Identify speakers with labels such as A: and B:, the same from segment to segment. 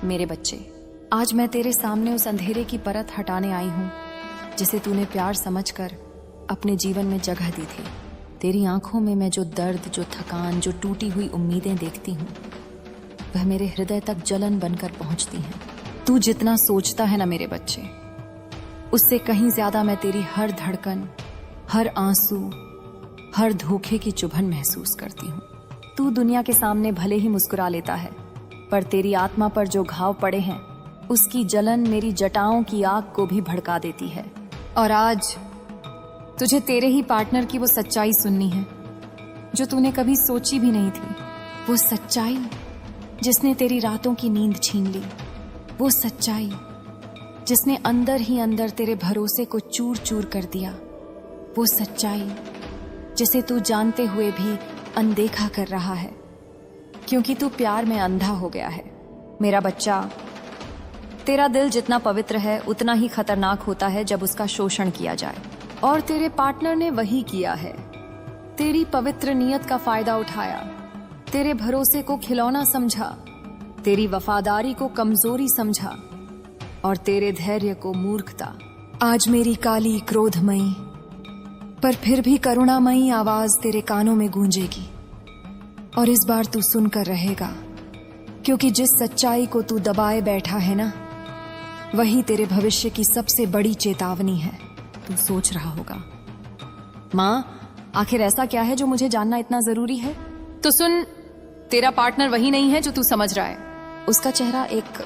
A: मेरे बच्चे, आज मैं तेरे सामने उस अंधेरे की परत हटाने आई हूँ जिसे तूने प्यार समझकर अपने जीवन में जगह दी थी। तेरी आंखों में मैं जो दर्द, जो थकान, जो टूटी हुई उम्मीदें देखती हूँ वह मेरे हृदय तक जलन बनकर पहुंचती हैं। तू जितना सोचता है ना मेरे बच्चे, उससे कहीं ज्यादा मैं तेरी हर धड़कन, हर आंसू, हर धोखे की चुभन महसूस करती हूँ। तू दुनिया के सामने भले ही मुस्कुरा लेता है, पर तेरी आत्मा पर जो घाव पड़े हैं उसकी जलन मेरी जटाओं की आग को भी भड़का देती है। और आज तुझे तेरे ही पार्टनर की वो सच्चाई सुननी है जो तूने कभी सोची भी नहीं थी। वो सच्चाई जिसने तेरी रातों की नींद छीन ली। वो सच्चाई जिसने अंदर ही अंदर तेरे भरोसे को चूर चूर कर दिया। वो सच्चाई जिसे तू जानते हुए भी अनदेखा कर रहा है क्योंकि तू प्यार में अंधा हो गया है। मेरा बच्चा, तेरा दिल जितना पवित्र है उतना ही खतरनाक होता है जब उसका शोषण किया जाए, और तेरे पार्टनर ने वही किया है। तेरी पवित्र नीयत का फायदा उठाया, तेरे भरोसे को खिलौना समझा, तेरी वफादारी को कमजोरी समझा और तेरे धैर्य को मूर्खता। आज मेरी काली क्रोधमयी पर फिर भी करुणामयी आवाज तेरे कानों में गूंजेगी, और इस बार तू सुनकर रहेगा, क्योंकि जिस सच्चाई को तू दबाए बैठा है ना, वही तेरे भविष्य की सबसे बड़ी चेतावनी है। तू सोच रहा होगा, माँ आखिर ऐसा क्या है जो मुझे जानना इतना जरूरी है? तो सुन, तेरा पार्टनर वही नहीं है जो तू समझ रहा है। उसका चेहरा एक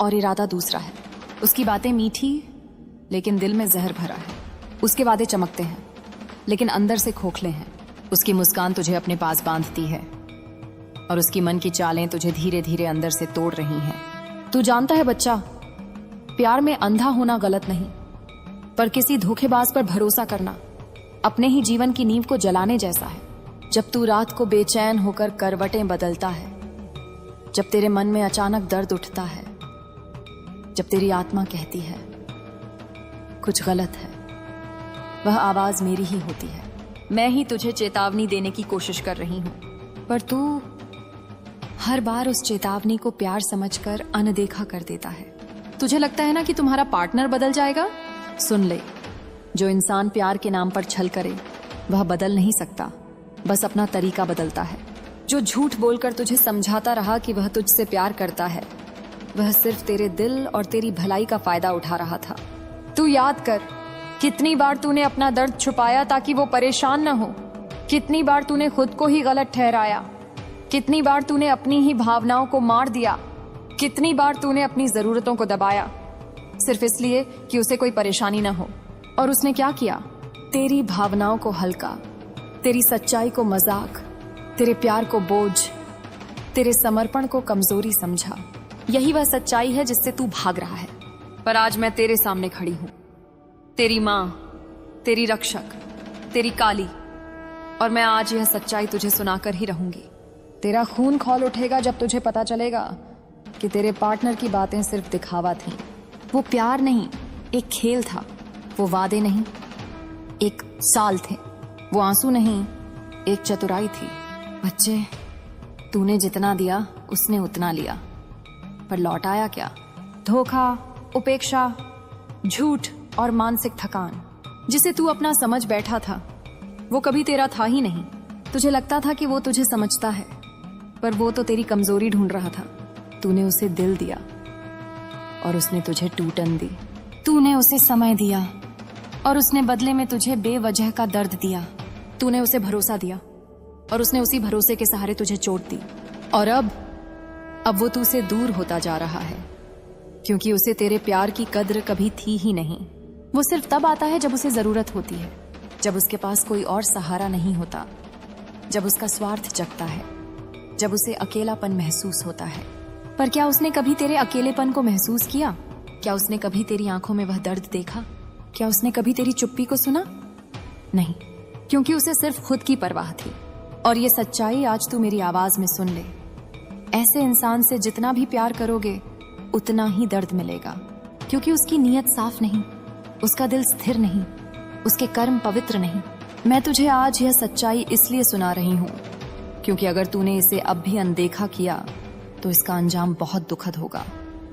A: और इरादा दूसरा है। उसकी बातें मीठी लेकिन दिल में जहर भरा है। उसके वादे चमकते हैं लेकिन अंदर से खोखले हैं। उसकी मुस्कान तुझे अपने पास बांधती है और उसकी मन की चालें तुझे धीरे धीरे अंदर से तोड़ रही हैं। तू जानता है बच्चा, प्यार में अंधा होना गलत नहीं, पर किसी धोखेबाज पर भरोसा करना अपने ही जीवन की नींव को जलाने जैसा है। जब तू रात को बेचैन होकर करवटें बदलता है, जब तेरे मन में अचानक दर्द उठता है, जब तेरी आत्मा कहती है कुछ गलत है, वह आवाज मेरी ही होती है। मैं ही तुझे चेतावनी देने की कोशिश कर रही हूं, पर तू हर बार उस चेतावनी को प्यार समझकर अनदेखा कर देता है। तुझे लगता है ना कि तुम्हारा पार्टनर बदल जाएगा? सुन ले, जो इंसान प्यार के नाम पर छल करे वह बदल नहीं सकता, बस अपना तरीका बदलता है। जो झूठ बोलकर तुझे समझाता रहा कि वह तुझसे प्यार करता है, वह सिर्फ तेरे दिल और तेरी भलाई का फायदा उठा रहा था। तू याद कर, कितनी बार तूने अपना दर्द छुपाया ताकि वो परेशान न हो। कितनी बार तूने खुद को ही गलत ठहराया। कितनी बार तूने अपनी ही भावनाओं को मार दिया। कितनी बार तूने अपनी जरूरतों को दबाया सिर्फ इसलिए कि उसे कोई परेशानी न हो। और उसने क्या किया? तेरी भावनाओं को हल्का, तेरी सच्चाई को मजाक, तेरे प्यार को बोझ, तेरे समर्पण को कमजोरी समझा। यही वह सच्चाई है जिससे तू भाग रहा है। पर आज मैं तेरे सामने खड़ी हूं, तेरी मां, तेरी रक्षक, तेरी काली, और मैं आज यह सच्चाई तुझे सुनाकर ही रहूंगी। तेरा खून खौल उठेगा जब तुझे पता चलेगा कि तेरे पार्टनर की बातें सिर्फ दिखावा थी। वो प्यार नहीं, एक खेल था। वो वादे नहीं, एक साल थे। वो आंसू नहीं, एक चतुराई थी। बच्चे, तूने जितना दिया उसने उतना लिया, पर लौटाया क्या? धोखा, उपेक्षा, झूठ और मानसिक थकान। जिसे तू अपना समझ बैठा था वो कभी तेरा था ही नहीं। तुझे लगता था कि वो तुझे समझता है, पर वो तो तेरी कमजोरी ढूंढ रहा था। तूने उसे दिल दिया और उसने तुझे टूटन दी। तूने उसे समय दिया और उसने बदले में तुझे बेवजह का दर्द दिया। तूने उसे भरोसा दिया और उसने उसी भरोसे के सहारे तुझे चोट दी। और अब वो तुझसे दूर होता जा रहा है, क्योंकि उसे तेरे प्यार की कद्र कभी थी ही नहीं। वो सिर्फ तब आता है जब उसे जरूरत होती है, जब उसके पास कोई और सहारा नहीं होता, जब उसका स्वार्थ जगता है, जब उसे अकेलापन महसूस होता है। पर क्या उसने कभी तेरे अकेलेपन को महसूस किया? क्या उसने कभी तेरी आंखों में वह दर्द देखा? क्या उसने कभी तेरी चुप्पी को सुना? नहीं, क्योंकि उसे सिर्फ खुद की परवाह थी। और ये सच्चाई आज तू मेरी आवाज में सुन ले। ऐसे इंसान से जितना भी प्यार करोगे उतना ही दर्द मिलेगा, क्योंकि उसकी नीयत साफ नहीं, उसका दिल स्थिर नहीं, उसके कर्म पवित्र नहीं। मैं तुझे आज यह सच्चाई इसलिए सुना रही हूं क्योंकि अगर तूने इसे अब भी अनदेखा किया तो इसका अंजाम बहुत दुखद होगा।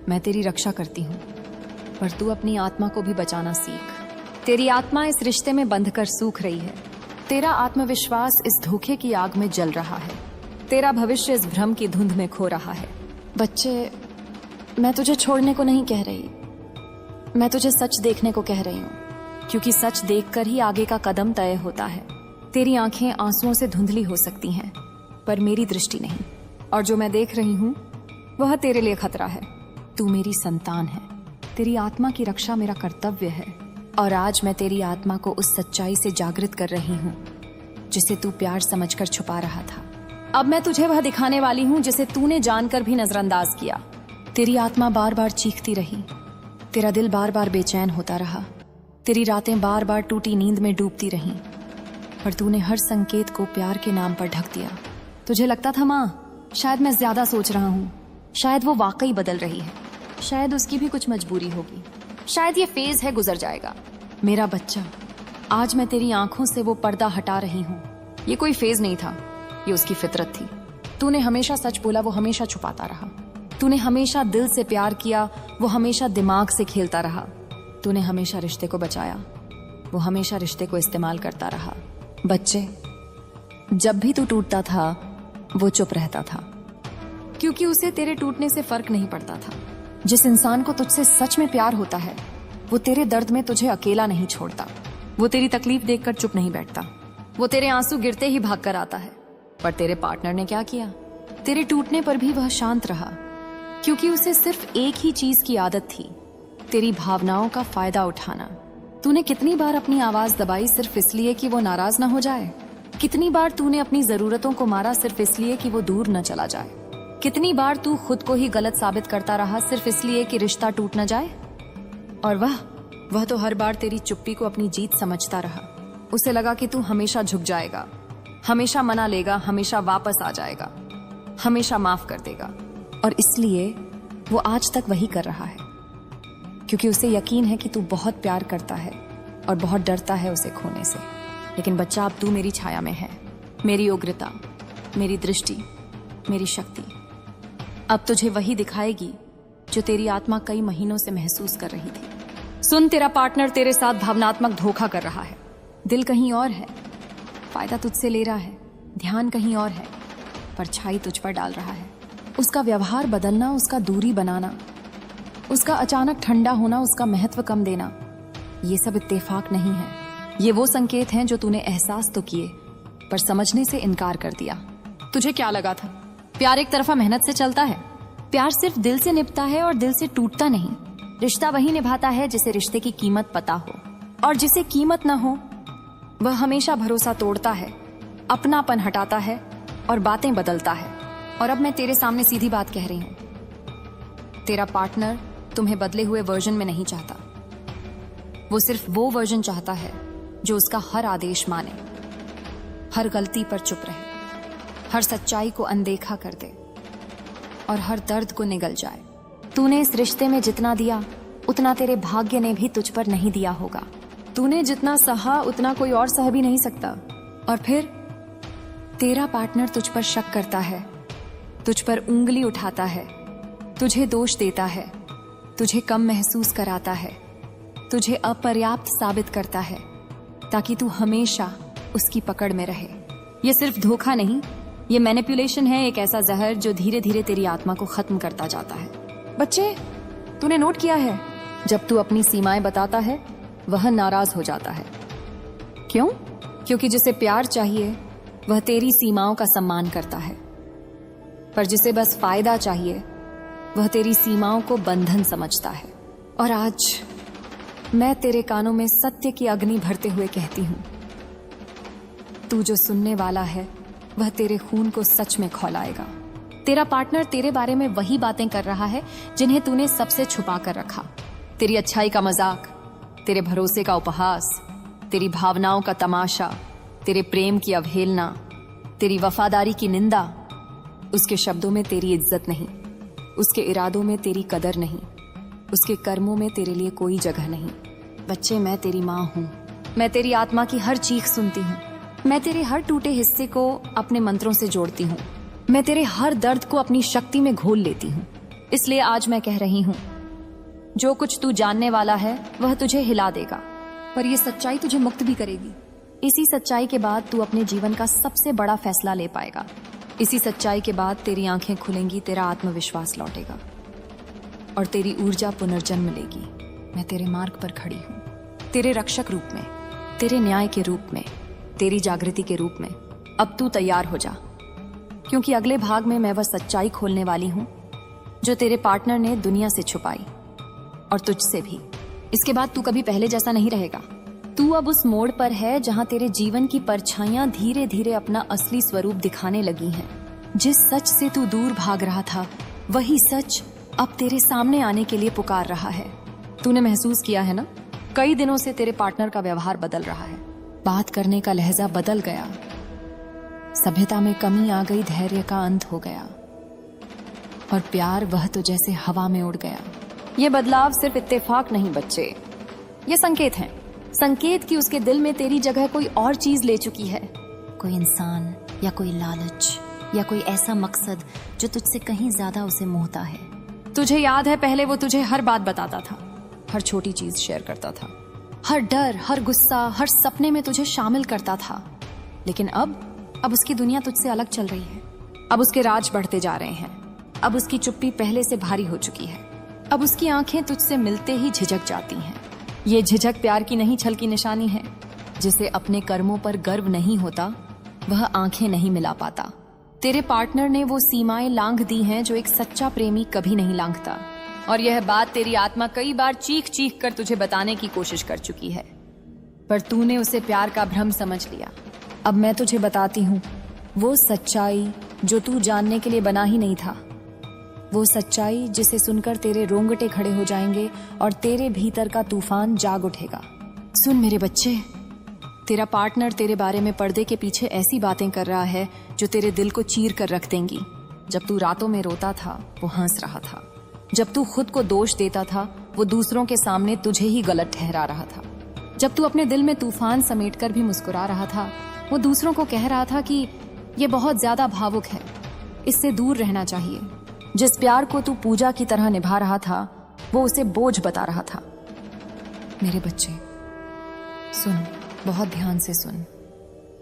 A: मैं तेरी रक्षा करती हूँ, पर तू अपनी आत्मा को भी बचाना सीख। तेरी आत्मा इस रिश्ते में बंधकर सूख रही है। तेरा आत्मविश्वास इस धोखे की आग में जल रहा है। तेरा भविष्य इस भ्रम की धुंध में खो रहा है। बच्चे, मैं तुझे छोड़ने को नहीं कह रही, मैं तुझे सच देखने को कह रही हूँ, क्योंकि सच देखकर ही आगे का कदम तय होता है। तेरी आंखें आंसुओं से धुंधली हो सकती हैं, पर मेरी दृष्टि नहीं, और जो मैं देख रही हूँ वह तेरे लिए खतरा है। तू मेरी संतान है, तेरी आत्मा की रक्षा मेरा कर्तव्य है, और आज मैं तेरी आत्मा को उस सच्चाई से जागृत कर रही हूँ जिसे तू प्यार समझकर छुपा रहा था। अब मैं तुझे वह दिखाने वाली हूँ जिसे तूने जानकर भी नजरअंदाज किया। तेरी आत्मा बार बार चीखती रही, तेरा दिल बार बार बेचैन होता रहा, तेरी रातें बार बार टूटी नींद में डूबती रहीं, पर तूने हर संकेत को प्यार के नाम पर ढक दिया। तुझे लगता था माँ, शायद मैं ज्यादा सोच रहा हूँ, शायद वो वाकई बदल रही है, शायद उसकी भी कुछ मजबूरी होगी, शायद ये फेज है, गुजर जाएगा। मेरा बच्चा, आज मैं तेरी आंखों से वो पर्दा हटा रही हूँ। ये कोई फेज नहीं था, ये उसकी फितरत थी। तूने हमेशा सच बोला, वो हमेशा छुपाता रहा। तूने हमेशा दिल से प्यार किया, वो हमेशा दिमाग से खेलता रहा। तूने हमेशा रिश्ते को बचाया, वो हमेशा रिश्ते को इस्तेमाल करता रहा। बच्चे, जब भी तू टूटता था वो चुप रहता था, क्योंकि उसे तेरे टूटने से फर्क नहीं पड़ता था। जिस इंसान को तुझसे सच में प्यार होता है वो तेरे दर्द में तुझे अकेला नहीं छोड़ता। वो तेरी तकलीफ देखकर चुप नहीं बैठता, वो तेरे आंसू गिरते ही भाग कर आता है। पर तेरे पार्टनर ने क्या किया? तेरे टूटने पर भी वह शांत रहा, क्योंकि उसे सिर्फ एक ही चीज की आदत थी, तेरी भावनाओं का फायदा उठाना। तूने कितनी बार अपनी आवाज दबाई सिर्फ इसलिए कि वो नाराज ना हो जाए? कितनी बार तूने अपनी जरूरतों को मारा सिर्फ इसलिए कि वो दूर न चला जाए? कितनी बार तू खुद को ही गलत साबित करता रहा सिर्फ इसलिए कि रिश्ता टूट न जाए? और वह तो हर बार तेरी चुप्पी को अपनी जीत समझता रहा। उसे लगा कि तू हमेशा झुक जाएगा, हमेशा मना लेगा, हमेशा वापस आ जाएगा, हमेशा माफ कर देगा। और इसलिए वो आज तक वही कर रहा है, क्योंकि उसे यकीन है कि तू बहुत प्यार करता है और बहुत डरता है उसे खोने से। लेकिन बच्चा, अब तू मेरी छाया में है, मेरी उग्रता, मेरी दृष्टि, मेरी शक्ति। अब तुझे वही दिखाएगी जो तेरी आत्मा कई महीनों से महसूस कर रही थी। सुन, तेरा पार्टनर तेरे साथ भावनात्मक धोखा कर रहा है। दिल कहीं और है, फायदा तुझसे ले रहा है, ध्यान कहीं और है, परछाई तुझ पर डाल रहा है। उसका व्यवहार बदलना, उसका दूरी बनाना, उसका अचानक ठंडा होना, उसका महत्व कम देना, ये सब इत्तेफाक नहीं है। ये वो संकेत हैं जो तूने एहसास तो किए पर समझने से इनकार कर दिया। तुझे क्या लगा था प्यार एक तरफा मेहनत से चलता है? प्यार सिर्फ दिल से निभता है और दिल से टूटता नहीं। रिश्ता वही निभाता है जिसे रिश्ते की कीमत पता हो, और जिसे कीमत ना हो वह हमेशा भरोसा तोड़ता है, अपनापन हटाता है और बातें बदलता है। और अब मैं तेरे सामने सीधी बात कह रही हूं, तेरा पार्टनर तुम्हें बदले हुए वर्जन में नहीं चाहता। वो सिर्फ वो वर्जन चाहता है जो उसका हर आदेश माने, हर गलती पर चुप रहे, हर सच्चाई को अनदेखा कर दे और हर दर्द को निगल जाए। तूने इस रिश्ते में जितना दिया उतना तेरे भाग्य ने भी तुझ पर नहीं दिया होगा। तूने जितना सहा उतना कोई और सह भी नहीं सकता। और फिर तेरा पार्टनर तुझ पर शक करता है, तुझ पर उंगली उठाता है, तुझे दोष देता है, तुझे कम महसूस कराता है, तुझे अपर्याप्त साबित करता है, ताकि तू हमेशा उसकी पकड़ में रहे। ये सिर्फ धोखा नहीं, ये मैनिपुलेशन है, एक ऐसा जहर जो धीरे धीरे तेरी आत्मा को खत्म करता जाता है। बच्चे, तूने नोट किया है, जब तू अपनी सीमाएं बताता है वह नाराज हो जाता है। क्यों? क्योंकि जिसे प्यार चाहिए वह तेरी सीमाओं का सम्मान करता है, पर जिसे बस फायदा चाहिए वह तेरी सीमाओं को बंधन समझता है। और आज मैं तेरे कानों में सत्य की अग्नि भरते हुए कहती हूं, तू जो सुनने वाला है वह तेरे खून को सच में खौलाएगा। तेरा पार्टनर तेरे बारे में वही बातें कर रहा है जिन्हें तूने सबसे छुपा कर रखा। तेरी अच्छाई का मजाक, तेरे भरोसे का उपहास, तेरी भावनाओं का तमाशा, तेरे प्रेम की अवहेलना, तेरी वफादारी की निंदा। उसके शब्दों में तेरी इज्जत नहीं, उसके इरादों में तेरी कदर नहीं, उसके कर्मों में तेरे लिए कोई जगह नहीं। बच्चे, मैं तेरी माँ हूँ, मैं तेरी आत्मा की हर चीख सुनती हूँ, मैं तेरे हर टूटे हिस्से को अपने मंत्रों से जोड़ती हूँ। मैं तेरे हर दर्द को अपनी शक्ति में घोल लेती हूँ। इसलिए आज मैं कह रही हूँ, जो कुछ तू जानने वाला है वह तुझे हिला देगा, पर यह सच्चाई तुझे मुक्त भी करेगी। इसी सच्चाई के बाद तू अपने जीवन का सबसे बड़ा फैसला ले पाएगा। इसी सच्चाई के बाद तेरी आंखें खुलेंगी, तेरा आत्मविश्वास लौटेगा और तेरी ऊर्जा पुनर्जन्म लेगी। मैं तेरे मार्ग पर खड़ी हूँ, तेरे रक्षक रूप में, तेरे न्याय के रूप में, तेरी जागृति के रूप में। अब तू तैयार हो जा, क्योंकि अगले भाग में मैं वह सच्चाई खोलने वाली हूँ जो तेरे पार्टनर ने दुनिया से छुपाई, और तुझसे भी। इसके बाद तू कभी पहले जैसा नहीं रहेगा। तू अब उस मोड़ पर है जहां तेरे जीवन की परछाइयां धीरे धीरे अपना असली स्वरूप दिखाने लगी हैं। जिस सच से तू दूर भाग रहा था, वही सच अब तेरे सामने आने के लिए पुकार रहा है। तूने महसूस किया है ना, कई दिनों से तेरे पार्टनर का व्यवहार बदल रहा है। बात करने का लहजा बदल गया, सभ्यता में कमी आ गई, धैर्य का अंत हो गया, और प्यार वह तो जैसे हवा में उड़ गया। ये बदलाव सिर्फ इत्तेफाक नहीं बच्चे, ये संकेत हैं। संकेत कि उसके दिल में तेरी जगह कोई और चीज ले चुकी है। कोई इंसान या कोई लालच या कोई ऐसा मकसद जो तुझसे कहीं ज्यादा उसे मोहता है। तुझे याद है, पहले वो तुझे हर बात बताता था, हर छोटी चीज शेयर करता था, हर डर, हर गुस्सा, हर सपने में तुझे शामिल करता था। लेकिन अब उसकी दुनिया तुझसे अलग चल रही है। अब उसके राज बढ़ते जा रहे हैं। अब उसकी चुप्पी पहले से भारी हो चुकी है। अब उसकी आंखें तुझसे मिलते ही झिझक जाती हैं। ये झिझक प्यार की नहीं, छल की निशानी है। जिसे अपने कर्मों पर गर्व नहीं होता, वह आंखें नहीं मिला पाता। तेरे पार्टनर ने वो सीमाएं लांघ दी हैं जो एक सच्चा प्रेमी कभी नहीं लांघता। और यह बात तेरी आत्मा कई बार चीख चीख कर तुझे बताने की कोशिश कर चुकी है, पर तूने उसे प्यार का भ्रम समझ लिया। अब मैं तुझे बताती हूँ वो सच्चाई जो तू जानने के लिए बना ही नहीं था। वो सच्चाई जिसे सुनकर तेरे रोंगटे खड़े हो जाएंगे और तेरे भीतर का तूफान जाग उठेगा। सुन मेरे बच्चे, तेरा पार्टनर तेरे बारे में पर्दे के पीछे ऐसी बातें कर रहा है जो तेरे दिल को चीर कर रख देंगी। जब तू रातों में रोता था, वो हंस रहा था। जब तू खुद को दोष देता था, वो दूसरों के सामने तुझे ही गलत ठहरा रहा था। जब तू अपने दिल में तूफान समेट कर भी मुस्कुरा रहा था, वो दूसरों को कह रहा था कि ये बहुत ज्यादा भावुक है, इससे दूर रहना चाहिए। जिस प्यार को तू पूजा की तरह निभा रहा था, वो उसे बोझ बता रहा था। मेरे बच्चे सुन, बहुत ध्यान से सुन,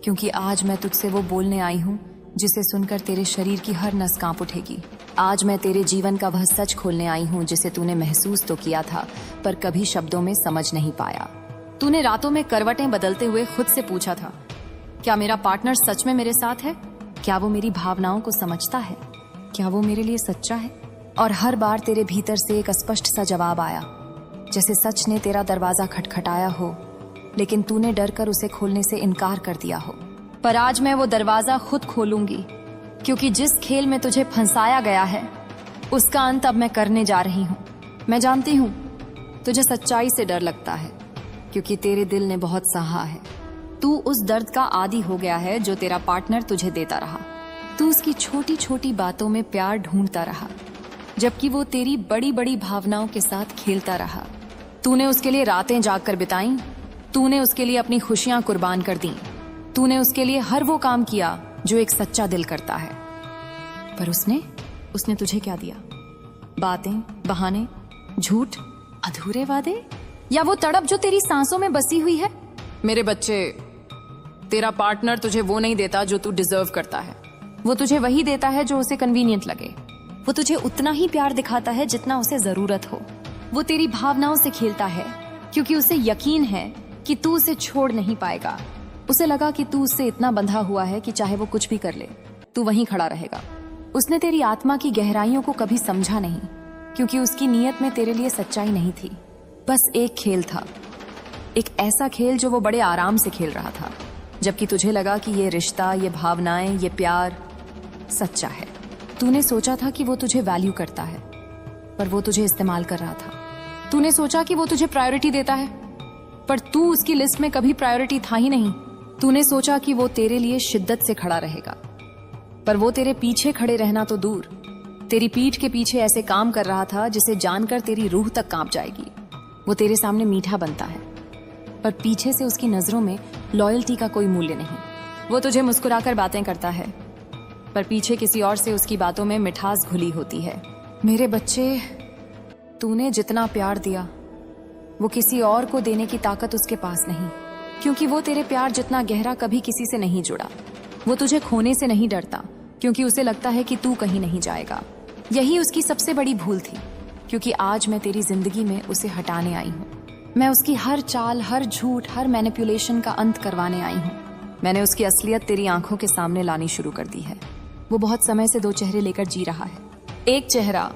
A: क्योंकि आज मैं तुझसे वो बोलने आई हूं जिसे सुनकर तेरे शरीर की हर नस कांप उठेगी। आज मैं तेरे जीवन का वह सच खोलने आई हूं जिसे तूने महसूस तो किया था, पर कभी शब्दों में समझ नहीं पाया। तूने रातों में करवटें बदलते हुए खुद से पूछा था, क्या मेरा पार्टनर सच में मेरे साथ है? क्या वो मेरी भावनाओं को समझता है? क्या वो मेरे लिए सच्चा है? और हर बार तेरे भीतर से एक स्पष्ट सा जवाब आया, जैसे सच ने तेरा दरवाजा खटखटाया हो, लेकिन तूने डर कर उसे खोलने से इनकार कर दिया हो। पर आज मैं वो दरवाजा खुद खोलूंगी, क्योंकि जिस खेल में तुझे फंसाया गया है, उसका अंत अब मैं करने जा रही हूँ। मैं जानती हूँ तुझे सच्चाई से डर लगता है, क्योंकि तेरे दिल ने बहुत सहा है। तू उस दर्द का आदी हो गया है जो तेरा पार्टनर तुझे देता रहा। तू उसकी छोटी छोटी बातों में प्यार ढूंढता रहा, जबकि वो तेरी बड़ी बड़ी भावनाओं के साथ खेलता रहा। तूने उसके लिए रातें जागकर बिताई, तूने उसके लिए अपनी खुशियां कुर्बान कर दी, तूने उसके लिए हर वो काम किया जो एक सच्चा दिल करता है। पर उसने तुझे क्या दिया? बातें, बहाने, झूठ, अधूरे वादे, या वो तड़प जो तेरी सांसों में बसी हुई है? मेरे बच्चे, तेरा पार्टनर तुझे वो नहीं देता जो तू डिजर्व करता है। वो तुझे वही देता है जो उसे कन्वीनियंट लगे। वो तुझे उतना ही प्यार दिखाता है जितना उसे जरूरत हो। वो तेरी भावनाओं से खेलता है क्योंकि उसे यकीन है कि तू उसे छोड़ नहीं पाएगा। उसे लगा कि तू उससे इतना बंधा हुआ है कि चाहे वो कुछ भी कर ले, तू वहीं खड़ा रहेगा। उसने तेरी आत्मा की गहराइयों को कभी समझा नहीं, क्योंकि उसकी नीयत में तेरे लिए सच्चाई नहीं थी। बस एक खेल था, एक ऐसा खेल जो वो बड़े आराम से खेल रहा था, जबकि तुझे लगा कि ये रिश्ता, ये भावनाएं, ये प्यार सच्चा है। तूने सोचा था कि वो तुझे वैल्यू करता है, पर वो तुझे इस्तेमाल कर रहा था। तूने सोचा कि वो तुझे प्रायोरिटी देता है, पर तू उसकी लिस्ट में कभी प्रायोरिटी था ही नहीं। तूने सोचा कि वो तेरे लिए शिद्दत से खड़ा रहेगा, पर वो तेरे पीछे खड़े रहना तो दूर, तेरी पीठ के पीछे ऐसे काम कर रहा था जिसे जानकर तेरी रूह तक कांप जाएगी। वो तेरे सामने मीठा बनता है, पर पीछे से उसकी नजरों में लॉयल्टी का कोई मूल्य नहीं। वो तुझे मुस्कुराकर बातें करता है, पर पीछे किसी और से उसकी बातों में मिठास घुली होती है। मेरे बच्चे, तूने जितना प्यार दिया वो किसी और को देने की ताकत उसके पास नहीं, क्योंकि वो तेरे प्यार जितना गहरा कभी किसी से नहीं जुड़ा। वो तुझे खोने से नहीं डरता, क्योंकि उसे लगता है कि तू कहीं नहीं जाएगा। यही उसकी सबसे बड़ी भूल थी, क्योंकि आज मैं तेरी जिंदगी में उसे हटाने आई हूँ। मैं उसकी हर चाल, हर झूठ, हर मैनिपुलेशन का अंत करवाने आई हूँ। मैंने उसकी असलियत तेरी आंखों के सामने लानी शुरू कर दी है। वो बहुत समय से दो चेहरे लेकर जी रहा है। एक चेहरा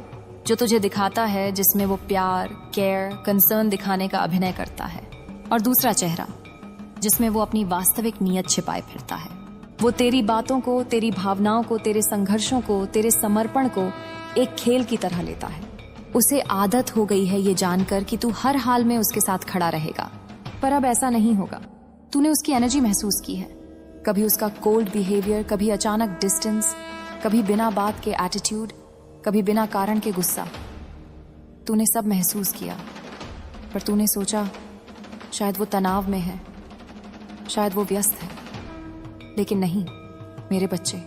A: जो तुझे दिखाता है, जिसमें वो प्यार, केयर, कंसर्न दिखाने का अभिनय करता है, और दूसरा चेहरा जिसमें वो अपनी वास्तविक नीयत छिपाए फिरता है। वो तेरी बातों को, तेरी भावनाओं को, तेरे संघर्षों को, तेरे समर्पण को एक खेल की तरह लेता है। उसे आदत हो गई है ये जानकर कि तू हर हाल में उसके साथ खड़ा रहेगा, पर अब ऐसा नहीं होगा। तूने उसकी एनर्जी महसूस की है, कभी उसका कोल्ड बिहेवियर, कभी अचानक डिस्टेंस, कभी बिना बात के एटीट्यूड, कभी बिना कारण के गुस्सा। तूने सब महसूस किया, पर तूने सोचा शायद वो तनाव में है, शायद वो व्यस्त है। लेकिन नहीं मेरे बच्चे,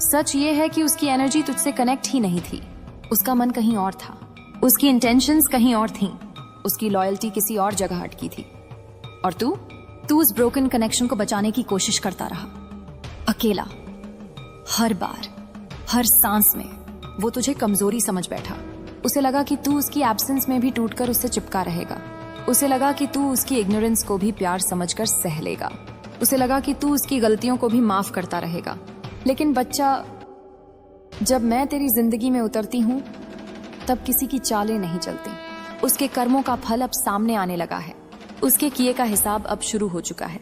A: सच ये है कि उसकी एनर्जी तुझसे कनेक्ट ही नहीं थी। उसका मन कहीं और था, उसकी इंटेंशंस कहीं और थीं, उसकी लॉयल्टी किसी और जगह अटकी थी। और तू उस ब्रोकन कनेक्शन को बचाने की कोशिश करता रहा, अकेला। हर बार, हर सांस में वो तुझे कमजोरी समझ बैठा। उसे लगा कि तू उसकी एब्सेंस में भी टूटकर उससे चिपका रहेगा। उसे लगा कि तू उसकी इग्नोरेंस को भी प्यार समझकर सह लेगा। उसे लगा कि तू उसकी गलतियों को भी माफ करता रहेगा। लेकिन बच्चा, जब मैं तेरी जिंदगी में उतरती हूँ तब किसी की चालें नहीं चलती। उसके कर्मों का फल अब सामने आने लगा है। उसके किए का हिसाब अब शुरू हो चुका है,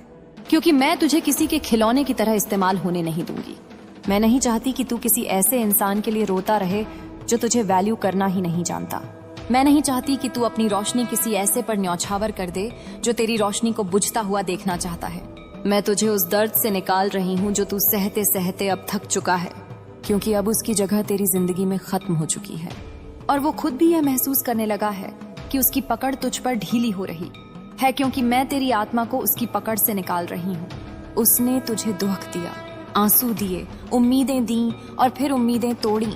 A: क्योंकि मैं तुझे किसी के खिलौने की तरह इस्तेमाल होने नहीं दूंगी। मैं नहीं चाहती कि तू किसी ऐसे इंसान के लिए रोता रहे जो तुझे वैल्यू करना ही नहीं जानता। मैं नहीं चाहती कि तू अपनी रोशनी किसी ऐसे पर न्यौछावर कर दे जो तेरी रोशनी को बुझता हुआ देखना चाहता है। मैं तुझे उस दर्द से निकाल रही हूँ जो तू सहते सहते अब थक चुका है, क्योंकि अब उसकी जगह तेरी जिंदगी में खत्म हो चुकी है। और वो खुद भी यह महसूस करने लगा है कि उसकी पकड़ तुझ पर ढीली हो रही है, क्योंकि मैं तेरी आत्मा को उसकी पकड़ से निकाल रही हूँ। उसने तुझे दुख दिया, आंसू दिए, उम्मीदें दी और फिर उम्मीदें तोड़ी।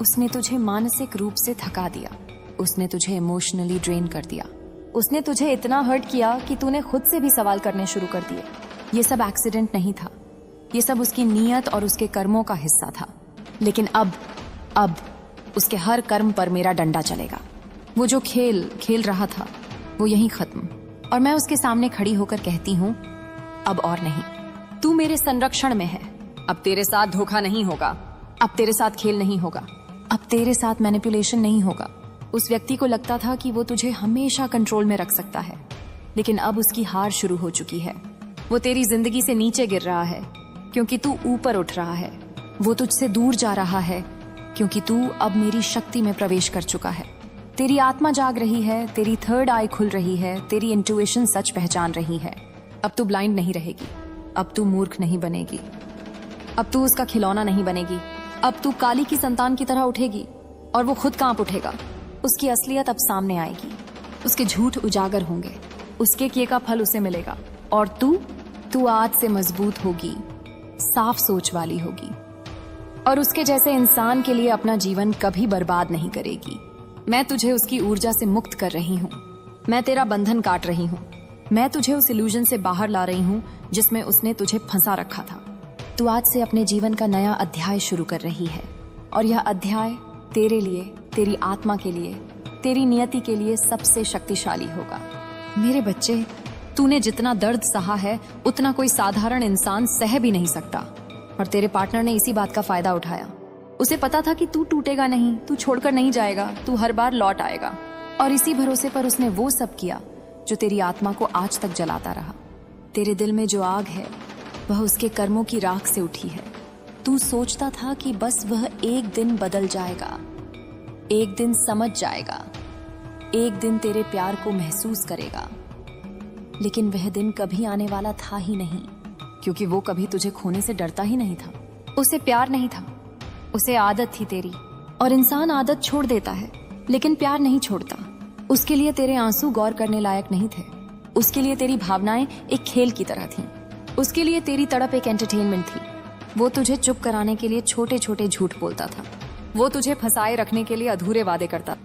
A: उसने तुझे मानसिक रूप से थका दिया। उसने तुझे इमोशनली ड्रेन कर दिया। उसने तुझे इतना हर्ट किया कि तूने खुद से भी सवाल करने शुरू कर दिए। ये सब एक्सीडेंट नहीं था, ये सब उसकी नीयत और उसके कर्मों का हिस्सा था। लेकिन अब उसके हर कर्म पर मेरा डंडा चलेगा। वो जो खेल रहा था वो यहीं खत्म। और मैं उसके सामने खड़ी होकर कहती हूँ, अब और नहीं। तू मेरे संरक्षण में है। अब तेरे साथ धोखा नहीं होगा, अब तेरे साथ खेल नहीं होगा, अब तेरे साथ मैनिपुलेशन नहीं होगा। उस व्यक्ति को लगता था कि वो तुझे हमेशा कंट्रोल में रख सकता है, लेकिन अब उसकी हार शुरू हो चुकी है। वो तेरी जिंदगी से नीचे गिर रहा है क्योंकि तू ऊपर उठ रहा है। वो तुझसे दूर जा रहा है क्योंकि तू अब मेरी शक्ति में प्रवेश कर चुका है। तेरी आत्मा जाग रही है, तेरी थर्ड आई खुल रही है, तेरी इंट्यूशन सच पहचान रही है। अब तू ब्लाइंड नहीं रहेगी, अब तू मूर्ख नहीं बनेगी, अब तू उसका खिलौना नहीं बनेगी। अब तू काली की संतान की तरह उठेगी और वो खुद कांप उठेगा। उसकी असलियत अब सामने आएगी, उसके झूठ उजागर होंगे, उसके किए का फल उसे मिलेगा। और तू आज से मजबूत होगी, साफ सोच वाली होगी और उसके जैसे इंसान के लिए अपना जीवन कभी बर्बाद नहीं करेगी। मैं तुझे उसकी ऊर्जा से मुक्त कर रही हूँ। मैं तेरा बंधन काट रही हूँ। मैं तुझे उस इल्यूजन से बाहर ला रही हूँ जिसमें उसने तुझे फंसा रखा था। तू आज से अपने जीवन का नया अध्याय शुरू कर रही है और यह अध्याय तेरे लिए, तेरी आत्मा के लिए, तेरी नियति के लिए सबसे शक्तिशाली होगा। मेरे बच्चे, तूने जितना दर्द सहा है उतना कोई साधारण इंसान सह भी नहीं सकता। और तेरे पार्टनर ने इसी बात का फायदा उठाया। उसे पता था कि तू टूटेगा नहीं, तू छोड़कर नहीं जाएगा, तू हर बार लौट आएगा। और इसी भरोसे पर उसने वो सब किया जो तेरी आत्मा को आज तक जलाता रहा। तेरे दिल में जो आग है वह उसके कर्मों की राख से उठी है। तू सोचता था कि बस वह एक दिन बदल जाएगा, एक दिन समझ जाएगा, एक दिन तेरे प्यार को महसूस करेगा। लेकिन वह दिन कभी आने वाला था ही नहीं, क्योंकि वो कभी तुझे खोने से डरता ही नहीं था। उसे प्यार नहीं था, उसे आदत थी तेरी। और इंसान आदत छोड़ देता है लेकिन प्यार नहीं छोड़ता। उसके लिए तेरे आंसू गौर करने लायक नहीं थे। उसके लिए तेरी भावनाएं एक खेल की तरह थीं। उसके लिए तेरी तड़प एक एंटरटेनमेंट थी। वो तुझे चुप कराने के लिए छोटे छोटे झूठ बोलता था। वो तुझे फंसाए रखने के लिए अधूरे वादे करता।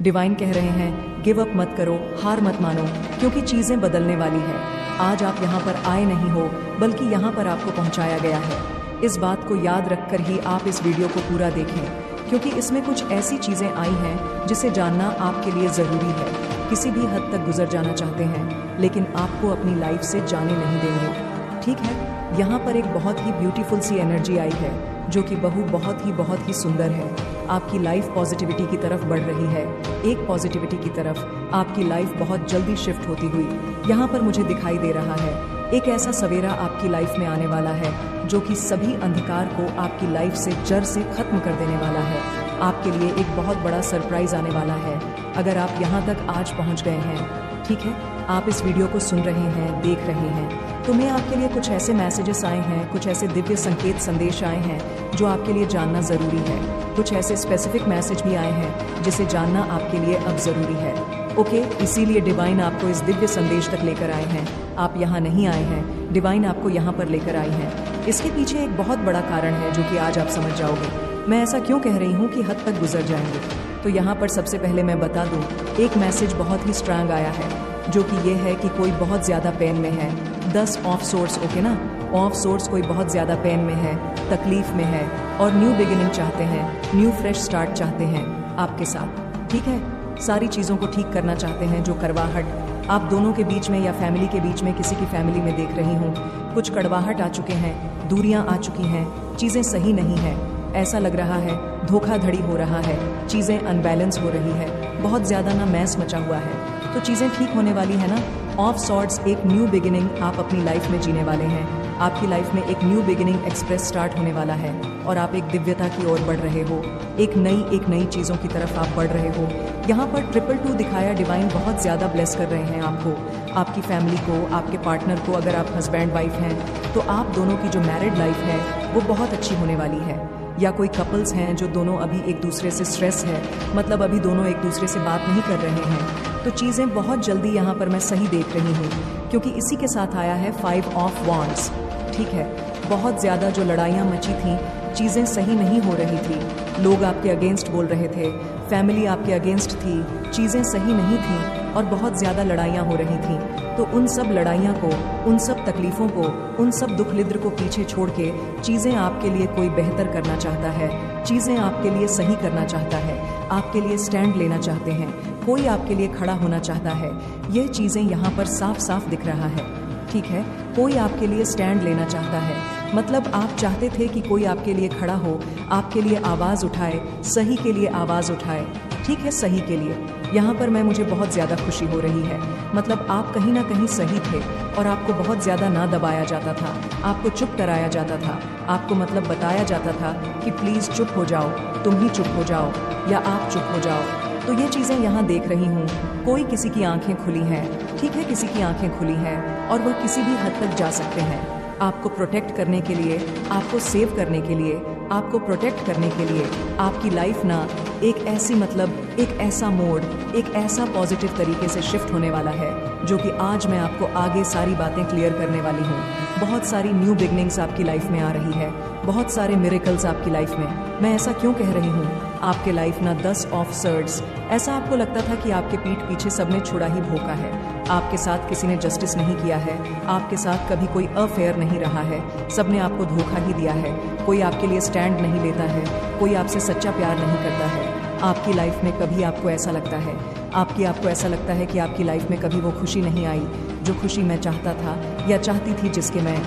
B: डिवाइन कह रहे हैं गिव अप मत करो, हार मत मानो, क्योंकि चीजें बदलने वाली है। आज आप यहाँ पर आए नहीं हो, बल्कि यहाँ पर आपको पहुँचाया गया है। इस बात को याद रखकर ही आप इस वीडियो को पूरा देखें, क्योंकि इसमें कुछ ऐसी चीजें आई हैं जिसे जानना आपके लिए जरूरी है। किसी भी हद तक गुजर जाना चाहते हैं, लेकिन आपको अपनी लाइफ से जाने नहीं देंगे। ठीक है, यहाँ पर एक बहुत ही ब्यूटीफुल सी एनर्जी आई है, जो कि बहुत ही सुंदर है। आपकी लाइफ पॉजिटिविटी की तरफ बढ़ रही है। एक पॉजिटिविटी की तरफ आपकी लाइफ बहुत जल्दी शिफ्ट होती हुई यहाँ पर मुझे दिखाई दे रहा है। एक ऐसा सवेरा आपकी लाइफ में आने वाला है, जो कि सभी अंधकार को आपकी लाइफ से जड़ से खत्म कर देने वाला है। आपके लिए एक बहुत बड़ा सरप्राइज आने वाला है। अगर आप यहाँ तक आज पहुँच गए हैं, ठीक है, आप इस वीडियो को सुन रहे हैं, देख रहे हैं, तो मैं आपके लिए कुछ ऐसे मैसेजेस आए हैं, कुछ ऐसे दिव्य संकेत संदेश आए हैं जो आपके लिए जानना ज़रूरी है। कुछ ऐसे स्पेसिफिक मैसेज भी आए हैं जिसे जानना आपके लिए अब ज़रूरी है। ओके, इसीलिए डिवाइन आपको इस दिव्य संदेश तक लेकर आए हैं। आप यहाँ नहीं आए हैं, डिवाइन आपको यहाँ पर लेकर आई हैं। इसके पीछे एक बहुत बड़ा कारण है, जो कि आज आप समझ जाओगे। मैं ऐसा क्यों कह रही हूँ कि हद तक गुजर जाएंगे। तो यहाँ पर सबसे पहले मैं बता दूँ, एक मैसेज बहुत ही स्ट्रांग आया है, जो कि ये है कि कोई बहुत ज़्यादा पेन में है। 10 ऑफ सोर्स, ओके ना, ऑफ सोर्स कोई बहुत ज़्यादा पेन में है, तकलीफ में है और न्यू बिगिनिंग चाहते हैं, न्यू फ्रेश स्टार्ट चाहते हैं आपके साथ। ठीक है, सारी चीज़ों को ठीक करना चाहते हैं। जो कड़वाहट आप दोनों के बीच में या फैमिली के बीच में किसी की फैमिली में देख रही हूँ, कुछ कड़वाहट आ चुके हैं, दूरियां आ चुकी हैं, चीज़ें सही नहीं है। ऐसा लग रहा है धोखाधड़ी हो रहा है, चीज़ें अनबैलेंस हो रही है, बहुत ज़्यादा ना मैस मचा हुआ है। तो चीज़ें ठीक होने वाली है ना। ऑफ सॉर्ट्स एक न्यू बिगिनिंग आप अपनी लाइफ में जीने वाले हैं। आपकी लाइफ में एक न्यू बिगिनिंग एक्सप्रेस स्टार्ट होने वाला है और आप एक दिव्यता की ओर बढ़ रहे हो। एक नई चीज़ों की तरफ आप बढ़ रहे हो। यहाँ पर 222 दिखाया, डिवाइन बहुत ज़्यादा ब्लेस कर रहे हैं आपको, आपकी फैमिली को, आपके पार्टनर को। अगर आप हस्बैंड वाइफ हैं तो आप दोनों की जो मैरिड लाइफ है वो बहुत अच्छी होने वाली है। या कोई कपल्स हैं जो दोनों अभी एक दूसरे से स्ट्रेस है, मतलब अभी दोनों एक दूसरे से बात नहीं कर रहे हैं, तो चीज़ें बहुत जल्दी यहाँ पर मैं सही देख रही हूँ, क्योंकि इसी के साथ आया है 5 ऑफ वॉन्ड्स। ठीक है, बहुत ज़्यादा जो लड़ाइयाँ मची थी, चीज़ें सही नहीं हो रही थी, लोग आपके अगेंस्ट बोल रहे थे, फैमिली आपके अगेंस्ट थी, चीज़ें सही नहीं थी और बहुत ज़्यादा लड़ाइयाँ हो रही थी। तो उन सब लड़ाइयाँ को, उन सब तकलीफ़ों को, उन सब दुख लिद्र को पीछे छोड़ के चीज़ें आपके लिए कोई बेहतर करना चाहता है, चीज़ें आपके लिए सही करना चाहता है, आपके लिए स्टैंड लेना चाहते हैं, कोई आपके लिए खड़ा होना चाहता है। यह चीज़ें यहाँ पर साफ साफ दिख रहा है। ठीक है, कोई आपके लिए स्टैंड लेना चाहता है, मतलब आप चाहते थे कि कोई आपके लिए खड़ा हो, आपके लिए आवाज़ उठाए, सही के लिए आवाज़ उठाए। ठीक है, सही के लिए यहाँ पर मुझे बहुत ज़्यादा खुशी हो रही है। मतलब आप कहीं ना कहीं सही थे और आपको बहुत ज़्यादा ना दबाया जाता था, आपको चुप कराया जाता था, आपको मतलब बताया जाता था कि प्लीज़ चुप हो जाओ, तुम ही चुप हो जाओ या आप चुप हो जाओ। तो ये चीज़ें यहाँ देख रही हूँ। कोई किसी की आंखें खुली हैं, ठीक है, किसी की आंखें खुली हैं और वह किसी भी हद तक जा सकते हैं। आपको प्रोटेक्ट करने के लिए, आपको सेव करने के लिए, आपको प्रोटेक्ट करने के लिए आपकी लाइफ ना एक ऐसी, मतलब एक ऐसा मोड, एक ऐसा पॉजिटिव तरीके से शिफ्ट होने वाला है, जो कि आज मैं आपको आगे सारी बातें क्लियर करने वाली हूँ। बहुत सारी न्यू बिगनिंग्स आपकी लाइफ में आ रही है, बहुत सारे मिरेकल्स आपकी लाइफ में। मैं ऐसा क्यों कह रही हूँ? आपके लाइफ ना 10 ऑफ सर्ड्स। ऐसा आपको लगता था कि आपके पीठ पीछे सबने छुड़ा ही भोंका है, आपके साथ किसी ने जस्टिस नहीं किया है, आपके साथ कभी कोई अफेयर नहीं रहा है, सबने आपको धोखा ही दिया है, कोई आपके लिए स्टैंड नहीं लेता है, कोई आपसे सच्चा प्यार नहीं करता है। आपकी लाइफ में कभी आपको ऐसा लगता है, आपको ऐसा लगता है कि आपकी लाइफ में कभी वो खुशी नहीं आई, जो खुशी मैं चाहता था या चाहती थी, जिसके मैं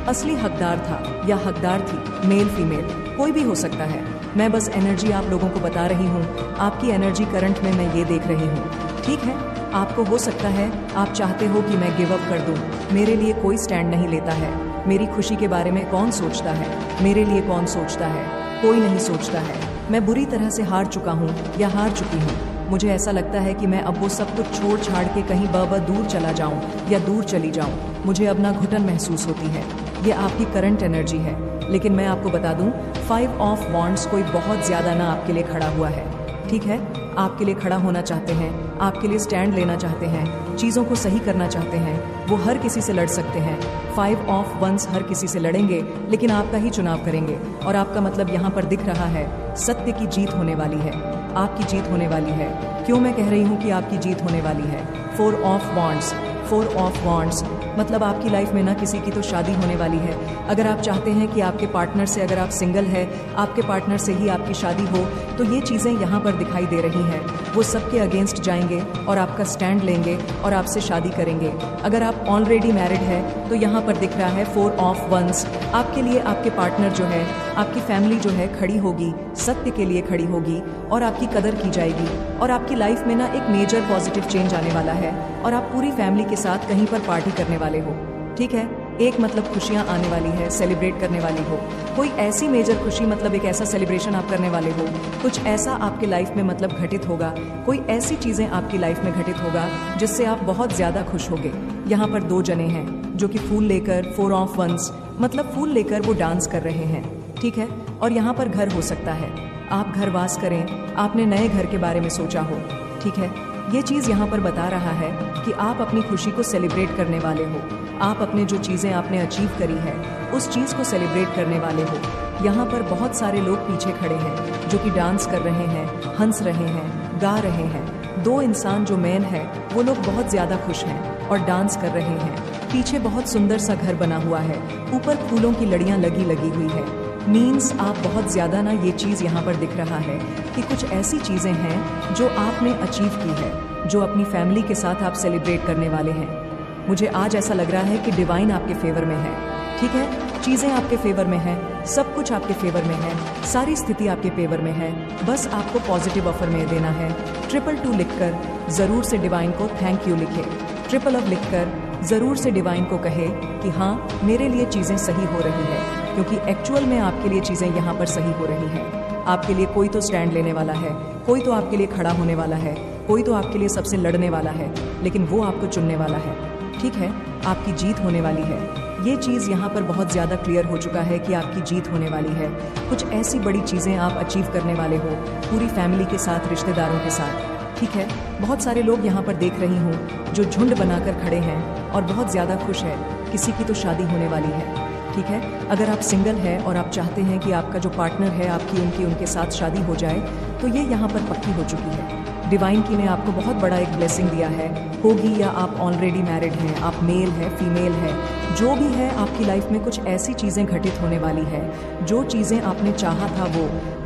B: असली हकदार था या हकदार थी। मेल फीमेल कोई भी हो सकता है। मैं बस एनर्जी आप लोगों को बता रही हूँ। आपकी एनर्जी करंट में मैं ये देख रही हूँ। ठीक है, आपको हो सकता है आप चाहते हो कि मैं गिव अप कर दूँ, मेरे लिए कोई स्टैंड नहीं लेता है, मेरी खुशी के बारे में कौन सोचता है, मेरे लिए कौन सोचता है, कोई नहीं सोचता है। मैं बुरी तरह से हार चुका हूँ या हार चुकी हूँ। मुझे ऐसा लगता है कि मैं अब वो सब कुछ छोड़ छाड़ के कहीं दूर चला जाऊं या दूर चली जाऊं। मुझे अब ना घुटन महसूस होती है। ये आपकी करंट एनर्जी है। लेकिन मैं आपको बता दूं, 5 ऑफ वॉन्ड्स कोई बहुत ज़्यादा ना आपके लिए खड़ा हुआ है। ठीक है, आपके लिए खड़ा होना चाहते हैं, आपके लिए स्टैंड लेना चाहते हैं, चीज़ों को सही करना चाहते हैं, वो हर किसी से लड़ सकते हैं। 5 ऑफ वंस हर किसी से लड़ेंगे, लेकिन आपका ही चुनाव करेंगे। और आपका मतलब यहाँ पर दिख रहा है, सत्य की जीत होने वाली है, आपकी जीत होने वाली है। क्यों मैं कह रही हूँ कि आपकी जीत होने वाली है? 4 ऑफ वॉन्ड्स, 4 ऑफ वॉन्ड्स मतलब आपकी लाइफ में ना किसी की तो शादी होने वाली है। अगर आप चाहते हैं कि आपके पार्टनर से, अगर आप सिंगल है, आपके पार्टनर से ही आपकी शादी हो, तो ये चीज़ें यहाँ पर दिखाई दे रही हैं। वो सबके अगेंस्ट जाएंगे और आपका स्टैंड लेंगे और आपसे शादी करेंगे। अगर आप ऑलरेडी मैरिड है तो यहाँ पर दिख रहा है 4 ऑफ वंस। आपके लिए आपके पार्टनर जो है, आपकी फैमिली जो है खड़ी होगी, सत्य के लिए खड़ी होगी और आपकी कदर की जाएगी। और आपकी लाइफ में ना एक मेजर पॉजिटिव चेंज आने वाला है और आप पूरी फैमिली के साथ कहीं पर पार्टी करने वाले हो। ठीक है, एक मतलब खुशियां आने वाली है, सेलिब्रेट करने वाली हो। कोई ऐसी मेजर खुशी मतलब एक ऐसा सेलिब्रेशन आप करने वाले हो, कुछ ऐसा आपके लाइफ में मतलब घटित होगा, कोई ऐसी चीजें आपकी लाइफ में घटित होगा जिससे आप बहुत ज्यादा खुश होगे। यहाँ पर 2 जने हैं जो कि फूल लेकर, 4 ऑफ वंस मतलब फूल लेकर वो डांस कर रहे हैं। ठीक है, और यहाँ पर घर हो सकता है, आप घर वास करें, आपने नए घर के बारे में सोचा हो। ठीक है, ये चीज़ यहाँ पर बता रहा है कि आप अपनी खुशी को सेलिब्रेट करने वाले हो। आप अपने जो चीज़ें आपने अचीव करी है उस चीज़ को सेलिब्रेट करने वाले हो। यहाँ पर बहुत सारे लोग पीछे खड़े हैं जो कि डांस कर रहे हैं, हंस रहे हैं, गा रहे हैं। 2 इंसान जो मेन है वो लोग बहुत ज़्यादा खुश हैं और डांस कर रहे हैं। पीछे बहुत सुंदर सा घर बना हुआ है, ऊपर फूलों की लड़ियाँ लगी हुई है। मीन्स आप बहुत ज़्यादा ना, ये चीज़ यहाँ पर दिख रहा है कि कुछ ऐसी चीज़ें हैं जो आपने अचीव की है, जो अपनी फैमिली के साथ आप सेलिब्रेट करने वाले हैं। मुझे आज ऐसा लग रहा है कि डिवाइन आपके फेवर में है। ठीक है, चीज़ें आपके फेवर में हैं, सब कुछ आपके फेवर में है, सारी स्थिति आपके फेवर में है। बस आपको पॉजिटिव ऑफर में देना है। 222 लिखकर ज़रूर से डिवाइन को थैंक यू लिखे। 222 लिखकर ज़रूर से डिवाइन को कहे कि हाँ, मेरे लिए चीज़ें सही हो रही है, क्योंकि एक्चुअल में आपके लिए चीज़ें यहाँ पर सही हो रही हैं। आपके लिए कोई तो स्टैंड लेने वाला है, कोई तो आपके लिए खड़ा होने वाला है, कोई तो आपके लिए सबसे लड़ने वाला है, लेकिन वो आपको चुनने वाला है। ठीक है, आपकी जीत होने वाली है। ये चीज़ यहाँ पर बहुत ज़्यादा क्लियर हो चुका है कि आपकी जीत होने वाली है। कुछ ऐसी बड़ी चीज़ें आप अचीव करने वाले हो, पूरी फैमिली के साथ, रिश्तेदारों के साथ। ठीक है, बहुत सारे लोग यहाँ पर देख रही हूँ जो झुंड बनाकर खड़े हैं और बहुत ज़्यादा खुश है। किसी की तो शादी होने वाली है। ठीक है, अगर आप सिंगल है और आप चाहते हैं कि आपका जो पार्टनर है, आपकी उनके साथ शादी हो जाए, तो ये यहाँ पर पक्की हो चुकी है। डिवाइन की ने आपको बहुत बड़ा एक ब्लेसिंग दिया है। होगी या आप ऑलरेडी मैरिड हैं, आप मेल है, फीमेल है, जो भी है, आपकी लाइफ में कुछ ऐसी चीज़ें घटित होने वाली है। जो चीज़ें आपने चाहा था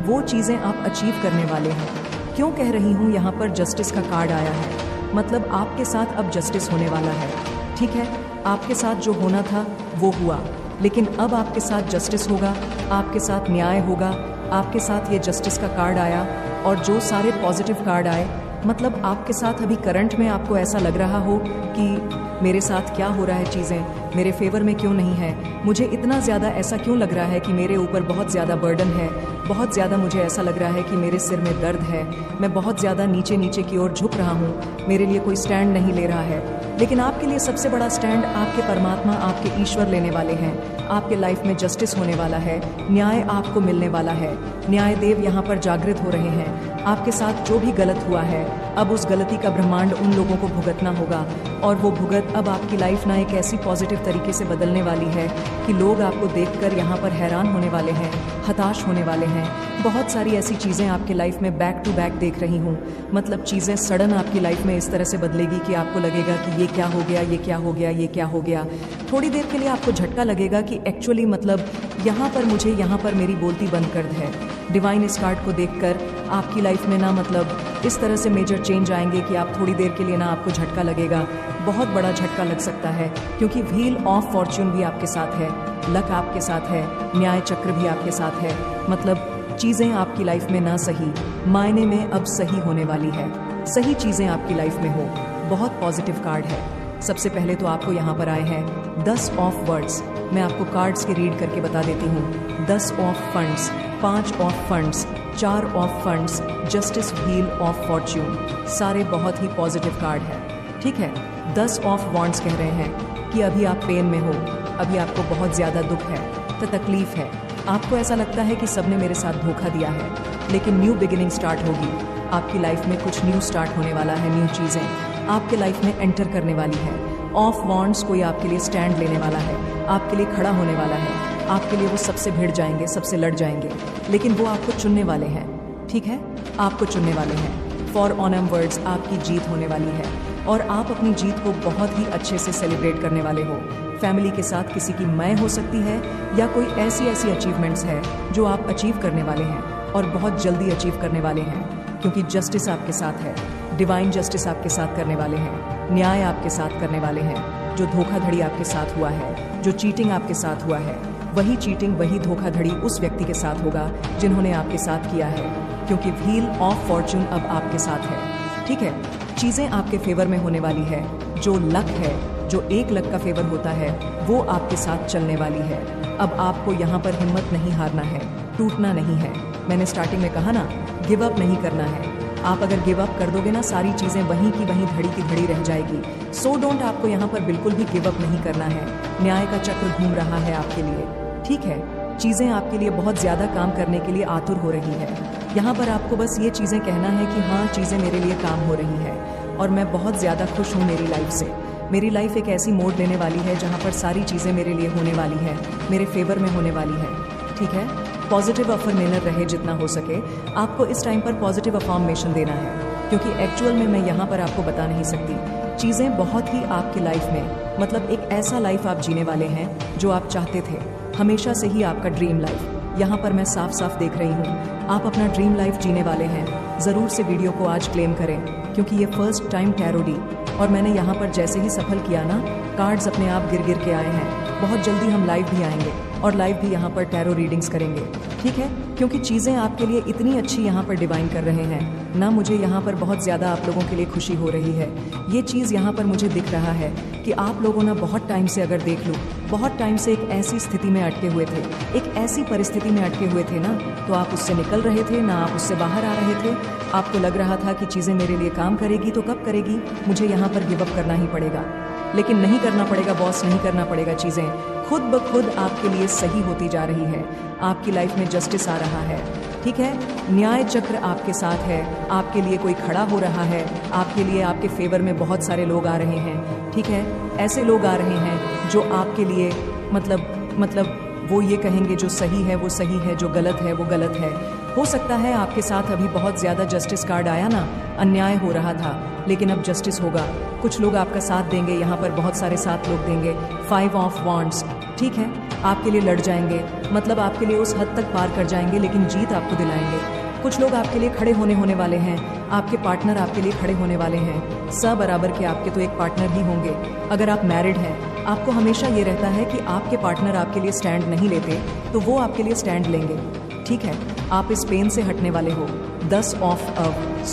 B: वो चीज़ें आप अचीव करने वाले हैं। क्यों कह रही हूँ, यहाँ पर जस्टिस का कार्ड आया है, मतलब आपके साथ अब जस्टिस होने वाला है। ठीक है, आपके साथ जो होना था वो हुआ, लेकिन अब आपके साथ जस्टिस होगा, आपके साथ न्याय होगा। आपके साथ ये जस्टिस का कार्ड आया और जो सारे पॉजिटिव कार्ड आए, मतलब आपके साथ अभी करंट में आपको ऐसा लग रहा हो कि मेरे साथ क्या हो रहा है, चीज़ें मेरे फेवर में क्यों नहीं है, मुझे इतना ज़्यादा ऐसा क्यों लग रहा है कि मेरे ऊपर बहुत ज़्यादा बर्डन है, बहुत ज़्यादा मुझे ऐसा लग रहा है कि मेरे सिर में दर्द है, मैं बहुत ज़्यादा नीचे की ओर झुक रहा हूँ, मेरे लिए कोई स्टैंड नहीं ले रहा है। लेकिन आपके लिए सबसे बड़ा स्टैंड आपके परमात्मा, आपके ईश्वर लेने वाले हैं। आपके लाइफ में जस्टिस होने वाला है, न्याय आपको मिलने वाला है। न्याय देव यहाँ पर जागृत हो रहे हैं। आपके साथ जो भी गलत हुआ है, अब उस गलती का ब्रह्मांड उन लोगों को भुगतना होगा, और वो भुगत अब आपकी लाइफ ना एक ऐसी पॉजिटिव तरीके से बदलने वाली है कि लोग आपको देखकर यहाँ पर हैरान होने वाले हैं, हताश होने वाले हैं। बहुत सारी ऐसी चीज़ें आपके लाइफ में बैक टू बैक देख रही हूँ, मतलब चीज़ें सडन आपकी लाइफ में इस तरह से बदलेगी कि आपको लगेगा कि ये क्या हो गया, ये क्या हो गया, ये क्या हो गया। थोड़ी देर के लिए आपको झटका लगेगा कि एक्चुअली मतलब यहाँ पर मुझे, यहाँ पर मेरी बोलती बंद कर है। डिवाइन इस कार्ड को देखकर आपकी लाइफ में ना मतलब इस तरह से मेजर चेंज आएंगे कि आप थोड़ी देर के लिए ना आपको झटका लगेगा, बहुत बड़ा झटका लग सकता है, क्योंकि व्हील ऑफ फॉर्च्यून भी आपके साथ है, लक आपके साथ है, न्याय चक्र भी आपके साथ है। मतलब चीज़ें आपकी लाइफ में ना सही मायने में अब सही होने वाली है, सही चीज़ें आपकी लाइफ में हो। बहुत पॉजिटिव कार्ड है। सबसे पहले तो आपको यहाँ पर आए हैं 10 ऑफ वर्ड्स। मैं आपको कार्ड्स के रीड करके बता देती हूँ। 10 of funds, 5 of funds, 4 of funds, justice, wheel of Fortune, सारे बहुत ही पॉजिटिव कार्ड है। ठीक है, 10 ऑफ वॉन्ड्स कह रहे हैं कि अभी आप पेन में हो, अभी आपको बहुत ज़्यादा दुख है, तो तकलीफ है, आपको ऐसा लगता है कि सबने मेरे साथ धोखा दिया है, लेकिन न्यू बिगिनिंग स्टार्ट होगी। आपकी लाइफ में कुछ न्यू स्टार्ट होने वाला है, न्यू चीज़ें आपके लाइफ में एंटर करने वाली है। ऑफ वॉन्ड्स कोई आपके लिए स्टैंड लेने वाला है, आपके लिए खड़ा होने वाला है, आपके लिए वो सबसे भिड़ जाएंगे, सबसे लड़ जाएंगे, लेकिन वो आपको चुनने वाले हैं। ठीक है, आपको चुनने वाले हैं। फॉर ऑनम वर्ड्स आपकी जीत होने वाली है और आप अपनी जीत को बहुत ही अच्छे से सेलिब्रेट करने वाले हो। फैमिली के साथ किसी की मय हो सकती है या कोई ऐसी अचीवमेंट्स है जो आप अचीव करने वाले हैं और बहुत जल्दी अचीव करने वाले हैं, क्योंकि जस्टिस आपके साथ है। डिवाइन जस्टिस आपके साथ करने वाले हैं, न्याय आपके साथ करने वाले हैं। जो धोखाधड़ी आपके साथ हुआ है, जो चीटिंग आपके साथ हुआ है, वही चीटिंग, वही धोखाधड़ी उस व्यक्ति के साथ होगा जिन्होंने आपके साथ किया है, क्योंकि व्हील ऑफ फॉर्चून अब आपके साथ है। ठीक है, चीज़ें आपके फेवर में होने वाली है। जो लक है, जो एक लक का फेवर होता है, वो आपके साथ चलने वाली है। अब आपको यहाँ पर हिम्मत नहीं हारना है, टूटना नहीं है। मैंने स्टार्टिंग में कहा ना, गिव अप नहीं करना है। आप अगर गिव अप कर दोगे ना, सारी चीज़ें वहीं की वहीं धड़ी की धड़ी रह जाएगी। सो डोंट, आपको यहाँ पर बिल्कुल भी गिव अप नहीं करना है। न्याय का चक्र घूम रहा है आपके लिए। ठीक है, चीज़ें आपके लिए बहुत ज़्यादा काम करने के लिए आतुर हो रही है। यहाँ पर आपको बस ये चीज़ें कहना है कि हाँ, चीज़ें मेरे लिए काम हो रही है और मैं बहुत ज़्यादा खुश हूँ मेरी लाइफ से। मेरी लाइफ एक ऐसी मोड़ लेने वाली है जहाँ पर सारी चीज़ें मेरे लिए होने वाली है, मेरे फेवर में होने वाली है। ठीक है, पॉजिटिव अफर्मेशनर रहे जितना हो सके। आपको इस टाइम पर पॉजिटिव अफर्मेशन देना है, क्योंकि एक्चुअल में मैं यहाँ पर आपको बता नहीं सकती। चीज़ें बहुत ही आपकी लाइफ में, मतलब एक ऐसा लाइफ आप जीने वाले हैं जो आप चाहते थे हमेशा से ही, आपका ड्रीम लाइफ यहाँ पर मैं साफ साफ देख रही हूँ। आप अपना ड्रीम लाइफ जीने वाले हैं। ज़रूर से वीडियो को आज क्लेम करें, क्योंकि ये फर्स्ट टाइम टैरो डी, और मैंने यहाँ पर जैसे ही सफल किया ना, कार्ड्स अपने आप गिर के आए हैं। बहुत जल्दी हम लाइव भी आएंगे और लाइव भी यहाँ पर टैरो रीडिंग्स करेंगे। ठीक है, क्योंकि चीज़ें आपके लिए इतनी अच्छी यहाँ पर डिवाइन कर रहे हैं ना, मुझे यहाँ पर बहुत ज़्यादा आप लोगों के लिए खुशी हो रही है। ये चीज़ यहाँ पर मुझे दिख रहा है कि आप लोगों ने बहुत टाइम से, अगर देख लूँ, बहुत टाइम से एक ऐसी स्थिति में अटके हुए थे, एक ऐसी परिस्थिति में अटके हुए थे ना, तो आप उससे निकल रहे थे ना, आप उससे बाहर आ रहे थे। आपको लग रहा था कि चीज़ें मेरे लिए काम करेगी तो कब करेगी, मुझे यहाँ पर गिव अप करना ही पड़ेगा। लेकिन नहीं करना पड़ेगा बॉस, नहीं करना पड़ेगा। चीज़ें खुद ब खुद आपके लिए सही होती जा रही है। आपकी लाइफ में जस्टिस आ रहा है। ठीक है, न्याय चक्र आपके साथ है। आपके लिए कोई खड़ा हो रहा है, आपके लिए, आपके फेवर में बहुत सारे लोग आ रहे हैं। ठीक है, ऐसे लोग आ रहे हैं जो आपके लिए मतलब वो ये कहेंगे जो सही है वो सही है, जो गलत है वो गलत है। हो सकता है आपके साथ अभी बहुत ज़्यादा जस्टिस कार्ड आया ना, अन्याय हो रहा था, लेकिन अब जस्टिस होगा। कुछ लोग आपका साथ देंगे, यहाँ पर बहुत सारे साथ लोग देंगे। 5 ऑफ वॉन्ड्स, ठीक है, आपके लिए लड़ जाएंगे, मतलब आपके लिए उस हद तक पार कर जाएंगे, लेकिन जीत आपको दिलाएंगे। कुछ लोग आपके लिए खड़े होने वाले हैं, आपके पार्टनर आपके लिए खड़े होने वाले हैं। सब बराबर के आपके तो एक पार्टनर ही होंगे। अगर आप मैरिड हैं, आपको हमेशा ये रहता है कि आपके पार्टनर आपके लिए स्टैंड नहीं लेते, तो वो आपके लिए स्टैंड लेंगे। ठीक है, आप इस पेन से हटने वाले हो। 10 ऑफ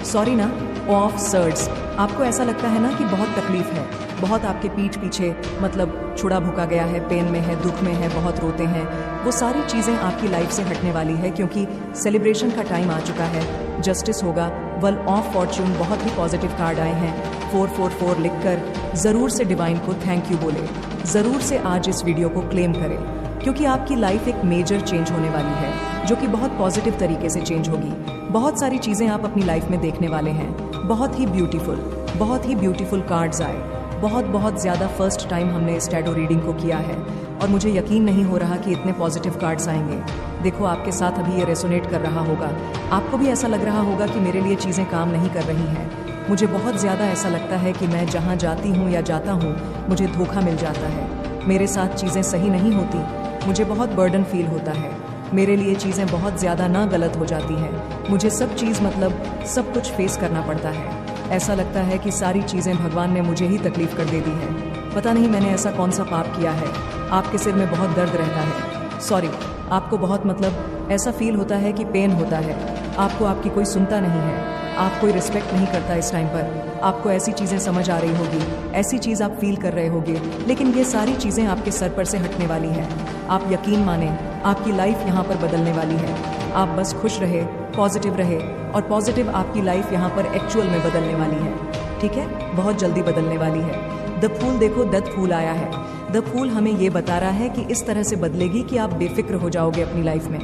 B: सॉरी ना, ऑफ सर्ड्स। आपको ऐसा लगता है ना कि बहुत तकलीफ है, बहुत आपके पीठ पीछे मतलब छुड़ा भुका गया है, पेन में है, दुख में है, बहुत रोते हैं। वो सारी चीज़ें आपकी लाइफ से हटने वाली है, क्योंकि सेलिब्रेशन का टाइम आ चुका है। जस्टिस होगा। वेल ऑफ फॉर्चून, बहुत ही पॉजिटिव कार्ड आए हैं। 444 लिखकर ज़रूर से डिवाइन को थैंक यू बोले, ज़रूर से आज इस वीडियो को क्लेम करें, क्योंकि आपकी लाइफ एक मेजर चेंज होने वाली है, जो कि बहुत पॉजिटिव तरीके से चेंज होगी। बहुत सारी चीज़ें आप अपनी लाइफ में देखने वाले हैं। बहुत ही ब्यूटीफुल कार्ड्स आए। बहुत ज़्यादा फर्स्ट टाइम हमने इस टैरो रीडिंग को किया है और मुझे यकीन नहीं हो रहा कि इतने पॉजिटिव कार्ड्स आएंगे। देखो, आपके साथ अभी ये रेसोनेट कर रहा होगा, आपको भी ऐसा लग रहा होगा कि मेरे लिए चीज़ें काम नहीं कर रही हैं। मुझे बहुत ज़्यादा ऐसा लगता है कि मैं जहाँ जाती हूँ या जाता हूँ, मुझे धोखा मिल जाता है, मेरे साथ चीज़ें सही नहीं होती, मुझे बहुत बर्डन फील होता है, मेरे लिए चीज़ें बहुत ज़्यादा ना गलत हो जाती हैं, मुझे सब चीज़ मतलब सब कुछ फेस करना पड़ता है। ऐसा लगता है कि सारी चीज़ें भगवान ने मुझे ही तकलीफ कर दे दी है। पता नहीं मैंने ऐसा कौन सा पाप किया है। आपके सिर में बहुत दर्द रहता है, सॉरी, आपको बहुत मतलब ऐसा फील होता है कि पेन होता है, आपको आपकी कोई सुनता नहीं है, आप कोई रिस्पेक्ट नहीं करता इस टाइम पर। आपको ऐसी चीज़ें समझ आ रही होगी, ऐसी चीज़ आप फील कर रहे होगे, लेकिन ये सारी चीज़ें आपके सर पर से हटने वाली हैं। आप यकीन माने, आपकी लाइफ यहाँ पर बदलने वाली है। आप बस खुश रहे, पॉजिटिव रहे, और पॉजिटिव आपकी लाइफ यहाँ पर एक्चुअल में बदलने वाली है। ठीक है, बहुत जल्दी बदलने वाली है। द फूल, देखो द फूल आया है। द फूल हमें ये बता रहा है कि इस तरह से बदलेगी कि आप बेफिक्र हो जाओगे अपनी लाइफ में।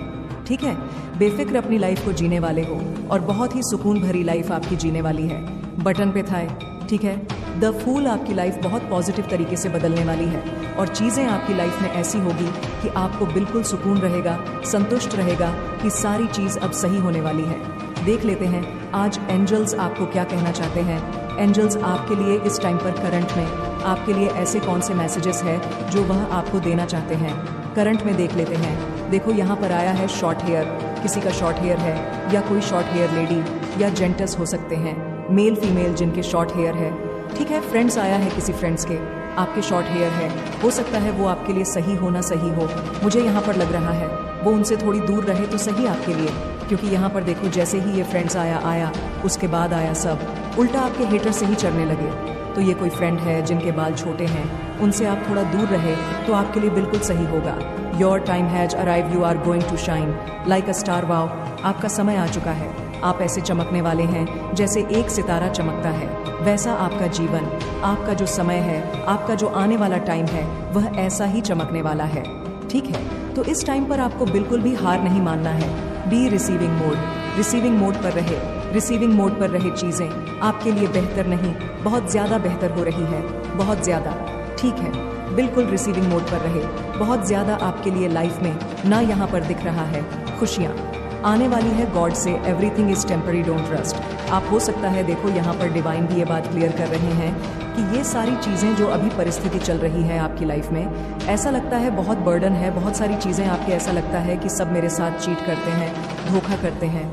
B: ठीक है, बेफिक्र अपनी लाइफ को जीने वाले हो और बहुत ही सुकून भरी लाइफ आपकी जीने वाली है। बटन पे था, ठीक है। द फूल आपकी लाइफ बहुत पॉजिटिव तरीके से बदलने वाली है और चीज़ें आपकी लाइफ में ऐसी होगी कि आपको बिल्कुल सुकून रहेगा, संतुष्ट रहेगा कि सारी चीज़ अब सही होने वाली है। देख लेते हैं आज एंजल्स आपको क्या कहना चाहते हैं। एंजल्स आपके लिए इस टाइम पर करंट में आपके लिए ऐसे कौन से मैसेजेस है जो वह आपको देना चाहते हैं। करंट में देख लेते हैं। देखो यहाँ पर आया है शॉर्ट हेयर, किसी का शॉर्ट हेयर है या कोई शॉर्ट हेयर लेडी या जेंटस हो सकते हैं, मेल फीमेल जिनके शॉर्ट हेयर है, ठीक है। फ्रेंड्स आया है, किसी फ्रेंड्स के आपके शॉर्ट हेयर है, हो सकता है वो आपके लिए सही हो ना सही हो, मुझे यहाँ पर लग रहा है वो उनसे थोड़ी दूर रहे तो सही आपके लिए, क्योंकि यहाँ पर देखो जैसे ही ये फ्रेंड्स आया उसके बाद आया सब उल्टा आपके हेटर से ही चढ़ने लगे। तो ये कोई फ्रेंड है जिनके बाल छोटे हैं, उनसे आप थोड़ा दूर रहे तो आपके लिए बिल्कुल सही होगा। Your time has arrive, you are going to shine like a star. Wow, आपका समय आ चुका है, आप ऐसे चमकने वाले हैं जैसे एक सितारा चमकता है, वैसा आपका जीवन, आपका जो समय है, आपका जो आने वाला टाइम है वह ऐसा ही चमकने वाला है, ठीक है। तो इस टाइम पर आपको बिल्कुल भी हार नहीं मानना है। बी रिसीविंग मोड पर रहे, रिसीविंग मोड पर रहे। चीज़ें आपके लिए बेहतर नहीं, बहुत ज़्यादा बेहतर हो रही है, बहुत ज़्यादा, ठीक है। बिल्कुल रिसीविंग मोड पर रहे, बहुत ज़्यादा आपके लिए लाइफ में ना यहाँ पर दिख रहा है खुशियाँ आने वाली है गॉड से। Everything is temporary, don't trust. आप हो सकता है देखो यहाँ पर डिवाइन भी ये बात क्लियर कर रहे हैं कि ये सारी चीज़ें जो अभी परिस्थिति चल रही है आपकी लाइफ में, ऐसा लगता है बहुत बर्डन है, बहुत सारी चीज़ें आपके ऐसा लगता है कि सब मेरे साथ चीट करते हैं, धोखा करते हैं,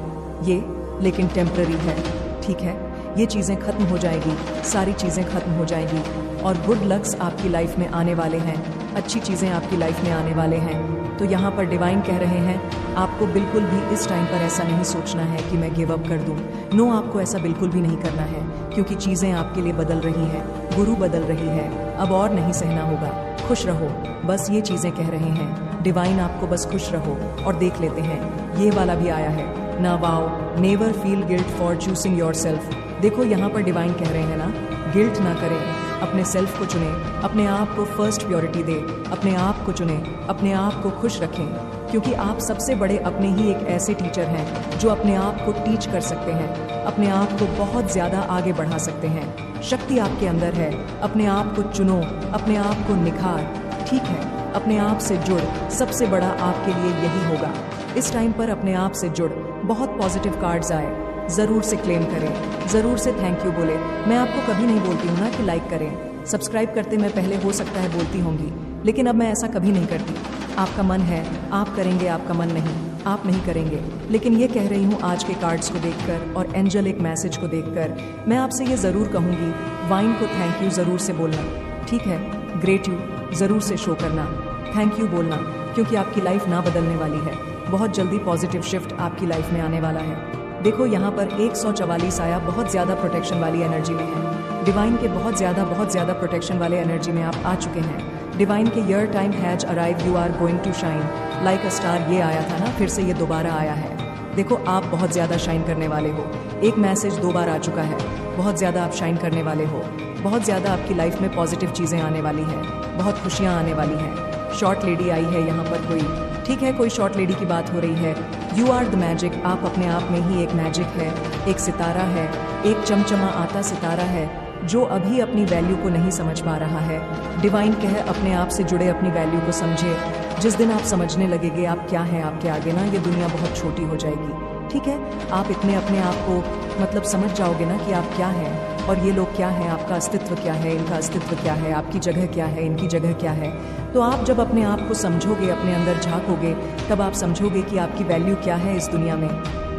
B: ये लेकिन टेम्पररी है, ठीक है। ये चीज़ें खत्म हो जाएगी, सारी चीज़ें खत्म हो जाएंगी और गुड लक्स आपकी लाइफ में आने वाले हैं, अच्छी चीज़ें आपकी लाइफ में आने वाले हैं। तो यहाँ पर डिवाइन कह रहे हैं आपको बिल्कुल भी इस टाइम पर ऐसा नहीं सोचना है कि मैं गिव अप कर दूँ। नो, आपको ऐसा बिल्कुल भी नहीं करना है, क्योंकि चीज़ें आपके लिए बदल रही हैं, गुरु बदल रही है, अब और नहीं सहना होगा। खुश रहो, बस ये चीज़ें कह रहे हैं डिवाइन, आपको बस खुश रहो। और देख लेते हैं ये वाला भी आया है ना, wow, never feel guilt for choosing your self. देखो यहाँ पर डिवाइन कह रहे हैं ना, गिल्ट ना करें, अपने सेल्फ को चुने, अपने आप को फर्स्ट प्योरिटी दे, अपने आप को चुने, अपने आप को खुश रखें, क्योंकि आप सबसे बड़े अपने ही एक ऐसे टीचर हैं जो अपने आप को टीच कर सकते हैं, अपने आप को बहुत ज़्यादा आगे बढ़ा सकते हैं। शक्ति आपके अंदर है, अपने आप को चुनो, अपने आप को निखार, ठीक है। अपने आप से जुड़, सबसे बड़ा आपके लिए यही होगा। इस टाइम पर अपने आप से जुड़, बहुत पॉजिटिव कार्ड्स आए, ज़रूर से क्लेम करें, ज़रूर से थैंक यू बोले। मैं आपको कभी नहीं बोलती हूँ ना कि लाइक करें, सब्सक्राइब करते मैं पहले हो सकता है बोलती होंगी, लेकिन अब मैं ऐसा कभी नहीं करती। आपका मन है, आप करेंगे, आपका मन नहीं, आप नहीं करेंगे। लेकिन ये कह रही हूँ आज के कार्ड्स को देखकर और एंजल एक मैसेज को देखकर मैं आपसे ये ज़रूर कहूँगी, वाइन को थैंक यू ज़रूर से बोलना, ठीक है। ग्रेट यू ज़रूर से शो करना, थैंक यू बोलना, क्योंकि आपकी लाइफ ना बदलने वाली है, बहुत जल्दी पॉजिटिव शिफ्ट आपकी लाइफ में आने वाला है। देखो यहाँ पर 144 आया, बहुत ज़्यादा प्रोटेक्शन वाली एनर्जी में है। डिवाइन के बहुत ज़्यादा प्रोटेक्शन वाले एनर्जी में आप आ चुके हैं। डिवाइन के your time has arrive, you are going to shine like a star, ये आया था ना, फिर से ये दोबारा आया है। देखो आप बहुत ज़्यादा शाइन करने वाले हो, एक मैसेज 2 बार आ चुका है, बहुत ज़्यादा आप शाइन करने वाले हो, बहुत ज़्यादा आपकी लाइफ में पॉजिटिव चीज़ें आने वाली हैं, बहुत खुशियाँ आने वाली हैं। शॉर्ट लेडी आई है यहाँ पर कोई, ठीक है, कोई शॉर्ट लेडी की बात हो रही है। यू आर द मैजिक, आप अपने आप में ही एक मैजिक है, एक सितारा है, एक चमचमा आता सितारा है जो अभी अपनी वैल्यू को नहीं समझ पा रहा है। डिवाइन कहे अपने आप से जुड़े, अपनी वैल्यू को समझे। जिस दिन आप समझने लगेंगे आप क्या हैं आपके आगे ना, ये दुनिया बहुत छोटी हो जाएगी, ठीक है। आप इतने अपने आप को मतलब समझ जाओगे ना कि आप क्या हैं और ये लोग क्या हैं, आपका अस्तित्व क्या है, इनका अस्तित्व क्या है, आपकी जगह क्या है, इनकी जगह क्या है। तो आप जब अपने आप को समझोगे, अपने अंदर झांकोगे, तब आप समझोगे कि आपकी वैल्यू क्या है इस दुनिया में,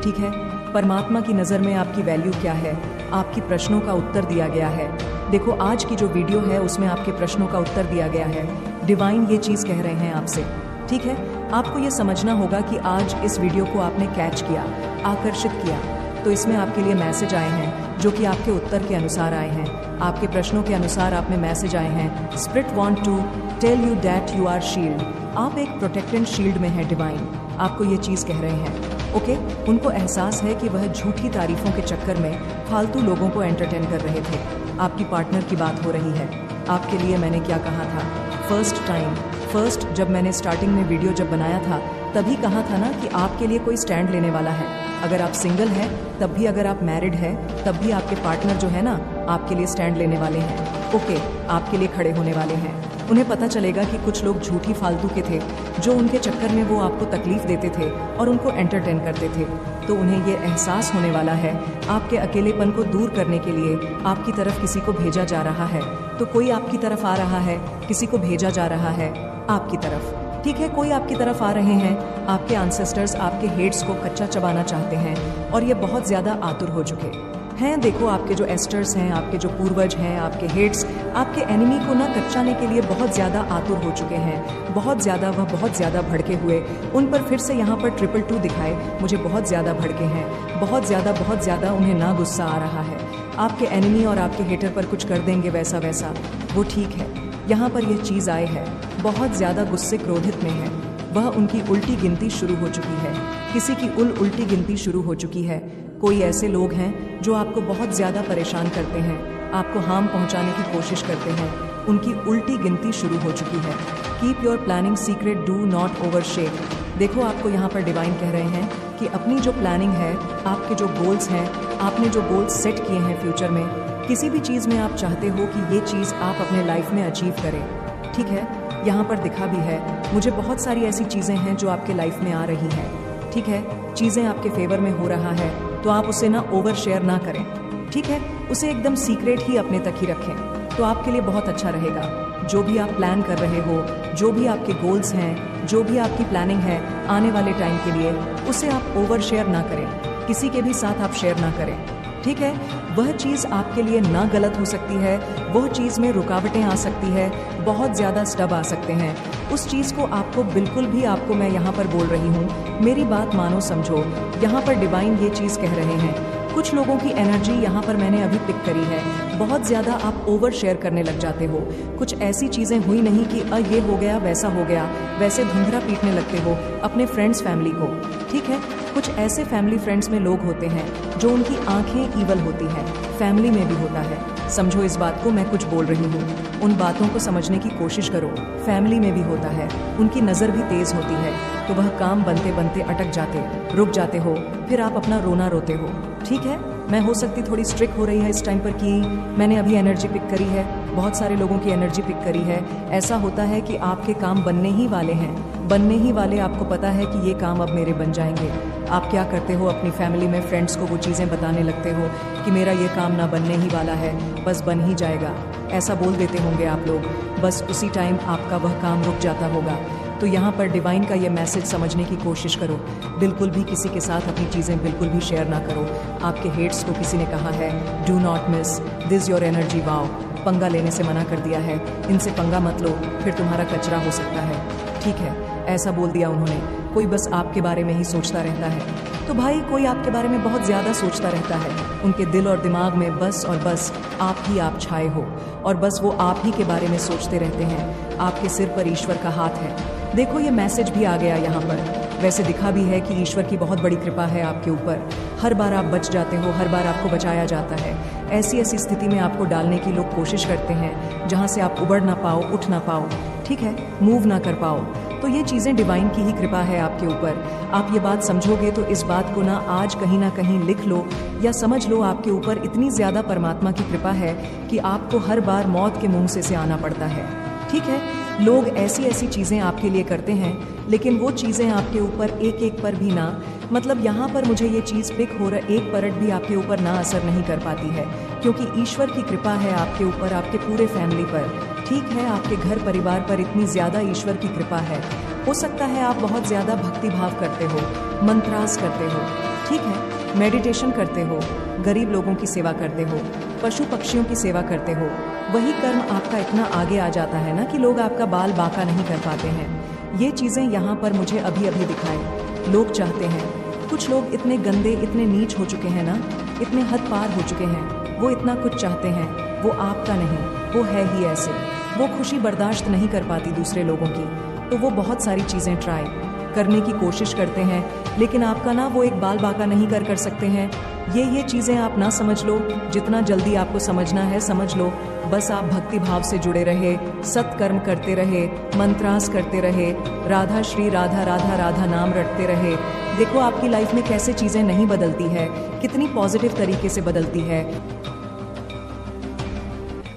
B: ठीक है। परमात्मा की नज़र में आपकी वैल्यू क्या है, आपकी प्रश्नों का उत्तर दिया गया है। देखो आज की जो वीडियो है उसमें आपके प्रश्नों का उत्तर दिया गया है। डिवाइन ये चीज़ कह रहे हैं आपसे, ठीक है। आपको ये समझना होगा कि आज इस वीडियो को आपने कैच किया, आकर्षित किया, तो इसमें आपके लिए मैसेज आए हैं जो कि आपके उत्तर के अनुसार आए हैं, आपके प्रश्नों के अनुसार आप में मैसेज आए हैं। Spirit want to tell you that you are shield, आप एक प्रोटेक्टेड शील्ड में है। डिवाइन आपको ये चीज़ कह रहे हैं, ओके। उनको एहसास है कि वह झूठी तारीफों के चक्कर में फालतू लोगों को एंटरटेन कर रहे थे। आपकी पार्टनर की बात हो रही है। आपके लिए मैंने क्या कहा था, फर्स्ट जब मैंने स्टार्टिंग में वीडियो जब बनाया था तभी कहा था ना कि आपके लिए कोई स्टैंड लेने वाला है। अगर आप सिंगल हैं तब भी, अगर आप मैरिड हैं तब भी आपके पार्टनर जो है ना आपके लिए स्टैंड लेने वाले हैं। ओके, आपके लिए खड़े होने वाले हैं। उन्हें पता चलेगा कि कुछ लोग झूठी फालतू के थे जो उनके चक्कर में वो आपको तकलीफ देते थे और उनको एंटरटेन करते थे। तो उन्हें ये एहसास होने वाला है आपके अकेलेपन को दूर करने के लिए आपकी तरफ किसी को भेजा जा रहा है। तो कोई आपकी तरफ आ रहा है, किसी को भेजा जा रहा है आपकी तरफ। ठीक है, कोई आपकी तरफ आ रहे हैं। आपके एंसेस्टर्स आपके हेड्स को कच्चा चबाना चाहते हैं और ये बहुत ज़्यादा आतुर हो चुके हैं। देखो, आपके जो एस्टर्स हैं, आपके जो पूर्वज हैं, आपके हेड्स आपके एनिमी को ना कच्चाने के लिए बहुत ज़्यादा आतुर हो चुके हैं। बहुत ज़्यादा, वह बहुत ज़्यादा भड़के हुए। उन पर फिर से यहाँ पर 222 दिखाए, मुझे बहुत ज़्यादा भड़के हैं। बहुत ज़्यादा उन्हें ना गुस्सा आ रहा है। आपके एनिमी और आपके हेटर पर कुछ कर देंगे वैसा वैसा, वो ठीक है। यहाँ पर यह चीज़ आए है, बहुत ज़्यादा गुस्से क्रोधित में है। वह उनकी उल्टी गिनती शुरू हो चुकी है। किसी की उल्टी गिनती शुरू हो चुकी है। कोई ऐसे लोग हैं जो आपको बहुत ज़्यादा परेशान करते हैं, आपको हार्म पहुंचाने की कोशिश करते हैं। उनकी उल्टी गिनती शुरू हो चुकी है। Keep your planning secret, do not overshare. देखो, आपको यहाँ पर डिवाइन कह रहे हैं कि अपनी जो प्लानिंग है, आपके जो गोल्स हैं, आपने जो गोल्स सेट किए हैं फ्यूचर में, किसी भी चीज़ में आप चाहते हो कि ये चीज़ आप अपने लाइफ में अचीव करें। ठीक है, यहाँ पर दिखा भी है, मुझे बहुत सारी ऐसी चीज़ें हैं जो आपके लाइफ में आ रही हैं। ठीक है, चीज़ें आपके फेवर में हो रहा है तो आप उसे ना ओवर शेयर ना करें। ठीक है, उसे एकदम सीक्रेट ही अपने तक ही रखें, तो आपके लिए बहुत अच्छा रहेगा। जो भी आप प्लान कर रहे हो, जो भी आपके गोल्स हैं, जो भी आपकी प्लानिंग है आने वाले टाइम के लिए, उसे आप ओवर शेयर ना करें, किसी के भी साथ आप शेयर ना करें। ठीक है, वह चीज़ आपके लिए ना गलत हो सकती है, वह चीज़ में रुकावटें आ सकती है, बहुत ज़्यादा स्टब आ सकते हैं। उस चीज़ को आपको बिल्कुल भी, आपको मैं यहाँ पर बोल रही हूँ, मेरी बात मानो समझो। यहाँ पर डिवाइन ये चीज़ कह रहे हैं, कुछ लोगों की एनर्जी यहाँ पर मैंने अभी पिक करी है। बहुत ज़्यादा आप ओवर शेयर करने लग जाते हो। कुछ ऐसी चीज़ें हुई नहीं कि ये हो गया वैसा हो गया, वैसे धुंधरा पीटने लगते हो अपने फ्रेंड्स फैमिली को। ठीक है, कुछ ऐसे फैमिली फ्रेंड्स में लोग होते हैं जो उनकी आंखें ईवल होती हैं, फैमिली में भी होता है। समझो इस बात को, मैं कुछ बोल रही हूँ, उन बातों को समझने की कोशिश करो। फैमिली में भी होता है, उनकी नज़र भी तेज़ होती है, तो वह काम बनते बनते अटक जाते, रुक जाते हो, फिर आप अपना रोना रोते हो। ठीक है, मैं हो सकती थोड़ी स्ट्रिक्ट हो रही है इस टाइम पर कि मैंने अभी एनर्जी पिक करी है, बहुत सारे लोगों की एनर्जी पिक करी है। ऐसा होता है कि आपके काम बनने ही वाले हैं, बनने ही वाले, आपको पता है कि ये काम अब मेरे बन जाएंगे। आप क्या करते हो, अपनी फैमिली में फ्रेंड्स को वो चीज़ें बताने लगते हो कि मेरा ये काम ना बनने ही वाला है, बस बन ही जाएगा, ऐसा बोल देते होंगे आप लोग। बस उसी टाइम आपका वह काम रुक जाता होगा। तो यहाँ पर डिवाइन का ये मैसेज समझने की कोशिश करो। बिल्कुल भी किसी के साथ अपनी चीज़ें बिल्कुल भी शेयर ना करो। आपके हेड्स को किसी ने कहा है do not miss this your energy, wow, पंगा लेने से मना कर दिया है, इनसे पंगा मत लो, फिर तुम्हारा कचरा हो सकता है। ठीक है, ऐसा बोल दिया उन्होंने। कोई बस आपके बारे में ही सोचता रहता है। तो भाई, कोई आपके बारे में बहुत ज़्यादा सोचता रहता है, उनके दिल और दिमाग में बस और बस आप छाए हो, और बस वो आप ही के बारे में सोचते रहते हैं। आपके सिर पर ईश्वर का हाथ है। देखो, ये मैसेज भी आ गया यहाँ पर। वैसे दिखा भी है कि ईश्वर की बहुत बड़ी कृपा है आपके ऊपर। हर बार आप बच जाते हो, हर बार आपको बचाया जाता है। ऐसी स्थिति में आपको डालने की लोग कोशिश करते हैं जहाँ से आप उबड़ ना पाओ, उठ ना पाओ, ठीक है, मूव ना कर पाओ। तो ये चीज़ें डिवाइन की ही कृपा है आपके ऊपर। आप ये बात समझोगे तो इस बात को ना आज कहीं ना कहीं लिख लो या समझ लो, आपके ऊपर इतनी ज़्यादा परमात्मा की कृपा है कि आपको हर बार मौत के मुंह से आना पड़ता है। ठीक है, लोग ऐसी चीज़ें आपके लिए करते हैं, लेकिन वो चीज़ें आपके ऊपर एक एक पर भी ना, मतलब यहाँ पर मुझे ये चीज़ पिक हो रहा, 1% भी आपके ऊपर ना असर नहीं कर पाती है, क्योंकि ईश्वर की कृपा है आपके ऊपर, आपके पूरे फैमिली पर। ठीक है, आपके घर परिवार पर इतनी ज़्यादा ईश्वर की कृपा है। हो सकता है आप बहुत ज़्यादा भक्ति भाव करते हो, मंत्रास करते हो, ठीक है, मेडिटेशन करते हो, गरीब लोगों की सेवा करते हो, पशु पक्षियों की सेवा करते हो। वही कर्म आपका इतना आगे आ जाता है ना कि लोग आपका बाल बांका नहीं कर पाते हैं। ये चीज़ें यहाँ पर मुझे अभी अभी दिखाए। लोग चाहते हैं, कुछ लोग इतने गंदे, इतने नीच हो चुके हैं ना, इतने हद पार हो चुके हैं, वो इतना कुछ चाहते हैं, वो आपका नहीं, वो है ही ऐसे। वो खुशी बर्दाश्त नहीं कर पाती दूसरे लोगों की, तो वो बहुत सारी चीज़ें ट्राई करने की कोशिश करते हैं, लेकिन आपका ना वो एक बाल बांका नहीं कर सकते हैं। ये चीज़ें आप ना समझ लो, जितना जल्दी आपको समझना है समझ लो। बस आप भक्ति भाव से जुड़े रहे, सत्कर्म करते रहे, मंत्रास करते रहे, राधा श्री राधा राधा राधा नाम रटते रहे। देखो आपकी लाइफ में कैसे चीज़ें नहीं बदलती है, कितनी पॉजिटिव तरीके से बदलती है।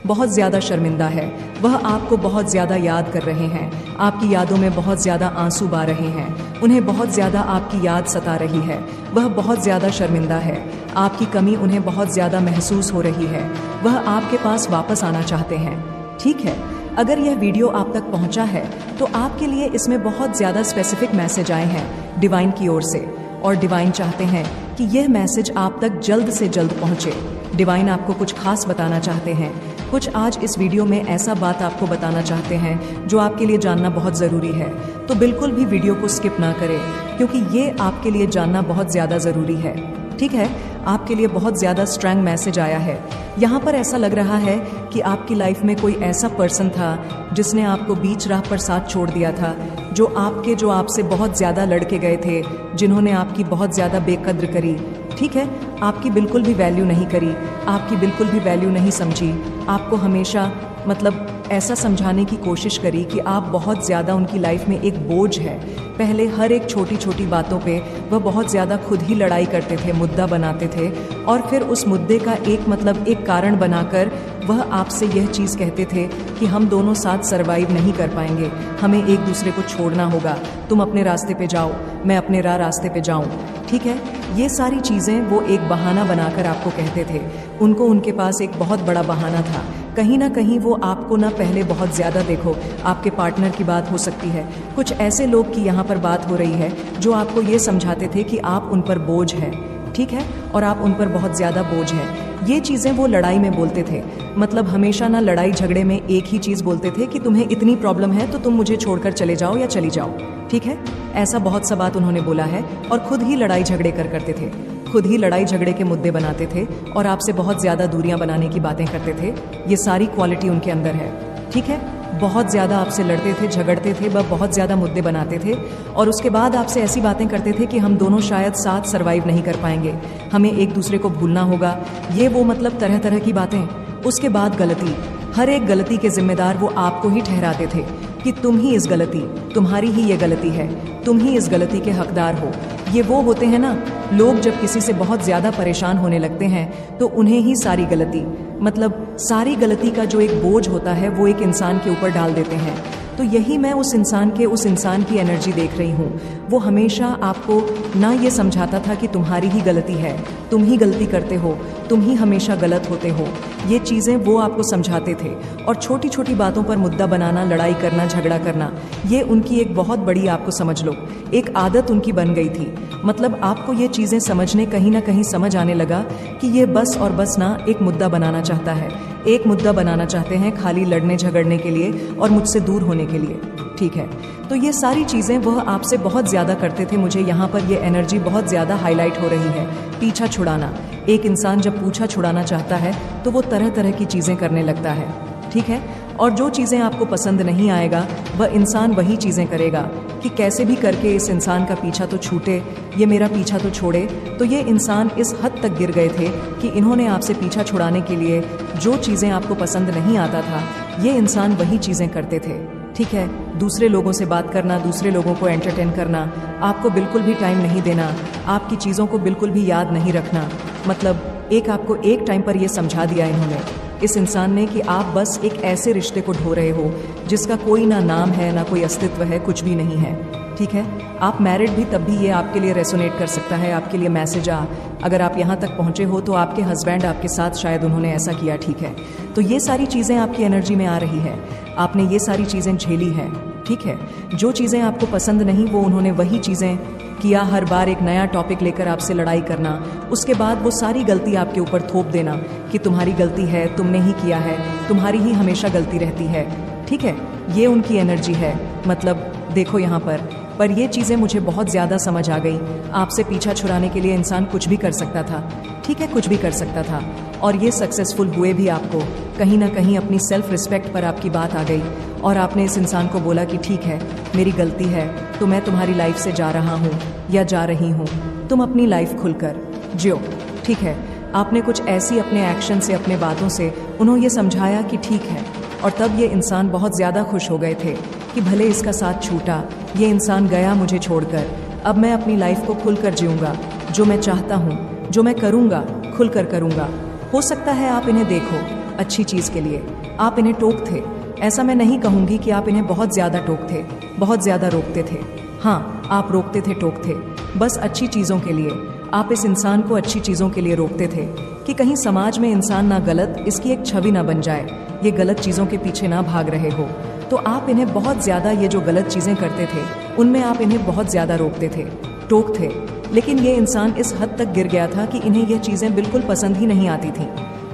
B: बहुत ज़्यादा शर्मिंदा है, वह आपको बहुत ज़्यादा याद कर रहे हैं, आपकी यादों में बहुत ज़्यादा आंसू बहा रहे हैं, उन्हें बहुत ज़्यादा आपकी याद सता रही है, वह बहुत ज़्यादा शर्मिंदा है, आपकी कमी उन्हें बहुत ज़्यादा महसूस हो रही है, वह आपके पास वापस आना चाहते हैं। ठीक है, अगर यह वीडियो आप तक पहुंचा है तो आपके लिए इसमें बहुत ज़्यादा स्पेसिफिक मैसेज आए हैं डिवाइन की ओर से, और डिवाइन चाहते हैं कि यह मैसेज आप तक जल्द से जल्द पहुंचे। डिवाइन आपको कुछ खास बताना चाहते हैं, कुछ आज इस वीडियो में ऐसा बात आपको बताना चाहते हैं जो आपके लिए जानना बहुत ज़रूरी है। तो बिल्कुल भी वीडियो को स्किप ना करें, क्योंकि ये आपके लिए जानना बहुत ज़्यादा ज़रूरी है। ठीक है, आपके लिए बहुत ज़्यादा स्ट्रॉन्ग मैसेज आया है। यहाँ पर ऐसा लग रहा है कि आपकी लाइफ में कोई ऐसा पर्सन था जिसने आपको बीच राह पर साथ छोड़ दिया था, जो आपसे बहुत ज़्यादा लड़के गए थे, जिन्होंने आपकी बहुत ज़्यादा बेकद्र करी। ठीक है, आपकी बिल्कुल भी वैल्यू नहीं करी, आपकी बिल्कुल भी वैल्यू नहीं समझी, आपको हमेशा ऐसा समझाने की कोशिश करी कि आप बहुत ज़्यादा उनकी लाइफ में एक बोझ है। पहले हर एक छोटी छोटी बातों पे वह बहुत ज़्यादा खुद ही लड़ाई करते थे, मुद्दा बनाते थे, और फिर उस मुद्दे का एक कारण बनाकर वह आपसे यह चीज़ कहते थे कि हम दोनों साथ सरवाइव नहीं कर पाएंगे, हमें एक दूसरे को छोड़ना होगा, तुम अपने रास्ते पे जाओ, मैं अपने रास्ते पे जाऊँ। ठीक है, ये सारी चीज़ें वो एक बहाना बनाकर आपको कहते थे। उनको उनके पास एक बहुत बड़ा बहाना था, कहीं ना कहीं वो आपको ना पहले बहुत ज़्यादा, देखो आपके पार्टनर की बात हो सकती है, कुछ ऐसे लोग की यहाँ पर बात हो रही है जो आपको ये समझाते थे कि आप उन पर बोझ है। ठीक है, और आप उन पर बहुत ज़्यादा बोझ है। ये चीज़ें वो लड़ाई में बोलते थे, हमेशा ना लड़ाई झगड़े में एक ही चीज़ बोलते थे कि तुम्हें इतनी प्रॉब्लम है तो तुम मुझे छोड़कर चले जाओ या चली जाओ। ठीक है, ऐसा बहुत सा बात उन्होंने बोला है, और खुद ही लड़ाई झगड़े करते थे, खुद ही लड़ाई झगड़े के मुद्दे बनाते थे, और आपसे बहुत ज़्यादा दूरियां बनाने की बातें करते थे। ये सारी क्वालिटी उनके अंदर है। ठीक है, बहुत ज़्यादा आपसे लड़ते थे, झगड़ते थे, वह बहुत ज़्यादा मुद्दे बनाते थे, और उसके बाद आपसे ऐसी बातें करते थे कि हम दोनों शायद साथ सरवाइव नहीं कर पाएंगे, हमें एक दूसरे को भूलना होगा, ये वो तरह तरह की बातें। उसके बाद गलती, हर एक गलती के जिम्मेदार वो आपको ही ठहराते थे कि तुम ही इस गलती, तुम्हारी ही ये गलती है, तुम ही इस गलती के हकदार हो। ये वो होते हैं ना लोग, जब किसी से बहुत ज़्यादा परेशान होने लगते हैं तो उन्हें ही सारी गलती, सारी गलती का जो एक बोझ होता है वो एक इंसान के ऊपर डाल देते हैं। तो यही मैं उस इंसान की एनर्जी देख रही हूँ। वो हमेशा आपको ना ये समझाता था कि तुम्हारी ही गलती है, तुम ही गलती करते हो, तुम ही हमेशा गलत होते हो, ये चीज़ें वो आपको समझाते थे। और छोटी छोटी बातों पर मुद्दा बनाना, लड़ाई करना, झगड़ा करना, ये उनकी एक बहुत बड़ी, आपको समझ लो, एक आदत उनकी बन गई थी। आपको ये चीज़ें समझने कहीं ना कहीं समझ आने लगा कि ये बस और बस ना एक मुद्दा बनाना चाहता है, एक मुद्दा बनाना चाहते हैं खाली लड़ने झगड़ने के लिए और मुझसे दूर होने के लिए। ठीक है, तो ये सारी चीज़ें वह आपसे बहुत ज़्यादा करते थे। मुझे यहाँ पर ये एनर्जी बहुत ज़्यादा हाईलाइट हो रही है। पीछा छुड़ाना, एक इंसान जब पीछा छुड़ाना चाहता है तो वो तरह तरह की चीज़ें करने लगता है। ठीक है, और जो चीज़ें आपको पसंद नहीं आएगा वह इंसान वही चीज़ें करेगा कि कैसे भी करके इस इंसान का पीछा तो छूटे, ये मेरा पीछा तो छोड़े। तो ये इंसान इस हद तक गिर गए थे कि इन्होंने आपसे पीछा छुड़ाने के लिए जो चीज़ें आपको पसंद नहीं आता था, ये इंसान वही चीज़ें करते थे। ठीक है, दूसरे लोगों से बात करना, दूसरे लोगों को एंटरटेन करना, आपको बिल्कुल भी टाइम नहीं देना, आपकी चीज़ों को बिल्कुल भी याद नहीं रखना। आपको एक टाइम पर यह समझा दिया इन्होंने, इस इंसान ने, कि आप बस एक ऐसे रिश्ते को ढो रहे हो जिसका कोई ना नाम है, ना कोई अस्तित्व है, कुछ भी नहीं है। ठीक है, आप मैरिड भी तब भी ये आपके लिए रेसोनेट कर सकता है, आपके लिए मैसेज अगर आप यहाँ तक पहुँचे हो तो आपके हस्बैंड आपके साथ शायद उन्होंने ऐसा किया। ठीक है, तो ये सारी चीज़ें आपकी एनर्जी में आ रही है, आपने ये सारी चीज़ें झेली हैं। ठीक है, जो चीज़ें आपको पसंद नहीं वो उन्होंने वही चीज़ें किया, हर बार एक नया टॉपिक लेकर आपसे लड़ाई करना, उसके बाद वो सारी गलती आपके ऊपर थोप देना कि तुम्हारी गलती है, तुमने ही किया है, तुम्हारी ही हमेशा गलती रहती है। ठीक है, ये उनकी एनर्जी है। देखो यहाँ पर ये चीज़ें मुझे बहुत ज़्यादा समझ आ गई। आपसे पीछा छुड़ाने के लिए इंसान कुछ भी कर सकता था। ठीक है, कुछ भी कर सकता था, और ये सक्सेसफुल हुए भी। आपको कहीं ना कहीं अपनी सेल्फ रिस्पेक्ट पर आपकी बात आ गई और आपने इस इंसान को बोला कि ठीक है, मेरी गलती है, तो मैं तुम्हारी लाइफ से जा रहा हूँ या जा रही हूँ, तुम अपनी लाइफ खुलकर जियो। ठीक है, आपने कुछ ऐसी अपने एक्शन से, अपने बातों से उन्होंने ये समझाया कि ठीक है, और तब ये इंसान बहुत ज़्यादा खुश हो गए थे कि भले इसका साथ छूटा, ये इंसान गया मुझे छोड़कर, अब मैं अपनी लाइफ को खुलकर जीऊँगा, जो मैं चाहता हूँ, जो मैं करूँगा खुलकर करूँगा। हो सकता है आप इन्हें देखो अच्छी चीज़ के लिए, आप इन्हें टोकते, ऐसा मैं नहीं कहूँगी कि आप इन्हें बहुत ज़्यादा टोकते, बहुत ज़्यादा रोकते थे। हाँ, आप रोकते थे, टोकते, बस अच्छी चीज़ों के लिए। आप इस इंसान को अच्छी चीज़ों के लिए रोकते थे कि कहीं समाज में इंसान ना गलत, इसकी एक छवि ना बन जाए, ये गलत चीज़ों के पीछे ना भाग रहे हो। तो आप इन्हें बहुत ज़्यादा, ये जो गलत चीज़ें करते थे उनमें आप इन्हें बहुत ज़्यादा रोकते थे, टोकते। लेकिन ये इंसान इस हद तक गिर गया था कि इन्हें यह चीज़ें बिल्कुल पसंद ही नहीं आती थीं।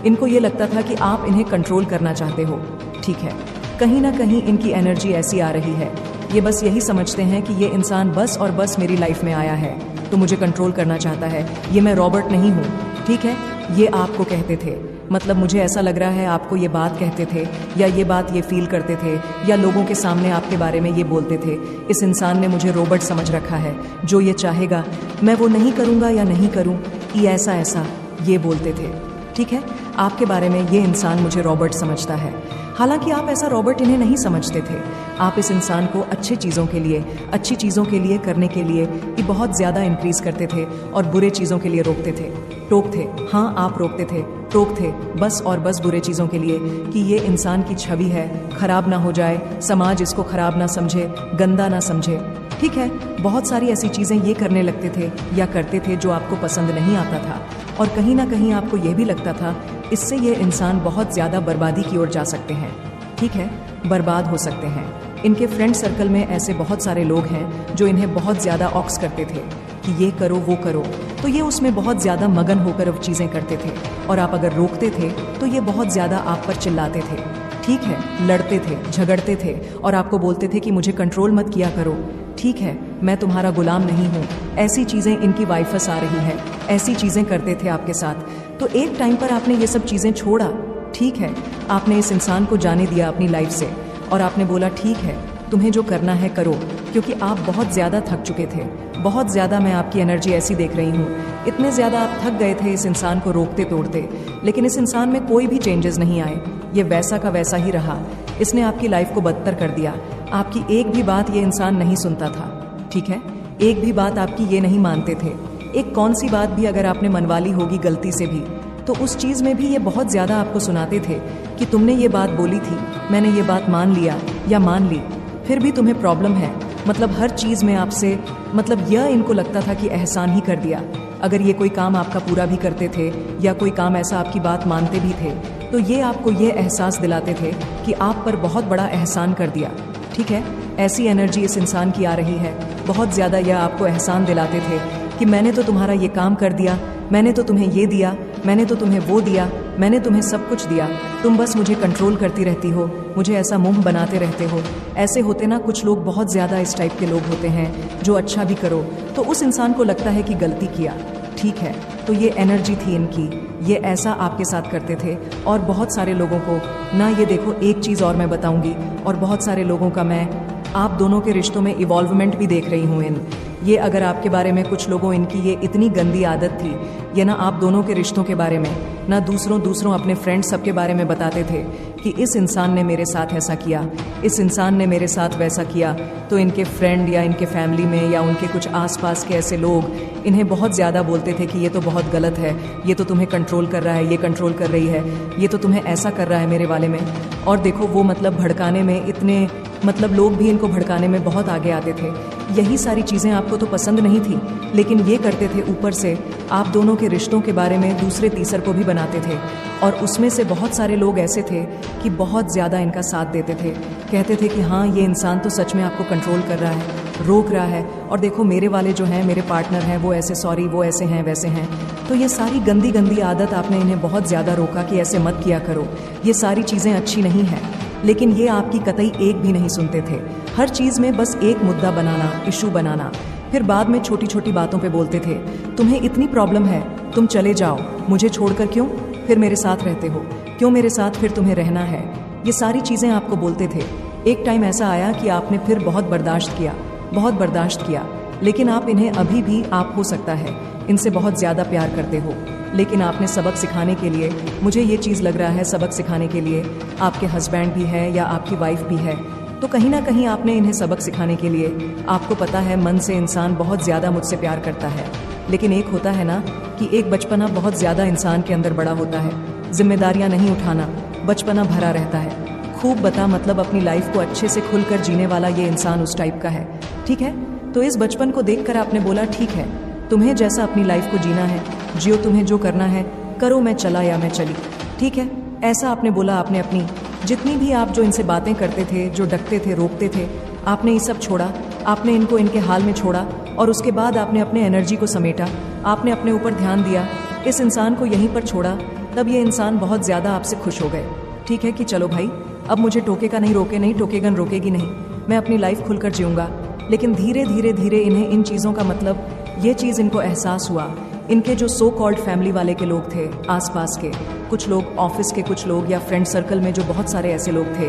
B: इनको ये लगता था कि आप इन्हें कंट्रोल करना चाहते हो। ठीक है, कहीं ना कहीं इनकी एनर्जी ऐसी आ रही है, ये बस यही समझते हैं कि ये इंसान बस और बस मेरी लाइफ में आया है तो मुझे कंट्रोल करना चाहता है, ये मैं रॉबर्ट नहीं हूँ। ठीक है, ये आपको कहते थे, मतलब मुझे ऐसा लग रहा है आपको ये बात कहते थे, या ये बात ये फील करते थे, या लोगों के सामने आपके बारे में ये बोलते थे, इस इंसान ने मुझे रॉबर्ट समझ रखा है, जो ये चाहेगा मैं वो नहीं करूँगा या नहीं करूँ, ये ऐसा ऐसा ये बोलते थे। ठीक है, आपके बारे में ये इंसान मुझे रॉबर्ट समझता है। हालांकि आप ऐसा रॉबर्ट इन्हें नहीं समझते थे। आप इस इंसान को अच्छी चीज़ों के लिए, अच्छी चीज़ों के लिए करने के लिए ये बहुत ज़्यादा इंक्रीज करते थे और बुरे चीज़ों के लिए रोकते थे, टोकते। हाँ, आप रोकते थे, टोकते, बस और बस बुरे चीज़ों के लिए कि ये इंसान की छवि है, खराब ना हो जाए, समाज इसको खराब ना समझे, गंदा ना समझे। ठीक है, बहुत सारी ऐसी चीज़ें ये करने लगते थे या करते थे जो आपको पसंद नहीं आता था, और कहीं ना कहीं आपको ये भी लगता था इससे ये इंसान बहुत ज़्यादा बर्बादी की ओर जा सकते हैं। ठीक है, बर्बाद हो सकते हैं। इनके फ्रेंड सर्कल में ऐसे बहुत सारे लोग हैं जो इन्हें बहुत ज़्यादा ऑक्स करते थे कि ये करो वो करो, तो ये उसमें बहुत ज़्यादा मगन होकर अब चीज़ें करते थे, और आप अगर रोकते थे तो ये बहुत ज़्यादा आप पर चिल्लाते थे। ठीक है, लड़ते थे, झगड़ते थे और आपको बोलते थे कि मुझे कंट्रोल मत किया करो। ठीक है, मैं तुम्हारा गुलाम नहीं हूँ। ऐसी चीज़ें इनकी वाइफस आ रही है, ऐसी चीज़ें करते थे आपके साथ। तो एक टाइम पर आपने ये सब चीज़ें छोड़ा। ठीक है, आपने इस इंसान को जाने दिया अपनी लाइफ से, और आपने बोला ठीक है, तुम्हें जो करना है करो, क्योंकि आप बहुत ज़्यादा थक चुके थे, बहुत ज़्यादा। मैं आपकी एनर्जी ऐसी देख रही हूँ, इतने ज़्यादा आप थक गए थे इस इंसान को रोकते तोड़ते, लेकिन इस इंसान में कोई भी चेंजेस नहीं आए, ये वैसा का वैसा ही रहा। इसने आपकी लाइफ को बदतर कर दिया। आपकी एक भी बात ये इंसान नहीं सुनता था। ठीक है, एक भी बात आपकी ये नहीं मानते थे। एक कौन सी बात भी अगर आपने मनवा ली होगी गलती से भी, तो उस चीज़ में भी ये बहुत ज़्यादा आपको सुनाते थे कि तुमने ये बात बोली थी, मैंने ये बात मान लिया या मान ली, फिर भी तुम्हें प्रॉब्लम है। मतलब हर चीज़ में आपसे, मतलब यह इनको लगता था कि एहसान ही कर दिया। अगर ये कोई काम आपका पूरा भी करते थे या कोई काम ऐसा आपकी बात मानते भी थे, तो ये आपको ये एहसास दिलाते थे कि आप पर बहुत बड़ा एहसान कर दिया। ठीक है, ऐसी एनर्जी इस इंसान की आ रही है, बहुत ज़्यादा। यह आपको एहसान दिलाते थे कि मैंने तो तुम्हारा ये काम कर दिया, मैंने तो तुम्हें ये दिया, मैंने तो तुम्हें वो दिया, मैंने तुम्हें सब कुछ दिया, तुम बस मुझे कंट्रोल करती रहती हो, मुझे ऐसा मुंह बनाते रहते हो। ऐसे होते ना कुछ लोग, बहुत ज़्यादा इस टाइप के लोग होते हैं जो अच्छा भी करो तो उस इंसान को लगता है कि गलती किया। ठीक है, तो ये एनर्जी थी इनकी, ये ऐसा आपके साथ करते थे। और बहुत सारे लोगों को ना, ये देखो एक चीज़ और मैं बताऊंगी, और बहुत सारे लोगों का मैं आप दोनों के रिश्तों में इवॉल्वमेंट भी देख रही हूँ। ये अगर आपके बारे में कुछ लोगों, इनकी ये इतनी गंदी आदत थी, ये ना आप दोनों के रिश्तों के बारे में, ना दूसरों अपने फ्रेंड्स सबके बारे में बताते थे कि इस इंसान ने मेरे साथ ऐसा किया, इस इंसान ने मेरे साथ वैसा किया। तो इनके फ्रेंड या इनके फैमिली में या उनके कुछ आसपास के ऐसे लोग इन्हें बहुत ज़्यादा बोलते थे कि ये तो बहुत गलत है, ये तो तुम्हें कंट्रोल कर रहा है, ये कंट्रोल कर रही है, ये तो तुम्हें ऐसा कर रहा है मेरे वाले में। और देखो वो मतलब भड़काने में इतने, मतलब लोग भी इनको भड़काने में बहुत आगे आते थे। यही सारी चीज़ें आपको तो पसंद नहीं थी, लेकिन ये करते थे ऊपर से आप दोनों के रिश्तों के बारे में दूसरे तीसर को भी बनाते थे। और उसमें से बहुत सारे लोग ऐसे थे कि बहुत ज़्यादा इनका साथ देते थे, कहते थे कि हाँ ये इंसान तो सच में आपको कंट्रोल कर रहा है, रोक रहा है, और देखो मेरे वाले जो हैं, मेरे पार्टनर हैं, वो ऐसे, सॉरी वो ऐसे हैं वैसे हैं। तो ये सारी गंदी गंदी आदत आपने इन्हें बहुत ज़्यादा रोका कि ऐसे मत किया करो, ये सारी चीज़ें अच्छी नहीं हैं। लेकिन ये आपकी कतई एक भी नहीं सुनते थे। हर चीज़ में बस एक मुद्दा बनाना, इशू बनाना, फिर बाद में छोटी छोटी बातों पे बोलते थे तुम्हें इतनी प्रॉब्लम है, तुम चले जाओ, मुझे छोड़कर क्यों फिर मेरे साथ रहते हो, क्यों मेरे साथ फिर तुम्हें रहना है। ये सारी चीज़ें आपको बोलते थे। एक टाइम ऐसा आया कि आपने फिर बहुत बर्दाश्त किया, बहुत बर्दाश्त किया, लेकिन आप इन्हें अभी भी, आप हो सकता है इनसे बहुत ज़्यादा प्यार करते हो, लेकिन आपने सबक सिखाने के लिए, मुझे ये चीज़ लग रहा है सबक सिखाने के लिए आपके हस्बैंड भी है या आपकी वाइफ भी है, तो कहीं ना कहीं आपने इन्हें सबक सिखाने के लिए, आपको पता है मन से इंसान बहुत ज़्यादा मुझसे प्यार करता है, लेकिन एक होता है ना कि एक बचपना बहुत ज़्यादा इंसान के अंदर बड़ा होता है, जिम्मेदारियां नहीं उठाना, बचपना भरा रहता है, खूब बता मतलब अपनी लाइफ को अच्छे से खुलकर जीने वाला ये इंसान उस टाइप का है, ठीक है। तो इस बचपन को देखकर आपने बोला ठीक है, तुम्हें जैसा अपनी लाइफ को जीना है जियो, तुम्हें जो करना है करो, मैं चला या मैं चली, ठीक है, ऐसा आपने बोला। आपने अपनी जितनी भी आप जो इनसे बातें करते थे, जो डकते थे, रोकते थे, आपने ये सब छोड़ा, आपने इनको इनके हाल में छोड़ा और उसके बाद आपने अपने एनर्जी को समेटा, आपने अपने ऊपर ध्यान दिया, इस इंसान को यहीं पर छोड़ा, तब ये इंसान बहुत ज़्यादा आपसे खुश हो गए, ठीक है कि चलो भाई अब मुझे टोकेगा नहीं, रोके नहीं, टोकेगन रोकेगी नहीं, मैं अपनी लाइफ खुलकर जीऊँगा। लेकिन धीरे धीरे धीरे इन्हें इन चीज़ों का मतलब ये चीज़ इनको एहसास हुआ, इनके जो सो कॉल्ड फैमिली वाले के लोग थे, आसपास के कुछ लोग, ऑफिस के कुछ लोग या फ्रेंड सर्कल में जो बहुत सारे ऐसे लोग थे,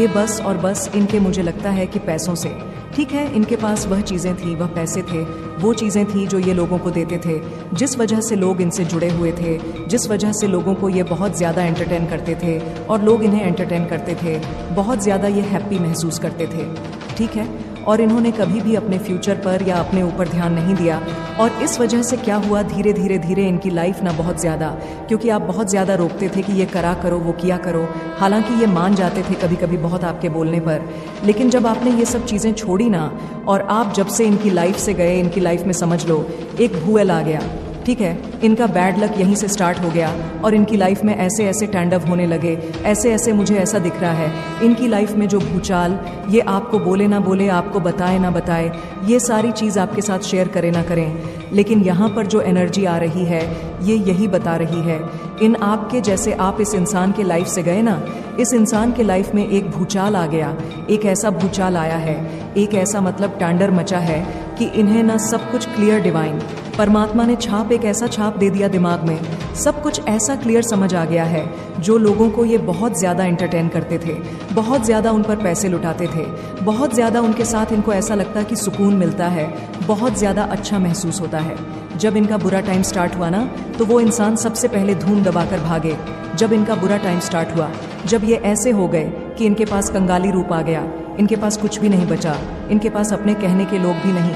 B: ये बस और बस इनके, मुझे लगता है कि पैसों से, ठीक है, इनके पास वह चीज़ें थी, वह पैसे थे, वो चीज़ें थी जो ये लोगों को देते थे, जिस वजह से लोग इनसे जुड़े हुए थे, जिस वजह से लोगों को ये बहुत ज़्यादा एंटरटेन करते थे और लोग इन्हें एंटरटेन करते थे, बहुत ज़्यादा ये हैप्पी महसूस करते थे, ठीक है। और इन्होंने कभी भी अपने फ्यूचर पर या अपने ऊपर ध्यान नहीं दिया और इस वजह से क्या हुआ, धीरे धीरे धीरे इनकी लाइफ ना बहुत ज़्यादा, क्योंकि आप बहुत ज़्यादा रोकते थे कि ये करा करो, वो किया करो, हालांकि ये मान जाते थे कभी कभी बहुत आपके बोलने पर, लेकिन जब आपने ये सब चीज़ें छोड़ी ना और आप जब से इनकी लाइफ से गए, इनकी लाइफ में समझ लो एक भूल आ गया, ठीक है, इनका बैड लक यहीं से स्टार्ट हो गया और इनकी लाइफ में ऐसे ऐसे टैंडव होने लगे, ऐसे ऐसे मुझे ऐसा दिख रहा है इनकी लाइफ में जो भूचाल, ये आपको बोले ना बोले, आपको बताए ना बताए, ये सारी चीज़ आपके साथ शेयर करें ना करें, लेकिन यहाँ पर जो एनर्जी आ रही है ये यही बता रही है, इन आपके जैसे आप इस इंसान के लाइफ से गए ना, इस इंसान के लाइफ में एक भूचाल आ गया, एक ऐसा भूचाल आया है, एक ऐसा मतलब टैंडर मचा है कि इन्हें ना सब कुछ क्लियर, डिवाइन परमात्मा ने छाप, एक ऐसा छाप दे दिया दिमाग में, सब कुछ ऐसा क्लियर समझ आ गया है, जो लोगों को ये बहुत ज़्यादा एंटरटेन करते थे, बहुत ज़्यादा उन पर पैसे लुटाते थे, बहुत ज़्यादा उनके साथ इनको ऐसा लगता कि सुकून मिलता है, बहुत ज़्यादा अच्छा महसूस होता है। जब इनका बुरा टाइम स्टार्ट हुआ ना, तो वो इंसान सबसे पहले धूम दबाकर भागे। जब इनका बुरा टाइम स्टार्ट हुआ, जब ये ऐसे हो गए कि इनके पास कंगाली रूप आ गया, इनके पास कुछ भी नहीं बचा, इनके पास अपने कहने के लोग भी नहीं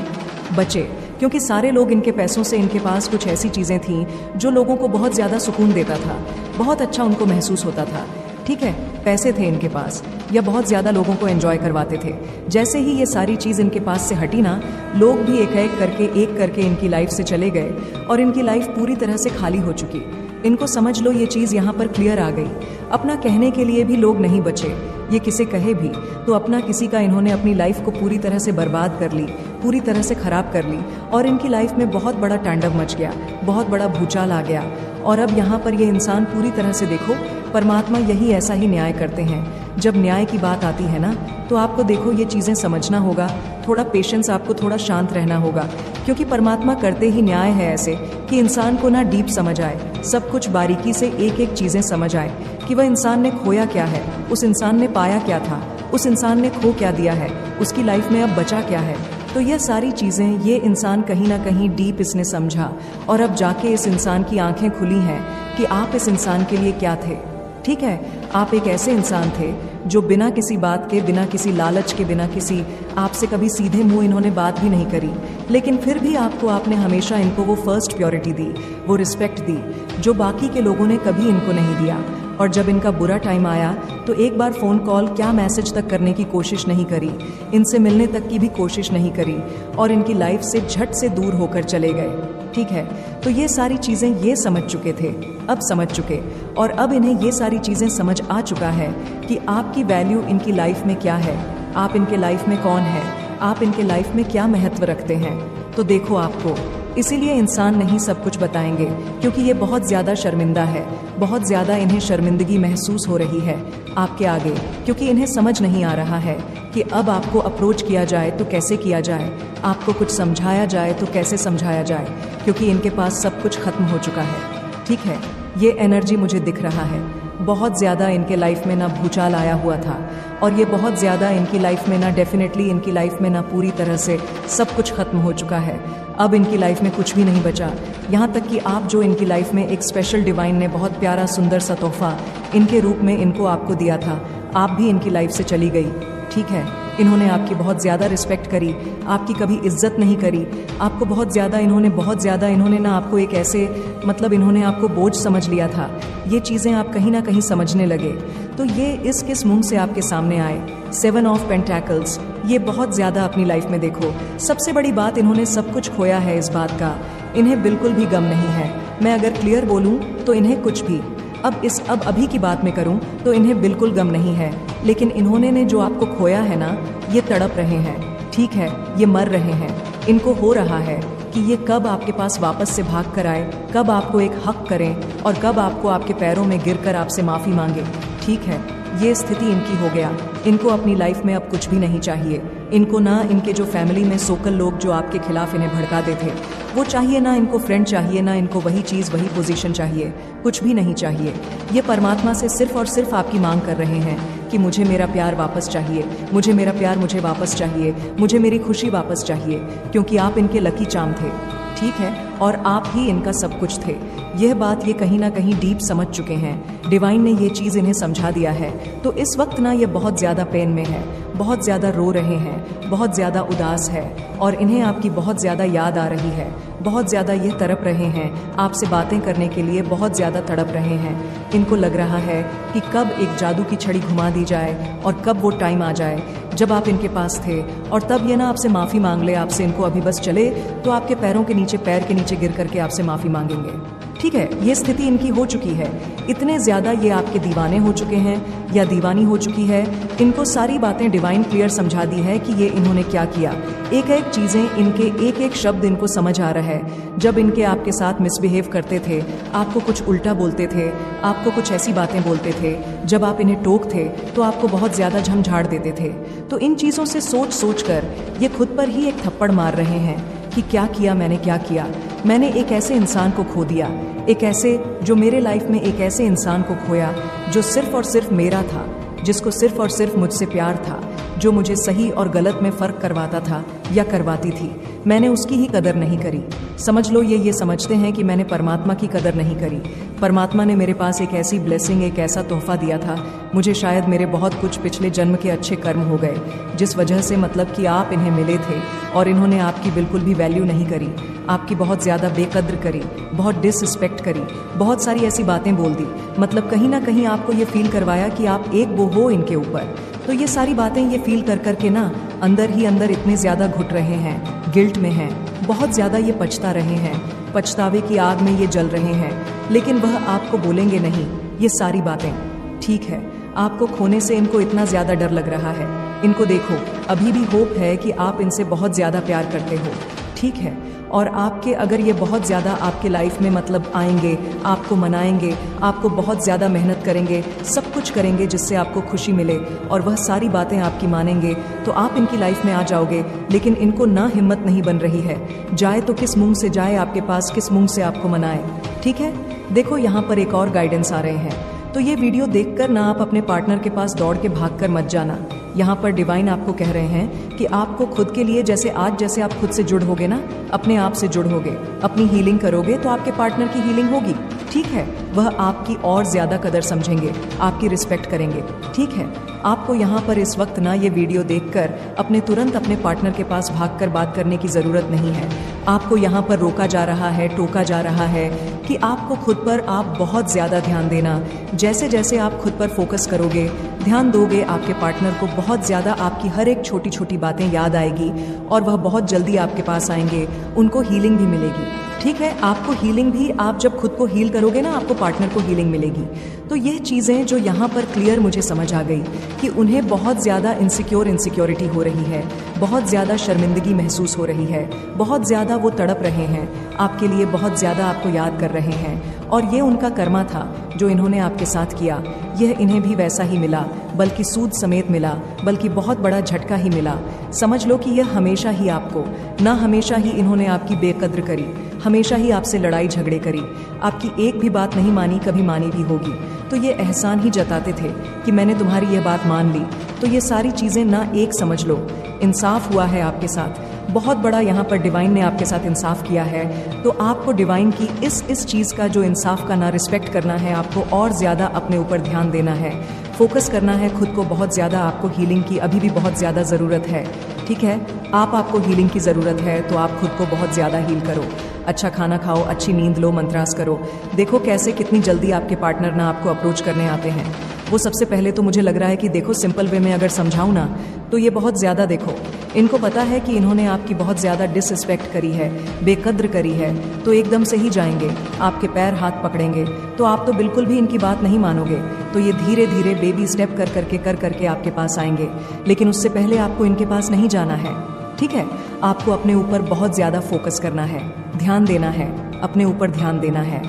B: बचे, क्योंकि सारे लोग इनके पैसों से, इनके पास कुछ ऐसी चीज़ें थीं जो लोगों को बहुत ज़्यादा सुकून देता था, बहुत अच्छा उनको महसूस होता था, ठीक है, पैसे थे इनके पास या बहुत ज़्यादा लोगों को एंजॉय करवाते थे। जैसे ही ये सारी चीज़ इनके पास से हटी ना, लोग भी एक करके इनकी लाइफ से चले गए और इनकी लाइफ पूरी तरह से खाली हो चुकी। इनको समझ लो ये चीज़ यहाँ पर क्लियर आ गई, अपना कहने के लिए भी लोग नहीं बचे, ये किसे कहे भी तो अपना किसी का, इन्होंने अपनी लाइफ को पूरी तरह से बर्बाद कर ली, पूरी तरह से ख़राब कर ली और इनकी लाइफ में बहुत बड़ा तांडव मच गया, बहुत बड़ा भूचाल आ गया। और अब यहाँ पर ये इंसान पूरी तरह से, देखो परमात्मा यही ऐसा ही न्याय करते हैं। जब न्याय की बात आती है ना, तो आपको देखो ये चीज़ें समझना होगा, थोड़ा पेशेंस, आपको थोड़ा शांत रहना होगा, क्योंकि परमात्मा करते ही न्याय है ऐसे कि इंसान को ना डीप समझ आए, सब कुछ बारीकी से एक एक चीज़ें समझ आए कि वह इंसान ने खोया क्या है, उस इंसान ने पाया क्या था, उस इंसान ने खो क्या दिया है, उसकी लाइफ में अब बचा क्या है। तो यह सारी चीज़ें ये इंसान कहीं ना कहीं डीप इसने समझा और अब जाके इस इंसान की आंखें खुली हैं कि आप इस इंसान के लिए क्या थे। ठीक है, आप एक ऐसे इंसान थे जो बिना किसी बात के, बिना किसी लालच के, बिना किसी, आपसे कभी सीधे मुंह इन्होंने बात भी नहीं करी, लेकिन फिर भी आपने हमेशा इनको वो फर्स्ट प्योरिटी दी, वो रिस्पेक्ट दी जो बाकी के लोगों ने कभी इनको नहीं दिया। और जब इनका बुरा टाइम आया तो एक बार फ़ोन कॉल, क्या मैसेज तक करने की कोशिश नहीं करी, इनसे मिलने तक की भी कोशिश नहीं करी और इनकी लाइफ से झट से दूर होकर चले गए। ठीक है, तो ये सारी चीज़ें ये समझ चुके थे, अब समझ चुके, और अब इन्हें ये सारी चीज़ें समझ आ चुका है कि आपकी वैल्यू इनकी लाइफ में क्या है, आप इनके लाइफ में कौन है, आप इनके लाइफ में क्या महत्व रखते हैं। तो देखो आपको, इसीलिए इंसान नहीं सब कुछ बताएंगे, क्योंकि ये बहुत ज़्यादा शर्मिंदा है, बहुत ज़्यादा इन्हें शर्मिंदगी महसूस हो रही है आपके आगे, क्योंकि इन्हें समझ नहीं आ रहा है कि अब आपको अप्रोच किया जाए तो कैसे किया जाए, आपको कुछ समझाया जाए तो कैसे समझाया जाए, क्योंकि इनके पास सब कुछ खत्म हो चुका है। ठीक है, ये एनर्जी मुझे दिख रहा है, बहुत ज़्यादा इनके लाइफ में ना भूचाल आया हुआ था और ये बहुत ज़्यादा इनकी लाइफ में ना, डेफिनेटली इनकी लाइफ में ना पूरी तरह से सब कुछ ख़त्म हो चुका है। अब इनकी लाइफ में कुछ भी नहीं बचा। यहाँ तक कि आप जो इनकी लाइफ में एक स्पेशल डिवाइन ने बहुत प्यारा सुंदर सा तोहफा इनके रूप में इनको आपको दिया था, आप भी इनकी लाइफ से चली गई। ठीक है, इन्होंने आपकी बहुत ज़्यादा रिस्पेक्ट करी, आपकी कभी इज्जत नहीं करी, आपको बहुत ज़्यादा इन्होंने ना आपको एक ऐसे मतलब इन्होंने आपको बोझ समझ लिया था। ये चीज़ें आप कहीं ना कहीं समझने लगे तो ये इस किस मुंह से आपके सामने आए। 7 ऑफ पेंटैकल्स, ये बहुत ज़्यादा अपनी लाइफ में देखो, सबसे बड़ी बात इन्होंने सब कुछ खोया है। इस बात का इन्हें बिल्कुल भी गम नहीं है। मैं अगर क्लियर बोलूँ तो इन्हें कुछ भी अब अभी की बात में करूं तो इन्हें बिल्कुल गम नहीं है, लेकिन इन्होंने ने जो आपको खोया है ना, ये तड़प रहे हैं। ठीक है, ये मर रहे हैं। इनको हो रहा है कि ये कब आपके पास वापस से भाग कर आए, कब आपको एक हक करें और कब आपको आपके पैरों में गिरकर आपसे माफ़ी मांगे। ठीक है, ये स्थिति इनकी हो गया। इनको अपनी लाइफ में अब कुछ भी नहीं चाहिए। इनको ना इनके जो फैमिली में सोकल लोग जो आपके खिलाफ इन्हें भड़काते थे वो चाहिए, ना इनको फ्रेंड चाहिए, ना इनको वही चीज़ वही पोजीशन चाहिए, कुछ भी नहीं चाहिए। ये परमात्मा से सिर्फ और सिर्फ आपकी मांग कर रहे हैं कि मुझे मेरा प्यार वापस चाहिए, मुझे मेरा प्यार मुझे वापस चाहिए, मुझे मेरी खुशी वापस चाहिए, क्योंकि आप इनके लकी चार्म थे। ठीक है, और आप ही इनका सब कुछ थे। यह बात ये कहीं ना कहीं डीप समझ चुके हैं। डिवाइन ने ये चीज़ इन्हें समझा दिया है। तो इस वक्त ना ये बहुत ज़्यादा पेन में है, बहुत ज़्यादा रो रहे हैं, बहुत ज़्यादा उदास है और इन्हें आपकी बहुत ज़्यादा याद आ रही है। बहुत ज़्यादा ये तड़प रहे हैं, आपसे बातें करने के लिए बहुत ज़्यादा तड़प रहे हैं। इनको लग रहा है कि कब एक जादू की छड़ी घुमा दी जाए और कब वो टाइम आ जाए जब आप इनके पास थे और तब ये ना आपसे माफ़ी मांग ले, आपसे इनको अभी बस चले तो आपके पैरों के नीचे, पैर के नीचे गिर करके आपसे माफ़ी मांगेंगे। ठीक है, ये स्थिति इनकी हो चुकी है। इतने ज़्यादा ये आपके दीवाने हो चुके हैं या दीवानी हो चुकी है। इनको सारी बातें डिवाइन क्लियर समझा दी है कि ये इन्होंने क्या किया। एक एक चीज़ें, इनके एक एक शब्द इनको समझ आ रहा है। जब इनके आपके साथ मिसबिहेव करते थे, आपको कुछ उल्टा बोलते थे, आपको कुछ ऐसी बातें बोलते थे, जब आप इन्हें टोक थे तो आपको बहुत ज़्यादा झमझाड़ देते थे। तो इन चीज़ों से सोच सोच कर ये खुद पर ही एक थप्पड़ मार रहे हैं कि क्या किया मैंने, क्या किया मैंने। एक ऐसे इंसान को खो दिया, एक ऐसे जो मेरे लाइफ में एक ऐसे इंसान को खोया जो सिर्फ और सिर्फ मेरा था, जिसको सिर्फ और सिर्फ मुझसे प्यार था, जो मुझे सही और गलत में फ़र्क करवाता था या करवाती थी। मैंने उसकी ही कदर नहीं करी। समझ लो ये समझते हैं कि मैंने परमात्मा की कदर नहीं करी। परमात्मा ने मेरे पास एक ऐसी ब्लेसिंग, एक ऐसा तोहफा दिया था। मुझे शायद मेरे बहुत कुछ पिछले जन्म के अच्छे कर्म हो गए, जिस वजह से मतलब कि आप इन्हें मिले थे और इन्होंने आपकी बिल्कुल भी वैल्यू नहीं करी, आपकी बहुत ज़्यादा बेकद्र करी, बहुत डिसरिस्पेक्ट करी, बहुत सारी ऐसी बातें बोल दी। मतलब कहीं ना कहीं आपको ये फील करवाया कि आप एक वो हो इनके ऊपर। तो ये सारी बातें ये फील कर कर के ना अंदर ही अंदर इतने ज़्यादा घुट रहे हैं, गिल्ट में हैं, बहुत ज़्यादा ये पछता रहे हैं, पछतावे की आग में ये जल रहे हैं, लेकिन वह आपको बोलेंगे नहीं ये सारी बातें। ठीक है, आपको खोने से इनको इतना ज़्यादा डर लग रहा है। इनको देखो, अभी भी होप है कि आप इनसे बहुत ज़्यादा प्यार करते हो। ठीक है, और आपके अगर ये बहुत ज़्यादा आपके लाइफ में मतलब आएंगे, आपको मनाएंगे, आपको बहुत ज़्यादा मेहनत करेंगे, सब कुछ करेंगे जिससे आपको खुशी मिले और वह सारी बातें आपकी मानेंगे, तो आप इनकी लाइफ में आ जाओगे। लेकिन इनको ना हिम्मत नहीं बन रही है, जाए तो किस मुंह से जाए आपके पास, किस मुंह से आपको मनाए। ठीक है, देखो यहाँ पर एक और गाइडेंस आ रहे हैं। तो ये वीडियो देखकर ना आप अपने पार्टनर के पास दौड़ के भागकर मत जाना। यहाँ पर डिवाइन आपको कह रहे हैं कि आपको खुद के लिए जैसे आप खुद से जुड़ोगे ना, अपने आप से जुड़ोगे, अपनी हीलिंग करोगे तो आपके पार्टनर की हीलिंग होगी। ठीक है, वह आपकी और ज़्यादा कदर समझेंगे, आपकी रिस्पेक्ट करेंगे। ठीक है, आपको यहाँ पर इस वक्त ना ये वीडियो देखकर तुरंत अपने पार्टनर के पास भागकर बात करने की ज़रूरत नहीं है। आपको यहाँ पर रोका जा रहा है, टोका जा रहा है कि आपको खुद पर आप बहुत ज़्यादा ध्यान देना। जैसे जैसे आप खुद पर फोकस करोगे, ध्यान दोगे, आपके पार्टनर को बहुत ज़्यादा आपकी हर एक छोटी छोटी बातें याद आएगी और वह बहुत जल्दी आपके पास आएंगे, उनको हीलिंग भी मिलेगी। ठीक है, आपको हीलिंग भी, आप जब खुद को हील करोगे ना, आपको पार्टनर को हीलिंग मिलेगी। तो ये चीज़ें जो यहाँ पर क्लियर मुझे समझ आ गई कि उन्हें बहुत ज़्यादा इनसिक्योरिटी हो रही है, बहुत ज़्यादा शर्मिंदगी महसूस हो रही है, बहुत ज़्यादा वो तड़प रहे हैं, आपके लिए बहुत ज़्यादा आपको याद कर रहे हैं। और ये उनका कर्मा था जो इन्होंने आपके साथ किया, यह इन्हें भी वैसा ही मिला, बल्कि सूद समेत मिला, बल्कि बहुत बड़ा झटका ही मिला। समझ लो कि यह हमेशा ही आपको, ना हमेशा ही इन्होंने आपकी बेकद्र करी, हमेशा ही आपसे लड़ाई झगड़े करी, आपकी एक भी बात नहीं मानी, कभी मानी भी होगी तो ये एहसान ही जताते थे कि मैंने तुम्हारी यह बात मान ली। तो ये सारी चीज़ें ना एक समझ लो, इंसाफ हुआ है आपके साथ, बहुत बड़ा यहाँ पर डिवाइन ने आपके साथ इंसाफ किया है। तो आपको डिवाइन की इस चीज़ का जो इंसाफ का ना रिस्पेक्ट करना है, आपको और ज़्यादा अपने ऊपर ध्यान देना है, फोकस करना है खुद को बहुत ज़्यादा। आपको हीलिंग की अभी भी बहुत ज़्यादा ज़रूरत है, ठीक है। आपको हीलिंग की ज़रूरत है तो आप खुद को बहुत ज़्यादा हील करो, अच्छा खाना खाओ, अच्छी नींद लो, मंत्रास करो। देखो कैसे कितनी जल्दी आपके पार्टनर ना आपको अप्रोच करने आते हैं। वो सबसे पहले तो मुझे लग रहा है कि देखो सिंपल वे में अगर समझाऊँ ना तो ये बहुत ज़्यादा, देखो इनको पता है कि इन्होंने आपकी बहुत ज़्यादा डिसरिस्पेक्ट करी है, बेकद्र करी है, तो एकदम से ही जाएंगे, आपके पैर हाथ पकड़ेंगे। तो आप तो बिल्कुल भी इनकी बात नहीं मानोगे, तो ये धीरे धीरे बेबी स्टेप कर करके आपके पास आएंगे। लेकिन उससे पहले आपको इनके पास नहीं जाना है, ठीक है। आपको अपने ऊपर बहुत ज़्यादा फोकस करना है, ध्यान देना है, अपने ऊपर ध्यान देना है,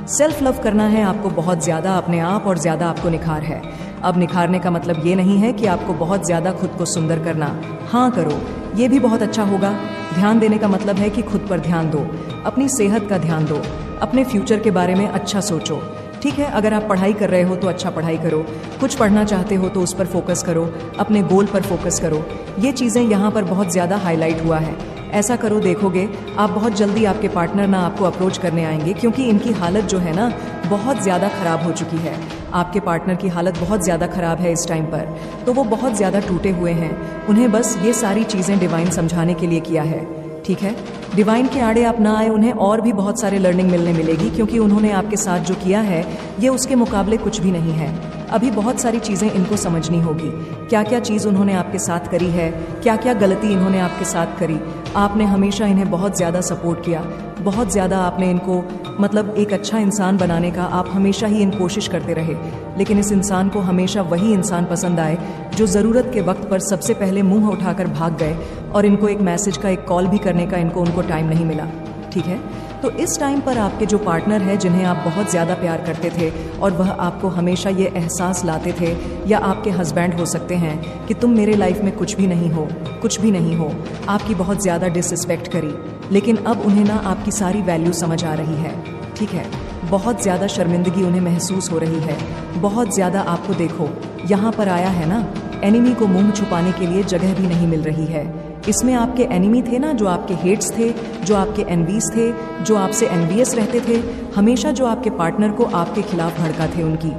B: सेल्फ लव करना है आपको बहुत ज़्यादा अपने आप, और ज़्यादा आपको निखार है। अब निखारने का मतलब ये नहीं है कि आपको बहुत ज़्यादा खुद को सुंदर करना, हाँ करो, ये भी बहुत अच्छा होगा। ध्यान देने का मतलब है कि खुद पर ध्यान दो, अपनी सेहत का ध्यान दो, अपने फ्यूचर के बारे में अच्छा सोचो, ठीक है। अगर आप पढ़ाई कर रहे हो तो अच्छा पढ़ाई करो, कुछ पढ़ना चाहते हो तो उस पर फोकस करो, अपने गोल पर फोकस करो। ये चीज़ें यहाँ पर बहुत ज़्यादा हाईलाइट हुआ है। ऐसा करो, देखोगे आप बहुत जल्दी आपके पार्टनर ना आपको अप्रोच करने आएंगे, क्योंकि इनकी हालत जो है ना बहुत ज़्यादा ख़राब हो चुकी है। आपके पार्टनर की हालत बहुत ज़्यादा ख़राब है इस टाइम पर, तो वो बहुत ज़्यादा टूटे हुए हैं। उन्हें बस ये सारी चीज़ें डिवाइन समझाने के लिए किया है, ठीक है। डिवाइन के आड़े आप ना आए, उन्हें और भी बहुत सारे लर्निंग मिलने मिलेगी, क्योंकि उन्होंने आपके साथ जो किया है ये उसके मुकाबले कुछ भी नहीं है। अभी बहुत सारी चीज़ें इनको समझनी होगी, क्या क्या चीज़ उन्होंने आपके साथ करी है, क्या क्या गलती इन्होंने आपके साथ करी। आपने हमेशा इन्हें बहुत ज़्यादा सपोर्ट किया, बहुत ज़्यादा आपने इनको मतलब एक अच्छा इंसान बनाने का आप हमेशा ही इन कोशिश करते रहे। लेकिन इस इंसान को हमेशा वही इंसान पसंद आए जो ज़रूरत के वक्त पर सबसे पहले मुंह उठाकर भाग गए, और इनको एक मैसेज का, एक कॉल भी करने का उनको टाइम नहीं मिला, ठीक है। तो इस टाइम पर आपके जो पार्टनर है, जिन्हें आप बहुत ज़्यादा प्यार करते थे और वह आपको हमेशा ये एहसास लाते थे, या आपके हस्बैंड हो सकते हैं कि तुम मेरे लाइफ में कुछ भी नहीं हो, कुछ भी नहीं हो, आपकी बहुत ज़्यादा डिसरिस्पेक्ट करी। लेकिन अब उन्हें ना आपकी सारी वैल्यू समझ आ रही है, ठीक है। बहुत ज़्यादा शर्मिंदगी उन्हें महसूस हो रही है, बहुत ज़्यादा। आपको देखो यहाँ पर आया है ना, एनिमी को मुंह छुपाने के लिए जगह भी नहीं मिल रही है। इसमें आपके एनिमी थे ना, जो आपके हेट्स थे, जो आपके एनवीज थे, जो आपसे एनवियस रहते थे, हमेशा जो आपके पार्टनर को आपके खिलाफ भड़का थे उनकी।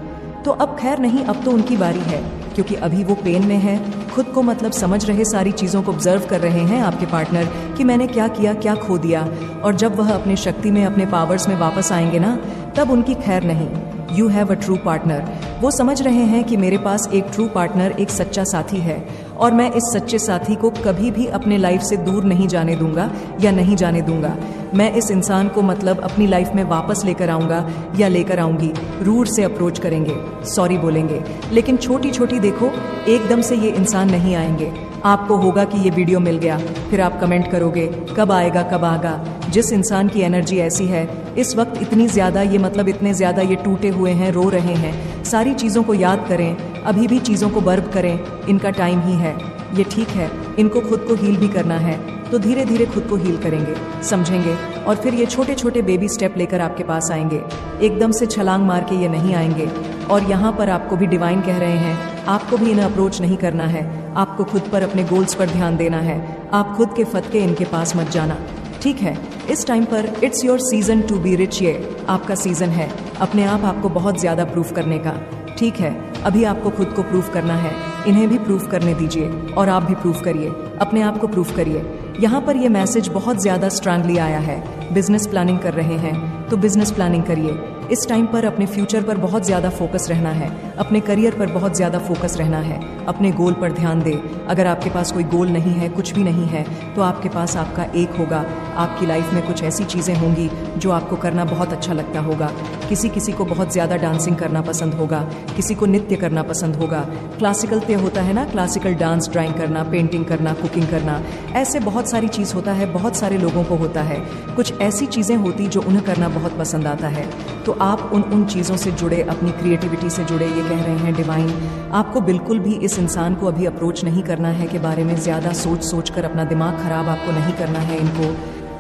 B: तो अब खैर नहीं, अब तो उनकी बारी है, क्योंकि अभी वो पेन में है, खुद को मतलब समझ रहे, सारी चीज़ों को ऑब्जर्व कर रहे हैं आपके पार्टनर कि मैंने क्या किया, क्या खो दिया। और जब वह अपने शक्ति में, अपने पावर्स में वापस आएंगे ना, तब उनकी खैर नहीं। You have a true partner. वो समझ रहे हैं कि मेरे पास एक ट्रू पार्टनर, एक सच्चा साथी है, और मैं इस सच्चे साथी को कभी भी अपने लाइफ से दूर नहीं जाने दूंगा, या नहीं जाने दूंगा। मैं इस इंसान को मतलब अपनी लाइफ में वापस लेकर आऊंगा या लेकर आऊंगी। रूड से अप्रोच करेंगे, सॉरी बोलेंगे, लेकिन छोटी छोटी देखो, एकदम से ये इंसान नहीं आएंगे। आपको होगा कि ये वीडियो मिल गया, फिर आप कमेंट करोगे कब आएगा, कब आएगा। जिस इंसान की एनर्जी ऐसी है इस वक्त, इतनी ज़्यादा, ये मतलब इतने ज़्यादा ये टूटे हुए हैं, रो रहे हैं, सारी चीज़ों को याद करें, अभी भी चीज़ों को बर्ब करें, इनका टाइम ही है, ये ठीक है। इनको खुद को हील भी करना है, तो धीरे धीरे खुद को हील करेंगे, समझेंगे, और फिर ये छोटे छोटे बेबी स्टेप लेकर आपके पास आएंगे। एकदम से छलांग मार के ये नहीं आएंगे। और यहाँ पर आपको भी डिवाइन कह रहे हैं, आपको भी इन्हें अप्रोच नहीं करना है, आपको खुद पर, अपने गोल्स पर ध्यान देना है। आप खुद के फतके इनके पास मत जाना, ठीक है। इस टाइम पर it's your season to be rich, ये आपका सीजन है अपने आप आपको बहुत ज़्यादा प्रूफ करने का, ठीक है। अभी आपको खुद को प्रूफ करना है, इन्हें भी प्रूफ करने दीजिए, और आप भी प्रूफ करिए, अपने आप को प्रूफ करिए। यहाँ पर ये मैसेज बहुत ज़्यादा स्ट्रांगली आया है। बिजनेस प्लानिंग कर रहे हैं तो बिजनेस प्लानिंग करिए। इस टाइम पर अपने फ्यूचर पर बहुत ज़्यादा फोकस रहना है, अपने करियर पर बहुत ज़्यादा फोकस रहना है, अपने गोल पर ध्यान दे। अगर आपके पास कोई गोल नहीं है, कुछ भी नहीं है, तो आपके पास आपका एक होगा। आपकी लाइफ में कुछ ऐसी चीज़ें होंगी जो आपको करना बहुत अच्छा लगता होगा। किसी किसी को बहुत ज़्यादा डांसिंग करना पसंद होगा, किसी को नृत्य करना पसंद होगा, क्लासिकल पे होता है ना, क्लासिकल डांस, ड्राइंग करना, पेंटिंग करना, कुकिंग करना, ऐसे बहुत सारी चीज़ होता है, बहुत सारे लोगों को होता है। कुछ ऐसी चीज़ें होती जो उन्हें करना बहुत पसंद आता है, तो आप उन चीज़ों से जुड़े, अपनी क्रिएटिविटी से जुड़े। ये कह रहे हैं डिवाइन, आपको बिल्कुल भी इस इंसान को अभी अप्रोच नहीं करना है, के बारे में ज़्यादा सोच कर अपना दिमाग ख़राब आपको नहीं करना है। इनको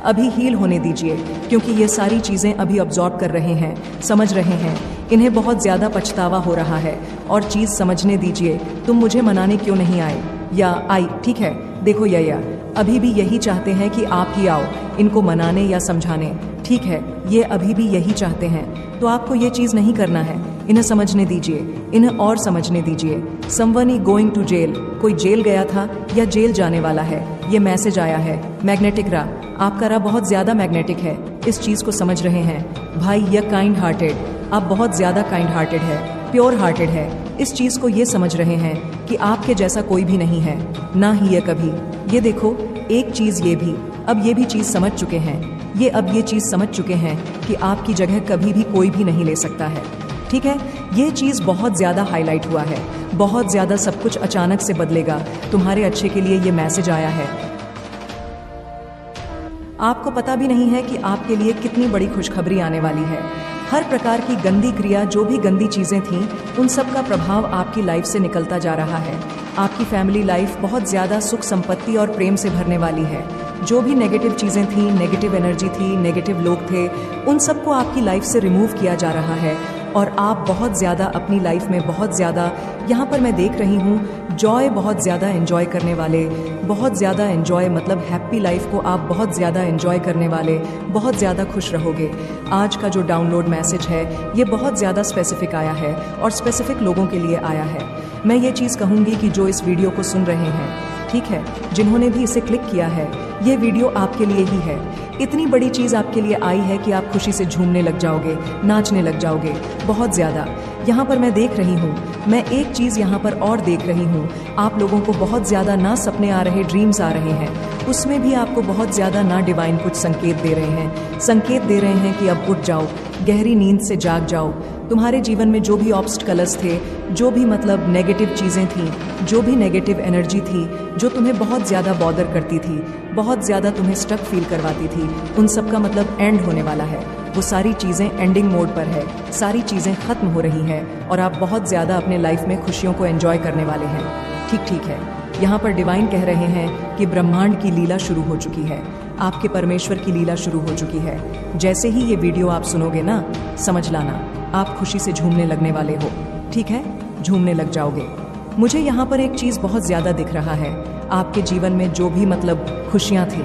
B: अभी हील होने दीजिए, क्योंकि ये सारी चीज़ें अभी अब्जॉर्ब कर रहे हैं, समझ रहे हैं। इन्हें बहुत ज़्यादा पछतावा हो रहा है और चीज़ समझने दीजिए। तुम मुझे मनाने क्यों नहीं आए या आई? ठीक है, देखो या अभी भी यही चाहते हैं कि आप ही आओ इनको मनाने या समझाने। ठीक है, ये अभी भी यही चाहते हैं, तो आपको ये चीज़ नहीं करना है। इन्हें समझने दीजिए, इन्हें और समझने दीजिए। Someone is going to jail, कोई जेल गया था या जेल जाने वाला है। ये मैसेज आया है। मैग्नेटिक रा, आपका रा बहुत ज्यादा मैग्नेटिक है, इस चीज को समझ रहे हैं भाई। यह काइंड हार्टेड, आप बहुत ज्यादा काइंड हार्टेड है, प्योर हार्टेड है। इस चीज को ये समझ रहे हैं कि आपके जैसा कोई भी नहीं है, ना ही ये कभी। ये देखो, एक चीज ये भी, अब ये भी चीज समझ चुके हैं। ये अब ये चीज समझ चुके हैं कि आपकी जगह कभी भी कोई भी नहीं ले सकता है। ठीक है, ये चीज बहुत ज्यादा हाईलाइट हुआ है, बहुत ज्यादा सब कुछ अचानक से बदलेगा। तुम्हारे अच्छे के लिए ये मैसेज आया है। आपको पता भी नहीं है कि आपके लिए कितनी बड़ी खुशखबरी आने वाली है। हर प्रकार की गंदी क्रिया, जो भी गंदी चीजें थीं, उन सब का प्रभाव आपकी लाइफ से निकलता जा रहा है। आपकी फैमिली लाइफ बहुत ज्यादा सुख संपत्ति और प्रेम से भरने वाली है। जो भी नेगेटिव चीजें थीं, नेगेटिव एनर्जी थी, नेगेटिव लोग थे, उन सबको आपकी लाइफ से रिमूव किया जा रहा है। और आप बहुत ज़्यादा अपनी लाइफ में बहुत ज़्यादा, यहाँ पर मैं देख रही हूँ, जॉय बहुत ज़्यादा एंजॉय करने वाले, बहुत ज़्यादा एंजॉय मतलब हैप्पी लाइफ को आप बहुत ज़्यादा एंजॉय करने वाले, बहुत ज़्यादा खुश रहोगे। आज का जो डाउनलोड मैसेज है ये बहुत ज़्यादा स्पेसिफिक आया है और स्पेसिफिक लोगों के लिए आया है। मैं ये चीज़ कहूँगी कि जो इस वीडियो को सुन रहे हैं, ठीक है, जिन्होंने भी इसे क्लिक किया है, ये वीडियो आपके लिए ही है। इतनी बड़ी चीज़ आपके लिए आई है कि आप खुशी से झूमने लग जाओगे, नाचने लग जाओगे, बहुत ज़्यादा। यहाँ पर मैं देख रही हूँ, मैं एक चीज़ यहाँ पर और देख रही हूँ, आप लोगों को बहुत ज़्यादा ना सपने आ रहे, ड्रीम्स आ रहे हैं, उसमें भी आपको बहुत ज़्यादा ना डिवाइन कुछ संकेत दे रहे हैं, संकेत दे रहे हैं कि अब उठ जाओ, गहरी नींद से जाग जाओ। तुम्हारे जीवन में जो भी ऑब्स्टिकल्स थे, जो भी मतलब नेगेटिव चीज़ें थीं, जो भी नेगेटिव एनर्जी थी, जो तुम्हें बहुत ज़्यादा बॉदर करती थी, बहुत ज़्यादा तुम्हें स्टक फील करवाती थी, उन सब का मतलब एंड होने वाला है। वो सारी चीज़ें एंडिंग मोड पर है, सारी चीज़ें ख़त्म हो रही हैं और आप बहुत ज़्यादा अपने लाइफ में खुशियों को एंजॉय करने वाले हैं। ठीक है, यहाँ पर डिवाइन कह रहे हैं कि ब्रह्मांड की लीला शुरू हो चुकी है, आपके परमेश्वर की लीला शुरू हो चुकी है। जैसे ही ये वीडियो आप सुनोगे ना, समझ लाना आप खुशी से झूमने लगने वाले हो। ठीक है, झूमने लग जाओगे। मुझे यहाँ पर एक चीज़ बहुत ज़्यादा दिख रहा है, आपके जीवन में जो भी मतलब खुशियाँ थी,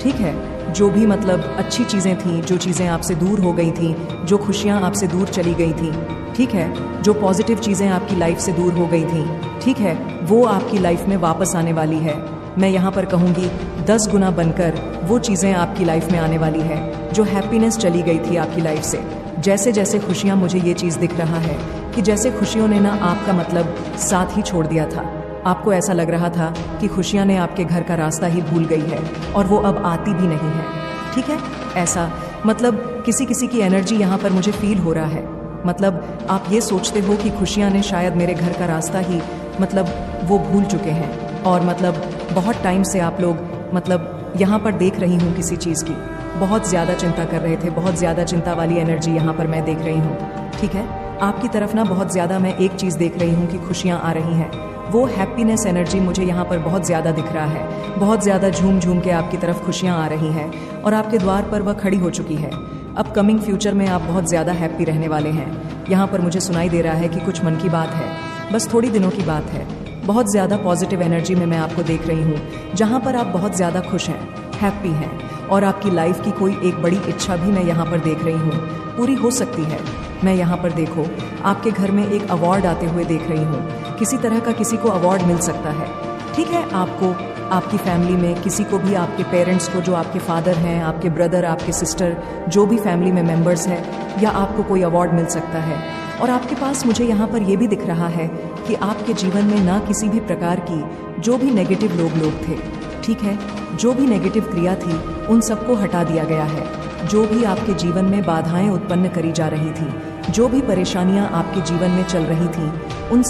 B: ठीक है, जो भी मतलब अच्छी चीज़ें थीं, जो चीज़ें आपसे दूर हो गई थीं, जो खुशियाँ आपसे दूर चली गई थीं, ठीक है, जो पॉजिटिव चीज़ें आपकी लाइफ से दूर हो गई थीं, ठीक है, वो आपकी लाइफ में वापस आने वाली है। मैं यहाँ पर कहूँगी 10 गुना बनकर वो चीज़ें आपकी लाइफ में आने वाली है, जो हैप्पीनेस चली गई थी आपकी लाइफ से। जैसे जैसे खुशियाँ, मुझे ये चीज़ दिख रहा है कि जैसे खुशियों ने ना आपका मतलब साथ ही छोड़ दिया था। आपको ऐसा लग रहा था कि खुशियाँ ने आपके घर का रास्ता ही भूल गई है और वो अब आती भी नहीं है। ठीक है, ऐसा मतलब किसी किसी की एनर्जी यहाँ पर मुझे फील हो रहा है। मतलब आप ये सोचते हो कि खुशियाँ ने शायद मेरे घर का रास्ता ही मतलब वो भूल चुके हैं और मतलब बहुत टाइम से आप लोग मतलब यहाँ पर देख रही हूँ किसी चीज़ की बहुत ज़्यादा चिंता कर रहे थे, बहुत ज़्यादा चिंता वाली एनर्जी यहाँ पर मैं देख रही हूँ। ठीक है, आपकी तरफ ना बहुत ज़्यादा मैं एक चीज़ देख रही हूँ कि खुशियाँ आ रही हैं, वो हैप्पीनेस एनर्जी मुझे यहाँ पर बहुत ज़्यादा दिख रहा है। बहुत ज़्यादा झूम झूम के आपकी तरफ खुशियाँ आ रही हैं और आपके द्वार पर वह खड़ी हो चुकी है। अब कमिंग फ्यूचर में आप बहुत ज़्यादा हैप्पी रहने वाले हैं। यहाँ पर मुझे सुनाई दे रहा है कि कुछ मन की बात है, बस थोड़ी दिनों की बात है। बहुत ज़्यादा पॉजिटिव एनर्जी में मैं आपको देख रही हूँ, जहाँ पर आप बहुत ज़्यादा खुश हैं, हैप्पी हैं और आपकी लाइफ की कोई एक बड़ी इच्छा भी मैं यहाँ पर देख रही हूँ, पूरी हो सकती है। मैं यहाँ पर देखो आपके घर में एक अवार्ड आते हुए देख रही हूँ, किसी तरह का किसी को अवार्ड मिल सकता है। ठीक है, आपको, आपकी फैमिली में किसी को भी, आपके पेरेंट्स को, जो आपके फादर हैं, आपके ब्रदर, आपके सिस्टर, जो भी फैमिली में मेंबर्स हैं, या आपको कोई अवार्ड मिल सकता है। और आपके पास मुझे यहाँ पर यह भी दिख रहा है कि आपके जीवन में ना किसी भी प्रकार की जो भी नेगेटिव लोग थे, ठीक है, जो भी नेगेटिव क्रिया थी, उन सबको हटा दिया गया है। जो भी आपके जीवन में बाधाएं उत्पन्न करी जा रही थी, जो भी परेशानियां आपके जीवन में चल रही थी, उन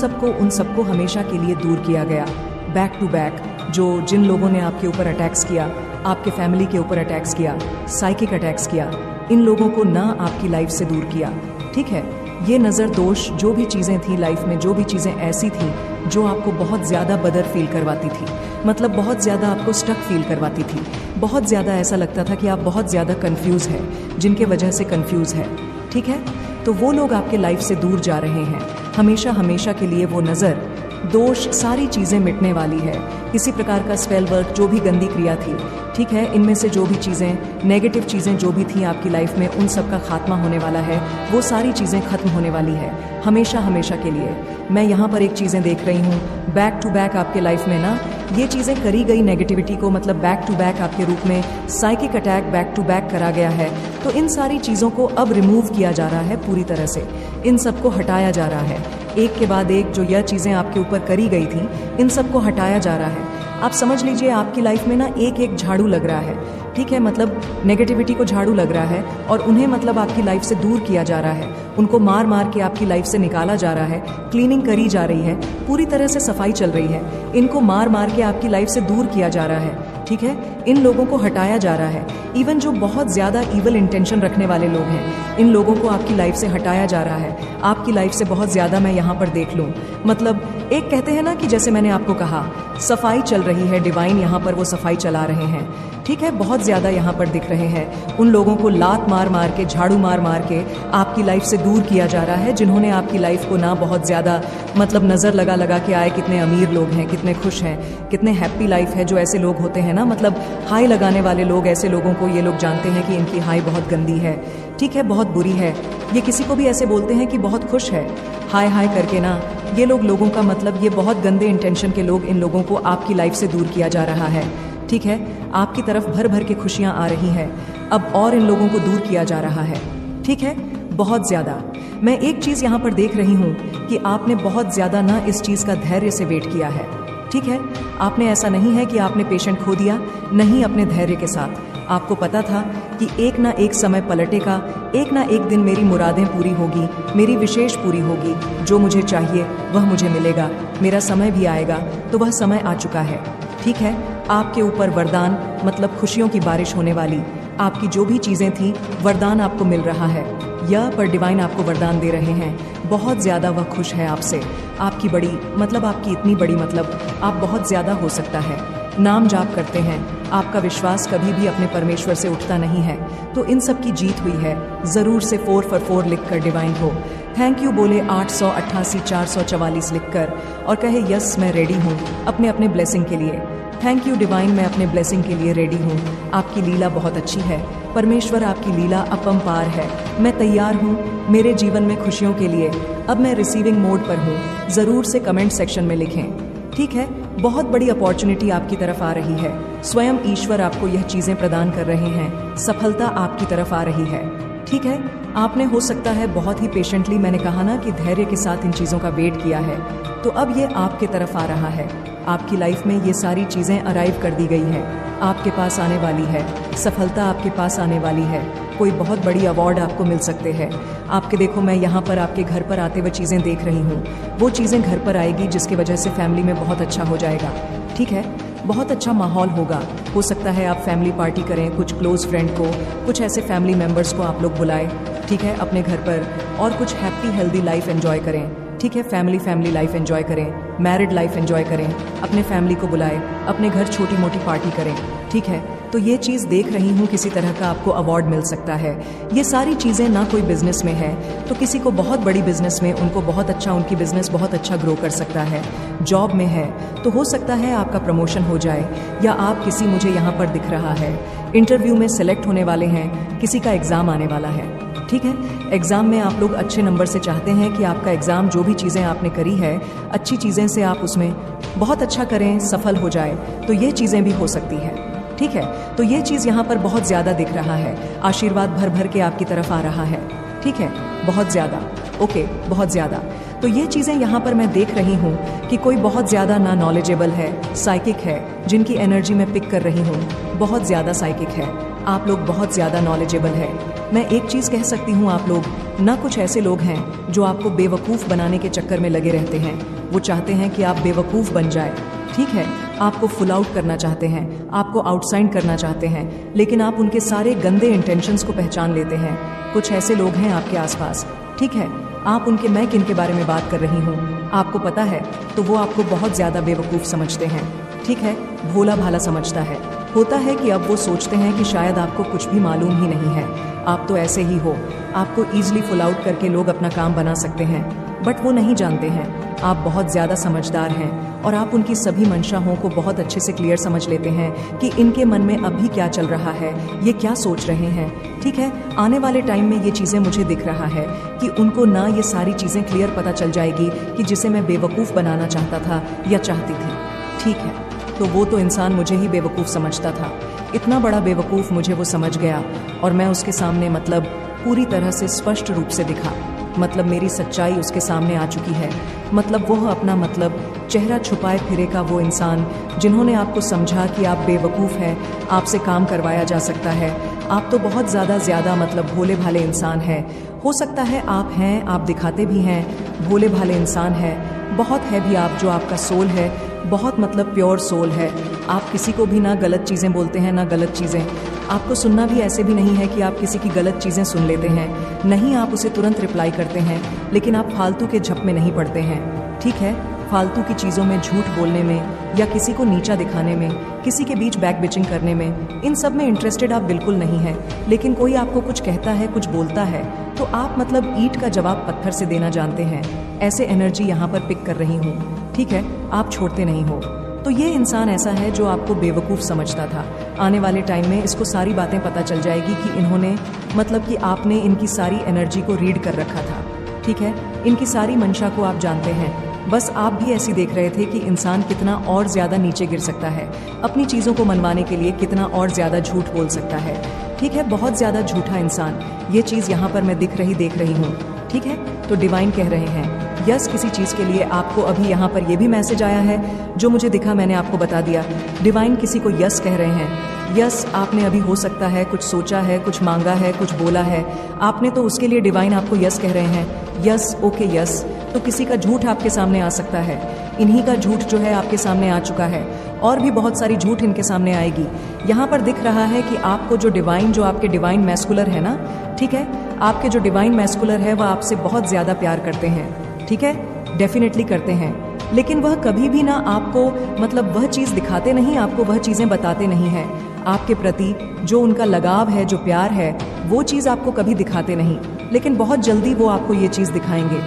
B: सबको हमेशा के लिए दूर किया गया। बैक टू बैक जिन लोगों ने आपके ऊपर अटैक्स किया, आपके फैमिली के ऊपर अटैक्स किया, साइकिक अटैक्स किया, इन लोगों को ना आपकी लाइफ से दूर किया। ठीक है, ये नज़र दोष जो भी चीज़ें थी लाइफ में, जो भी चीज़ें ऐसी थी जो आपको बहुत ज़्यादा बदर फील करवाती थी, मतलब बहुत ज़्यादा आपको स्टक फील करवाती थी, बहुत ज़्यादा ऐसा लगता था कि आप बहुत ज़्यादा कंफ्यूज है, जिनके वजह से कंफ्यूज है, ठीक है। तो वो लोग आपके लाइफ से दूर जा रहे हैं, हमेशा हमेशा के लिए। वो नज़र दोष सारी चीज़ें मिटने वाली है। किसी प्रकार का स्पेल वर्क, जो भी गंदी क्रिया थी, ठीक है, इनमें से जो भी चीज़ें नेगेटिव चीज़ें जो भी थी आपकी लाइफ में, उन सब का खात्मा होने वाला है। वो सारी चीज़ें खत्म होने वाली है हमेशा हमेशा के लिए। मैं यहाँ पर एक चीज़ें देख रही हूँ, बैक टू बैक आपके लाइफ में ना ये चीज़ें करी गई नेगेटिविटी को, मतलब बैक टू बैक आपके रूप में psychic attack back to back करा गया है। तो इन सारी चीज़ों को अब रिमूव किया जा रहा है पूरी तरह से, इन सब को हटाया जा रहा है, एक के बाद एक जो यह चीज़ें आपके ऊपर करी गई थी, इन सब को हटाया जा रहा है। आप समझ लीजिए आपकी लाइफ में ना एक एक झाड़ू लग रहा है, ठीक है, मतलब नेगेटिविटी को झाड़ू लग रहा है और उन्हें मतलब आपकी लाइफ से दूर किया जा रहा है, उनको मार मार के आपकी लाइफ से निकाला जा रहा है, क्लीनिंग करी जा रही है, पूरी तरह से सफाई चल रही है, इनको मार मार के आपकी लाइफ से दूर किया जा रहा है, ठीक है, इन लोगों को हटाया जा रहा है। इवन जो बहुत ज़्यादा ईवल इंटेंशन रखने वाले लोग हैं, इन लोगों को आपकी लाइफ से हटाया जा रहा है, आपकी लाइफ से बहुत ज़्यादा। मैं यहाँ पर देख लूँ, मतलब एक कहते हैं ना कि जैसे मैंने आपको कहा सफाई चल रही है, डिवाइन यहाँ पर वो सफाई चला रहे हैं, ठीक है, बहुत ज़्यादा यहाँ पर दिख रहे हैं। उन लोगों को लात मार मार के, झाड़ू मार मार के आपकी लाइफ से दूर किया जा रहा है, जिन्होंने आपकी लाइफ को ना बहुत ज़्यादा मतलब नज़र लगा लगा के आए, कितने अमीर लोग हैं, कितने खुश हैं, कितने हैप्पी लाइफ है। जो ऐसे लोग होते हैं ना, मतलब हाई लगाने वाले लोग, ऐसे लोगों को ये लोग जानते हैं कि इनकी हाई बहुत गंदी है, ठीक है, बहुत बुरी है। ये किसी को भी ऐसे बोलते हैं कि बहुत खुश है, हाय हाय करके ना, ये लोगों का मतलब ये बहुत गंदे इंटेंशन के लोग, इन लोगों को आपकी लाइफ से दूर किया जा रहा है, ठीक है। आपकी तरफ भर भर के खुशियां आ रही हैं अब, और इन लोगों को दूर किया जा रहा है, ठीक है, बहुत ज़्यादा। मैं एक चीज़ यहाँ पर देख रही हूँ कि आपने बहुत ज़्यादा ना इस चीज़ का धैर्य से वेट किया है, ठीक है। आपने ऐसा नहीं है कि आपने पेशेंट खो दिया, नहीं, अपने धैर्य के साथ आपको पता था कि एक ना एक समय पलटेगा, एक ना एक दिन मेरी मुरादें पूरी होगी, मेरी विशेष पूरी होगी, जो मुझे चाहिए वह मुझे मिलेगा, मेरा समय भी आएगा। तो वह समय आ चुका है, ठीक है। आपके ऊपर वरदान, मतलब खुशियों की बारिश होने वाली, आपकी जो भी चीज़ें थी, वरदान आपको मिल रहा है, यह पर डिवाइन आपको वरदान दे रहे हैं। बहुत ज़्यादा वह खुश है आपसे, आपकी बड़ी मतलब आपकी इतनी बड़ी मतलब आप बहुत ज़्यादा हो सकता है नाम जाप करते हैं, आपका विश्वास कभी भी अपने परमेश्वर से उठता नहीं है, तो इन सब की जीत हुई है। ज़रूर से 4 for 4 लिखकर डिवाइन को थैंक यू बोले, 888 444 लिखकर, और कहे यस मैं रेडी हूँ अपने अपने ब्लेसिंग के लिए। थैंक यू डिवाइन, मैं अपने ब्लेसिंग के लिए रेडी हूँ। आपकी लीला बहुत अच्छी है परमेश्वर, आपकी लीला अपरंपार है। मैं तैयार हूँ मेरे जीवन में खुशियों के लिए, अब मैं रिसीविंग मोड पर हूँ। ज़रूर से कमेंट सेक्शन में लिखें, ठीक है। बहुत बड़ी अपॉर्चुनिटी आपकी तरफ आ रही है, स्वयं ईश्वर आपको यह चीज़ें प्रदान कर रहे हैं, सफलता आपकी तरफ आ रही है, ठीक है। आपने हो सकता है बहुत ही पेशेंटली, मैंने कहा ना कि धैर्य के साथ इन चीज़ों का वेट किया है, तो अब ये आपके तरफ आ रहा है। आपकी लाइफ में ये सारी चीज़ें अराइव कर दी गई हैं, आपके पास आने वाली है, सफलता आपके पास आने वाली है, कोई बहुत बड़ी अवार्ड आपको मिल सकते हैं। आपके देखो, मैं यहाँ पर आपके घर पर आते हुए चीज़ें देख रही हूँ, वो चीज़ें घर पर आएगी जिसकी वजह से फैमिली में बहुत अच्छा हो जाएगा, ठीक है, बहुत अच्छा माहौल होगा। हो सकता है आप फैमिली पार्टी करें, कुछ क्लोज फ्रेंड को, कुछ ऐसे फैमिली मेम्बर्स को आप लोग बुलाएं, ठीक है, अपने घर पर, और कुछ हैप्पी हेल्दी लाइफ एंजॉय करें, ठीक है। फैमिली लाइफ एंजॉय करें, मैरिड लाइफ एंजॉय करें, अपने फैमिली को बुलाएं, अपने घर छोटी मोटी पार्टी करें, ठीक है। तो ये चीज़ देख रही हूँ, किसी तरह का आपको अवार्ड मिल सकता है। ये सारी चीज़ें ना कोई बिजनेस में है तो किसी को बहुत बड़ी बिजनेस में, उनको बहुत अच्छा, उनकी बिजनेस बहुत अच्छा ग्रो कर सकता है। जॉब में है तो हो सकता है आपका प्रमोशन हो जाए, या आप किसी, मुझे यहाँ पर दिख रहा है, इंटरव्यू में सेलेक्ट होने वाले हैं, किसी का एग्ज़ाम आने वाला है, ठीक है। एग्ज़ाम में आप लोग अच्छे नंबर से चाहते हैं कि आपका एग्ज़ाम, जो भी चीज़ें आपने करी है, अच्छी चीज़ें से आप उसमें बहुत अच्छा करें, सफल हो जाए, तो ये चीज़ें भी हो सकती है, ठीक है। तो ये चीज़ यहाँ पर बहुत ज़्यादा दिख रहा है, आशीर्वाद भर भर के आपकी तरफ आ रहा है, ठीक है, बहुत ज़्यादा, ओके, बहुत ज़्यादा। तो ये चीज़ें यहाँ पर मैं देख रही हूँ कि कोई बहुत ज़्यादा ना नॉलेजेबल है, साइकिक है, जिनकी एनर्जी मैं पिक कर रही हूँ, बहुत ज़्यादा साइकिक है, आप लोग बहुत ज़्यादा नॉलेजेबल है। मैं एक चीज़ कह सकती हूँ, आप लोग ना, कुछ ऐसे लोग हैं जो आपको बेवकूफ़ बनाने के चक्कर में लगे रहते हैं, वो चाहते हैं कि आप बेवकूफ़ बन जाए, ठीक है, आपको फुल आउट करना चाहते हैं, आपको आउटसाइड करना चाहते हैं, लेकिन आप उनके सारे गंदे इंटेंशंस को पहचान लेते हैं। कुछ ऐसे लोग हैं आपके आसपास, ठीक है, आप उनके मैं किन के बारे में बात कर रही हूँ आपको पता है, तो वो आपको बहुत ज्यादा बेवकूफ समझते हैं। ठीक है, भोला भाला समझता है। होता है कि अब वो सोचते हैं कि शायद आपको कुछ भी मालूम ही नहीं है, आप तो ऐसे ही हो, आपको ईजिली फुल आउट करके लोग अपना काम बना सकते हैं। बट वो नहीं जानते हैं आप बहुत ज़्यादा समझदार हैं और आप उनकी सभी मंशाओं को बहुत अच्छे से क्लियर समझ लेते हैं कि इनके मन में अभी क्या चल रहा है, ये क्या सोच रहे हैं। ठीक है, आने वाले टाइम में ये चीज़ें मुझे दिख रहा है कि उनको ना ये सारी चीज़ें क्लियर पता चल जाएगी कि जिसे मैं बेवकूफ़ बनाना चाहता था या चाहती थी। ठीक है, तो वो तो इंसान मुझे ही बेवकूफ़ समझता था, इतना बड़ा बेवकूफ़ मुझे वो समझ गया और मैं उसके सामने मतलब पूरी तरह से स्पष्ट रूप से दिखा। मतलब मेरी सच्चाई उसके सामने आ चुकी है। मतलब वह अपना मतलब चेहरा छुपाए फिरे का वो इंसान जिन्होंने आपको समझा कि आप बेवकूफ़ हैं, आपसे काम करवाया जा सकता है, आप तो बहुत ज़्यादा मतलब भोले भाले इंसान हैं। हो सकता है आप हैं, आप दिखाते भी हैं भोले भाले इंसान है, बहुत है भी आप, जो आपका सोल है बहुत मतलब प्योर सोल है। आप किसी को भी ना गलत चीज़ें बोलते हैं ना गलत चीज़ें, आपको सुनना भी ऐसे भी नहीं है कि आप किसी की गलत चीज़ें सुन लेते हैं, नहीं आप उसे तुरंत रिप्लाई करते हैं, लेकिन आप फालतू के झप में नहीं पड़ते हैं। ठीक है, फालतू की चीज़ों में, झूठ बोलने में या किसी को नीचा दिखाने में, किसी के बीच बैक बिचिंग करने में, इन सब में इंटरेस्टेड आप बिल्कुल नहीं हैं। लेकिन कोई आपको कुछ कहता है, कुछ बोलता है, तो आप मतलब ईंट का जवाब पत्थर से देना जानते हैं। ऐसे एनर्जी यहाँ पर पिक कर रही हूँ। ठीक है, आप छोड़ते नहीं हो। तो ये इंसान ऐसा है जो आपको बेवकूफ़ समझता था। आने वाले टाइम में इसको सारी बातें पता चल जाएगी कि इन्होंने मतलब कि आपने इनकी सारी एनर्जी को रीड कर रखा था। ठीक है, इनकी सारी मंशा को आप जानते हैं, बस आप भी ऐसी देख रहे थे कि इंसान कितना और ज़्यादा नीचे गिर सकता है, अपनी चीज़ों को मनवाने के लिए कितना और ज़्यादा झूठ बोल सकता है। ठीक है, बहुत ज़्यादा झूठा इंसान, ये चीज़ यहाँ पर मैं देख रही हूँ। ठीक है, तो डिवाइन कह रहे हैं यस किसी चीज़ के लिए आपको अभी यहाँ पर ये भी मैसेज आया है जो मुझे दिखा, मैंने आपको बता दिया। डिवाइन किसी को यस कह रहे हैं। यस, आपने अभी हो सकता है कुछ सोचा है, कुछ मांगा है, कुछ बोला है आपने, तो उसके लिए डिवाइन आपको यस कह रहे हैं। Yes, okay yes. तो किसी का झूठ आपके सामने आ सकता है, इन्हीं का झूठ जो है आपके सामने आ चुका है, और भी बहुत सारी झूठ इनके सामने आएगी। यहाँ पर दिख रहा है कि आपको जो डिवाइन, जो आपके डिवाइन मैस्कुलर है ना, ठीक है, आपके जो डिवाइन मैस्कुलर है वह आपसे बहुत ज़्यादा प्यार करते हैं। ठीक है, डेफिनेटली करते हैं, लेकिन वह कभी भी ना आपको मतलब वह चीज़ दिखाते नहीं, आपको वह चीज़ें बताते नहीं हैं। आपके प्रति जो उनका लगाव है, जो प्यार है, वो चीज़ आपको कभी दिखाते नहीं, लेकिन बहुत जल्दी वो आपको ये चीज़ दिखाएंगे।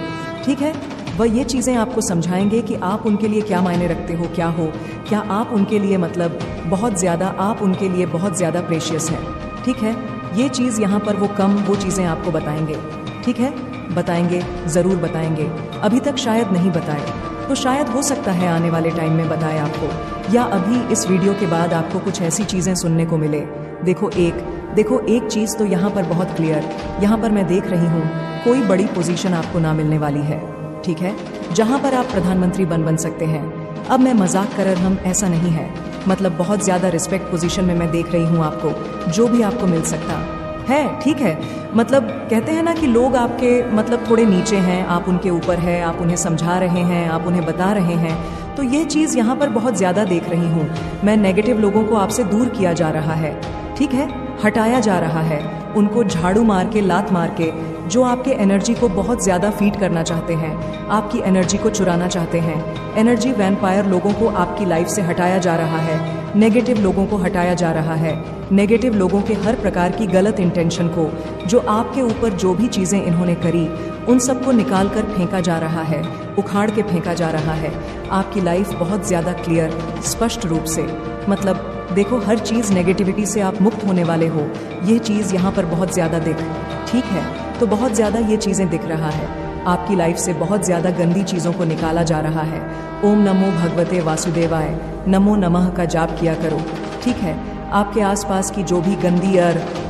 B: ठीक है, वह ये चीज़ें आपको समझाएंगे कि आप उनके लिए क्या मायने रखते हो, क्या आप उनके लिए मतलब बहुत ज़्यादा, आप उनके लिए बहुत ज़्यादा प्रेशियस हैं। ठीक है, ये चीज़ यहाँ पर वो चीज़ें आपको बताएंगे। ठीक है, बताएंगे, ज़रूर बताएंगे। अभी तक शायद नहीं बताए, तो शायद हो सकता है आने वाले टाइम में बताए आपको, या अभी इस वीडियो के बाद आपको कुछ ऐसी चीज़ें सुनने को मिले। देखो एक चीज़ तो यहाँ पर बहुत क्लियर, यहाँ पर मैं देख रही हूँ कोई बड़ी पोजीशन आपको ना मिलने वाली है। ठीक है, जहाँ पर आप प्रधानमंत्री बन सकते हैं। अब मैं मजाक कर हम, ऐसा नहीं है, मतलब बहुत ज़्यादा रिस्पेक्ट पोजीशन में मैं देख रही हूँ आपको, जो भी आपको मिल सकता है। ठीक है, मतलब कहते हैं ना कि लोग आपके मतलब थोड़े नीचे हैं, आप उनके ऊपर है, आप उन्हें समझा रहे हैं, आप उन्हें बता रहे हैं, तो ये चीज़ यहाँ पर बहुत ज़्यादा देख रही हूँ मैं। नेगेटिव लोगों को आपसे दूर किया जा रहा है। ठीक है, हटाया जा रहा है, उनको झाड़ू मार के, लात मार के, जो आपके एनर्जी को बहुत ज़्यादा फीड करना चाहते हैं, आपकी एनर्जी को चुराना चाहते हैं। एनर्जी वैम्पायर लोगों को आपकी लाइफ से हटाया जा रहा है, नेगेटिव लोगों को हटाया जा रहा है, नेगेटिव लोगों के हर प्रकार की गलत इंटेंशन को, जो आपके ऊपर जो भी चीज़ें इन्होंने करी, उन सबको निकाल कर फेंका जा रहा है, उखाड़ के फेंका जा रहा है। आपकी लाइफ बहुत ज़्यादा क्लियर, स्पष्ट रूप से, मतलब देखो हर चीज़ नेगेटिविटी से आप मुक्त होने वाले हो, ये चीज़ यहाँ पर बहुत ज़्यादा ठीक है, तो बहुत ज़्यादा ये चीज़ें दिख रहा है। आपकी लाइफ से बहुत ज़्यादा गंदी चीज़ों को निकाला जा रहा है। ओम नमो भगवते वासुदेवाय, नमो नमः का जाप किया करो। ठीक है, आपके आसपास की जो भी गंदी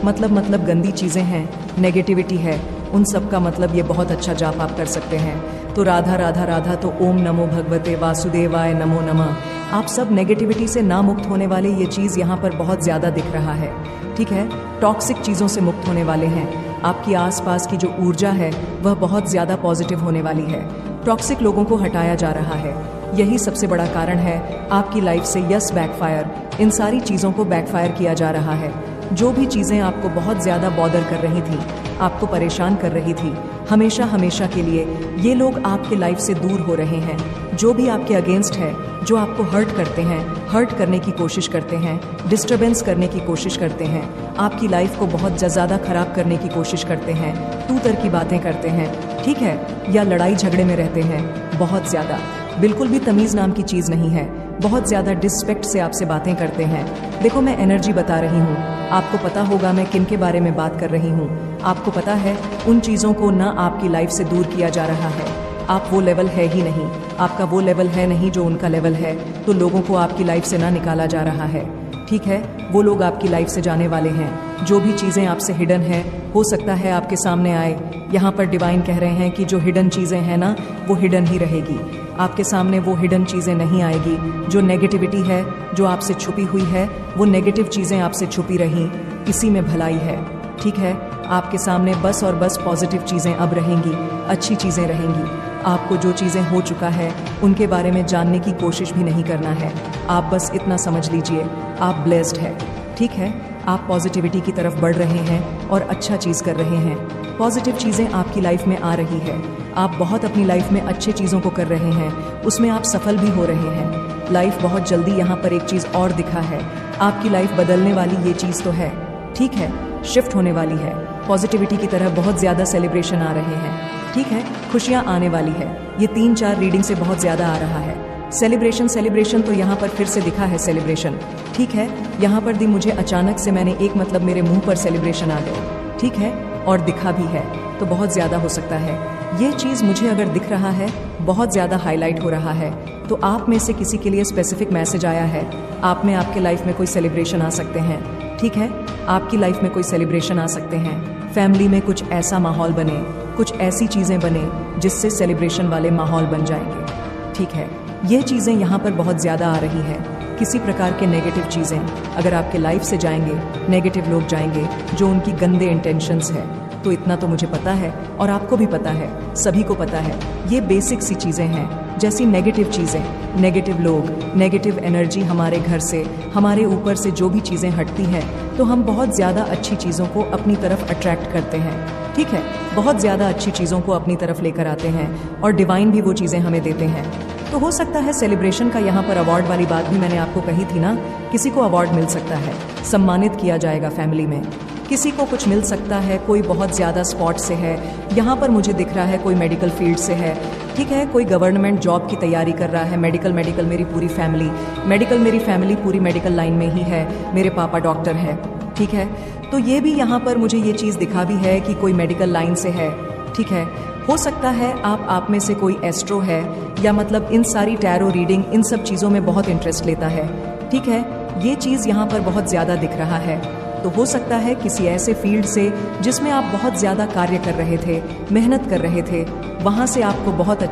B: मतलब गंदी चीज़ें हैं, नेगेटिविटी है, उन सब का मतलब ये बहुत अच्छा जाप आप कर सकते हैं। तो राधा राधा राधा, तो ओम नमो भगवते वासुदेवाय नमो नमः। आप सब नेगेटिविटी से ना मुक्त होने वाले, ये चीज़ यहाँ पर बहुत ज़्यादा दिख रहा है। ठीक है, टॉक्सिक चीज़ों से मुक्त होने वाले हैं। आपकी आसपास की जो ऊर्जा है वह बहुत ज़्यादा पॉजिटिव होने वाली है। टॉक्सिक लोगों को हटाया जा रहा है, यही सबसे बड़ा कारण है आपकी लाइफ से यस बैकफायर, इन सारी चीज़ों को बैकफायर किया जा रहा है। जो भी चीज़ें आपको बहुत ज़्यादा बॉदर कर रही थी, आपको परेशान कर रही थी, हमेशा हमेशा के लिए ये लोग आपके लाइफ से दूर हो रहे हैं। जो भी आपके अगेंस्ट है, जो आपको हर्ट करते हैं, हर्ट करने की कोशिश करते हैं, डिस्टर्बेंस करने की कोशिश करते हैं, आपकी लाइफ को बहुत ज़्यादा खराब करने की कोशिश करते हैं, तू तर की बातें करते हैं, ठीक है, या लड़ाई झगड़े में रहते हैं बहुत ज़्यादा, बिल्कुल भी तमीज़ नाम की चीज़ नहीं है, बहुत ज़्यादा डिस्पेक्ट से आपसे बातें करते हैं। देखो, मैं एनर्जी बता रही हूँ, आपको पता होगा मैं किन के बारे में बात कर रही हूँ। आपको पता है उन चीज़ों को ना आपकी लाइफ से दूर किया जा रहा है, आप वो लेवल है ही नहीं, आपका वो लेवल है नहीं जो उनका लेवल है, तो लोगों को आपकी लाइफ से ना निकाला जा रहा है, ठीक है। वो लोग आपकी लाइफ से जाने वाले हैं। जो भी चीज़ें आपसे हिडन है, हो सकता है आपके सामने आए। यहाँ पर डिवाइन कह रहे हैं कि जो हिडन चीज़ें हैं ना, वो हिडन ही रहेगी, आपके सामने वो हिडन चीज़ें नहीं आएगी। जो नेगेटिविटी है, जो आपसे छुपी हुई है, वो नेगेटिव चीज़ें आपसे छुपी रहीं, इसी में भलाई है, ठीक है। आपके सामने बस और बस पॉजिटिव चीज़ें अब रहेंगी, अच्छी चीज़ें रहेंगी। आपको जो चीज़ें हो चुका है उनके बारे में जानने की कोशिश भी नहीं करना है। आप बस इतना समझ लीजिए, आप ब्लेस्ड है, ठीक है। आप पॉजिटिविटी की तरफ बढ़ रहे हैं और अच्छा चीज़ कर रहे हैं। पॉजिटिव चीज़ें आपकी लाइफ में आ रही है, आप बहुत अपनी लाइफ में अच्छे चीज़ों को कर रहे हैं, उसमें आप सफल भी हो रहे हैं। लाइफ बहुत जल्दी यहाँ पर एक चीज़ और दिखा है, आपकी लाइफ बदलने वाली ये चीज़ तो है, ठीक है, शिफ्ट होने वाली है। पॉजिटिविटी की तरह बहुत ज़्यादा सेलिब्रेशन आ रहे हैं, ठीक है, खुशियाँ आने वाली है। ये 3-4 रीडिंग से बहुत ज़्यादा आ रहा है सेलिब्रेशन तो यहाँ पर फिर से दिखा है सेलिब्रेशन, ठीक है। यहाँ पर दी मुझे अचानक से मैंने एक मतलब मेरे मुंह पर सेलिब्रेशन आ गए, ठीक है, और दिखा भी है, तो बहुत ज़्यादा हो सकता है। ये चीज़ मुझे अगर दिख रहा है, बहुत ज़्यादा हाईलाइट हो रहा है, तो आप में से किसी के लिए स्पेसिफिक मैसेज आया है। आप में आपके लाइफ में कोई सेलिब्रेशन आ सकते हैं, ठीक है, आपकी लाइफ में कोई सेलिब्रेशन आ सकते हैं। फैमिली में कुछ ऐसा माहौल बने, कुछ ऐसी चीज़ें बने जिससे सेलिब्रेशन वाले माहौल बन जाएंगे, ठीक है। ये चीज़ें यहाँ पर बहुत ज़्यादा आ रही है। किसी प्रकार के नेगेटिव चीज़ें अगर आपके लाइफ से जाएंगे, नेगेटिव लोग जाएंगे जो उनकी गंदे इंटेंशंस है, तो इतना तो मुझे पता है और आपको भी पता है, सभी को पता है। ये बेसिक सी चीज़ें हैं, जैसी नेगेटिव चीज़ें, नेगेटिव लोग, नेगेटिव एनर्जी हमारे घर से, हमारे ऊपर से जो भी चीज़ें हटती हैं, तो हम बहुत ज़्यादा अच्छी चीज़ों को अपनी तरफ अट्रैक्ट करते हैं, ठीक है। बहुत ज़्यादा अच्छी चीज़ों को अपनी तरफ लेकर आते हैं और डिवाइन भी वो चीज़ें हमें देते हैं। तो हो सकता है सेलिब्रेशन का यहाँ पर अवार्ड वाली बात भी मैंने आपको कही थी ना, किसी को अवार्ड मिल सकता है, सम्मानित किया जाएगा फैमिली में, किसी को कुछ मिल सकता है, कोई बहुत ज़्यादा स्पॉट से है। यहाँ पर मुझे दिख रहा है कोई मेडिकल फील्ड से है, ठीक है, कोई गवर्नमेंट जॉब की तैयारी कर रहा है। मेडिकल मेरी पूरी फैमिली मेरी फैमिली पूरी मेडिकल लाइन में ही है, मेरे पापा डॉक्टर है, ठीक है। तो ये भी यहाँ पर मुझे ये चीज़ दिखा भी है कि कोई मेडिकल लाइन से है, ठीक है। हो सकता है आप में से कोई एस्ट्रो है, या मतलब इन सारी टैरो रीडिंग, इन सब चीज़ों में बहुत इंटरेस्ट लेता है, ठीक है। ये चीज़ यहाँ पर बहुत ज़्यादा दिख रहा है। तो हो सकता है किसी ऐसे फील्ड से जिसमें आप बहुत ज़्यादा कार्य कर रहे थे, मेहनत कर रहे थे, वहाँ से आपको बहुत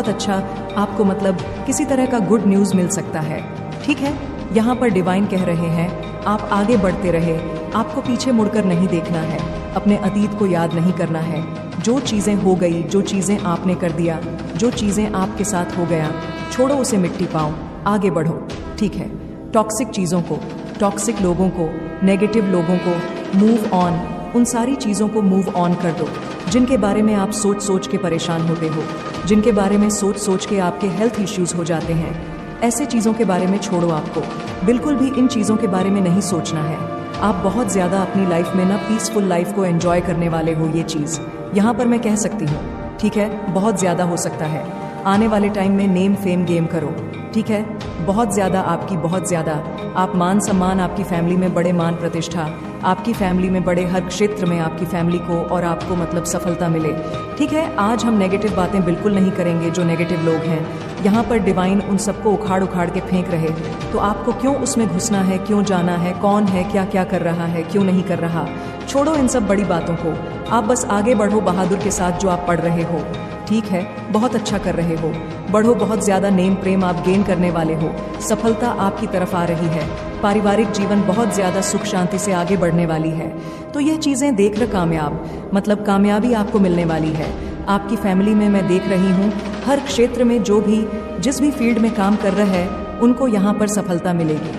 B: अच्छा आपको मतलब किसी तरह का गुड न्यूज़ मिल सकता है, ठीक है। यहाँ पर डिवाइन कह रहे हैं आप आगे बढ़ते रहे, आपको पीछे मुड़कर नहीं देखना है, अपने अतीत को याद नहीं करना है। जो चीज़ें हो गई, जो चीज़ें आपने कर दिया, जो चीज़ें आपके साथ हो गया, छोड़ो उसे मिट्टी पाओ, आगे बढ़ो, ठीक है। टॉक्सिक चीज़ों को, टॉक्सिक लोगों को, नेगेटिव लोगों को मूव ऑन, उन सारी चीज़ों को मूव ऑन कर दो जिनके बारे में आप सोच के परेशान होते हो, जिनके बारे में सोच के आपके हेल्थ इश्यूज़ हो जाते हैं। ऐसे चीज़ों के बारे में छोड़ो, आपको बिल्कुल भी इन चीज़ों के बारे में नहीं सोचना है। आप बहुत ज़्यादा अपनी लाइफ में ना पीसफुल लाइफ को एंजॉय करने वाले हो, ये चीज़ यहाँ पर मैं कह सकती हूँ, ठीक है। बहुत ज़्यादा हो सकता है आने वाले टाइम में नेम फेम गेम करो, ठीक है। बहुत ज़्यादा आप मान सम्मान, आपकी फैमिली में बड़े मान प्रतिष्ठा, आपकी फैमिली में बड़े हर क्षेत्र में आपकी फैमिली को और आपको मतलब सफलता मिले, ठीक है। आज हम नेगेटिव बातें बिल्कुल नहीं करेंगे। जो नेगेटिव लोग हैं यहाँ पर डिवाइन उन सबको उखाड़ के फेंक रहे, तो आपको क्यों उसमें घुसना है, क्यों जाना है, कौन है, क्या कर रहा है, क्यों नहीं कर रहा, छोड़ो इन सब बड़ी बातों को। आप बस आगे बढ़ो बहादुर के साथ जो आप पढ़ रहे हो, ठीक है। बहुत अच्छा कर रहे हो, बढ़ो, बहुत ज़्यादा नेम प्रेम आप गेन करने वाले हो, सफलता आपकी तरफ आ रही है, पारिवारिक जीवन बहुत ज़्यादा सुख शांति से आगे बढ़ने वाली है। तो यह चीज़ें देख कर मतलब कामयाबी आपको मिलने वाली है। आपकी फैमिली में मैं देख रही हूँ हर क्षेत्र में जिस भी फील्ड में काम कर रहे हैं उनको यहाँ पर सफलता मिलेगी।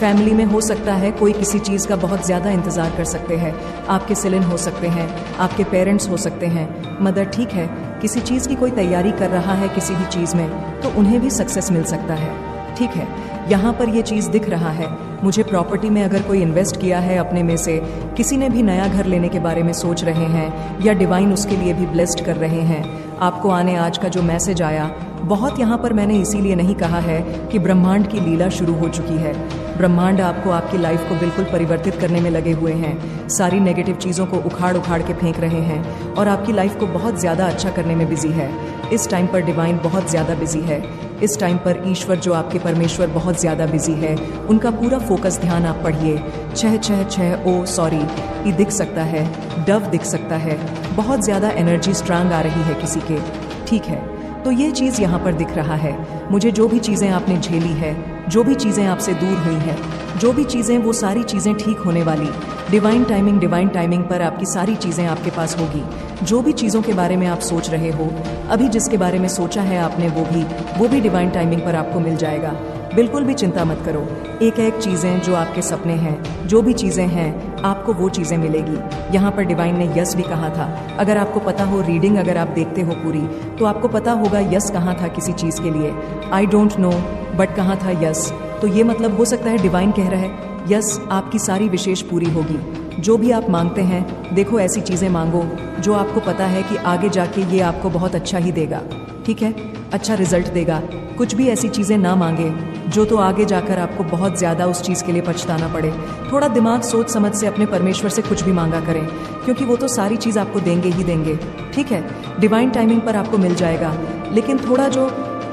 B: फैमिली में हो सकता है कोई किसी चीज़ का बहुत ज़्यादा इंतज़ार कर सकते हैं। आपके सिलन हो सकते हैं, आपके पेरेंट्स हो सकते हैं, मदर, ठीक है, किसी चीज़ की कोई तैयारी कर रहा है किसी भी चीज़ में, तो उन्हें भी सक्सेस मिल सकता है। ठीक है, यहाँ पर ये चीज़ दिख रहा है मुझे। प्रॉपर्टी में अगर कोई इन्वेस्ट किया है अपने में से, किसी ने भी नया घर लेने के बारे में सोच रहे हैं, या डिवाइन उसके लिए भी ब्लेस्ड कर रहे हैं। आपको आने आज का जो मैसेज आया, बहुत यहाँ पर मैंने इसीलिए नहीं कहा है कि ब्रह्मांड की लीला शुरू हो चुकी है। ब्रह्मांड आपको, आपकी लाइफ को बिल्कुल परिवर्तित करने में लगे हुए हैं। सारी नेगेटिव चीज़ों को उखाड़ उखाड़ के फेंक रहे हैं और आपकी लाइफ को बहुत ज़्यादा अच्छा करने में बिजी है। इस टाइम पर डिवाइन बहुत ज़्यादा बिजी है। इस टाइम पर ईश्वर, जो आपके परमेश्वर, बहुत ज़्यादा बिजी है। उनका पूरा फोकस, ध्यान आप पढ़िए। 666 ओ सॉरी, ये दिख सकता है, डव दिख सकता है, बहुत ज़्यादा एनर्जी स्ट्रांग आ रही है किसी के। ठीक है, तो ये चीज़ यहाँ पर दिख रहा है मुझे। जो भी चीज़ें आपने झेली है, जो भी चीज़ें आपसे दूर हुई है, जो भी चीज़ें, वो सारी चीज़ें ठीक होने वाली। डिवाइन टाइमिंग पर आपकी सारी चीज़ें आपके पास होगी। जो भी चीज़ों के बारे में आप सोच रहे हो, अभी जिसके बारे में सोचा है आपने, वो भी डिवाइन टाइमिंग पर आपको मिल जाएगा। बिल्कुल भी चिंता मत करो। एक एक चीज़ें जो आपके सपने हैं, जो भी चीज़ें हैं, आपको वो चीज़ें मिलेगी। यहाँ पर डिवाइन ने यस भी कहा था। अगर आपको पता हो, रीडिंग अगर आप देखते हो पूरी, तो आपको पता होगा यस कहाँ था किसी चीज़ के लिए। आई डोंट नो, बट कहाँ था यस। तो ये मतलब हो सकता है डिवाइन कह रहा है यस, आपकी सारी विशेष पूरी होगी। जो भी आप मांगते हैं, देखो ऐसी चीज़ें मांगो जो आपको पता है कि आगे जाके ये आपको बहुत अच्छा ही देगा। ठीक है, अच्छा रिजल्ट देगा। कुछ भी ऐसी चीज़ें ना मांगे जो तो आगे जाकर आपको बहुत ज़्यादा उस चीज़ के लिए पछताना पड़े। थोड़ा दिमाग, सोच समझ से अपने परमेश्वर से कुछ भी मांगा करें, क्योंकि वो तो सारी चीज़ आपको देंगे ही देंगे। ठीक है, डिवाइन टाइमिंग पर आपको मिल जाएगा। लेकिन थोड़ा जो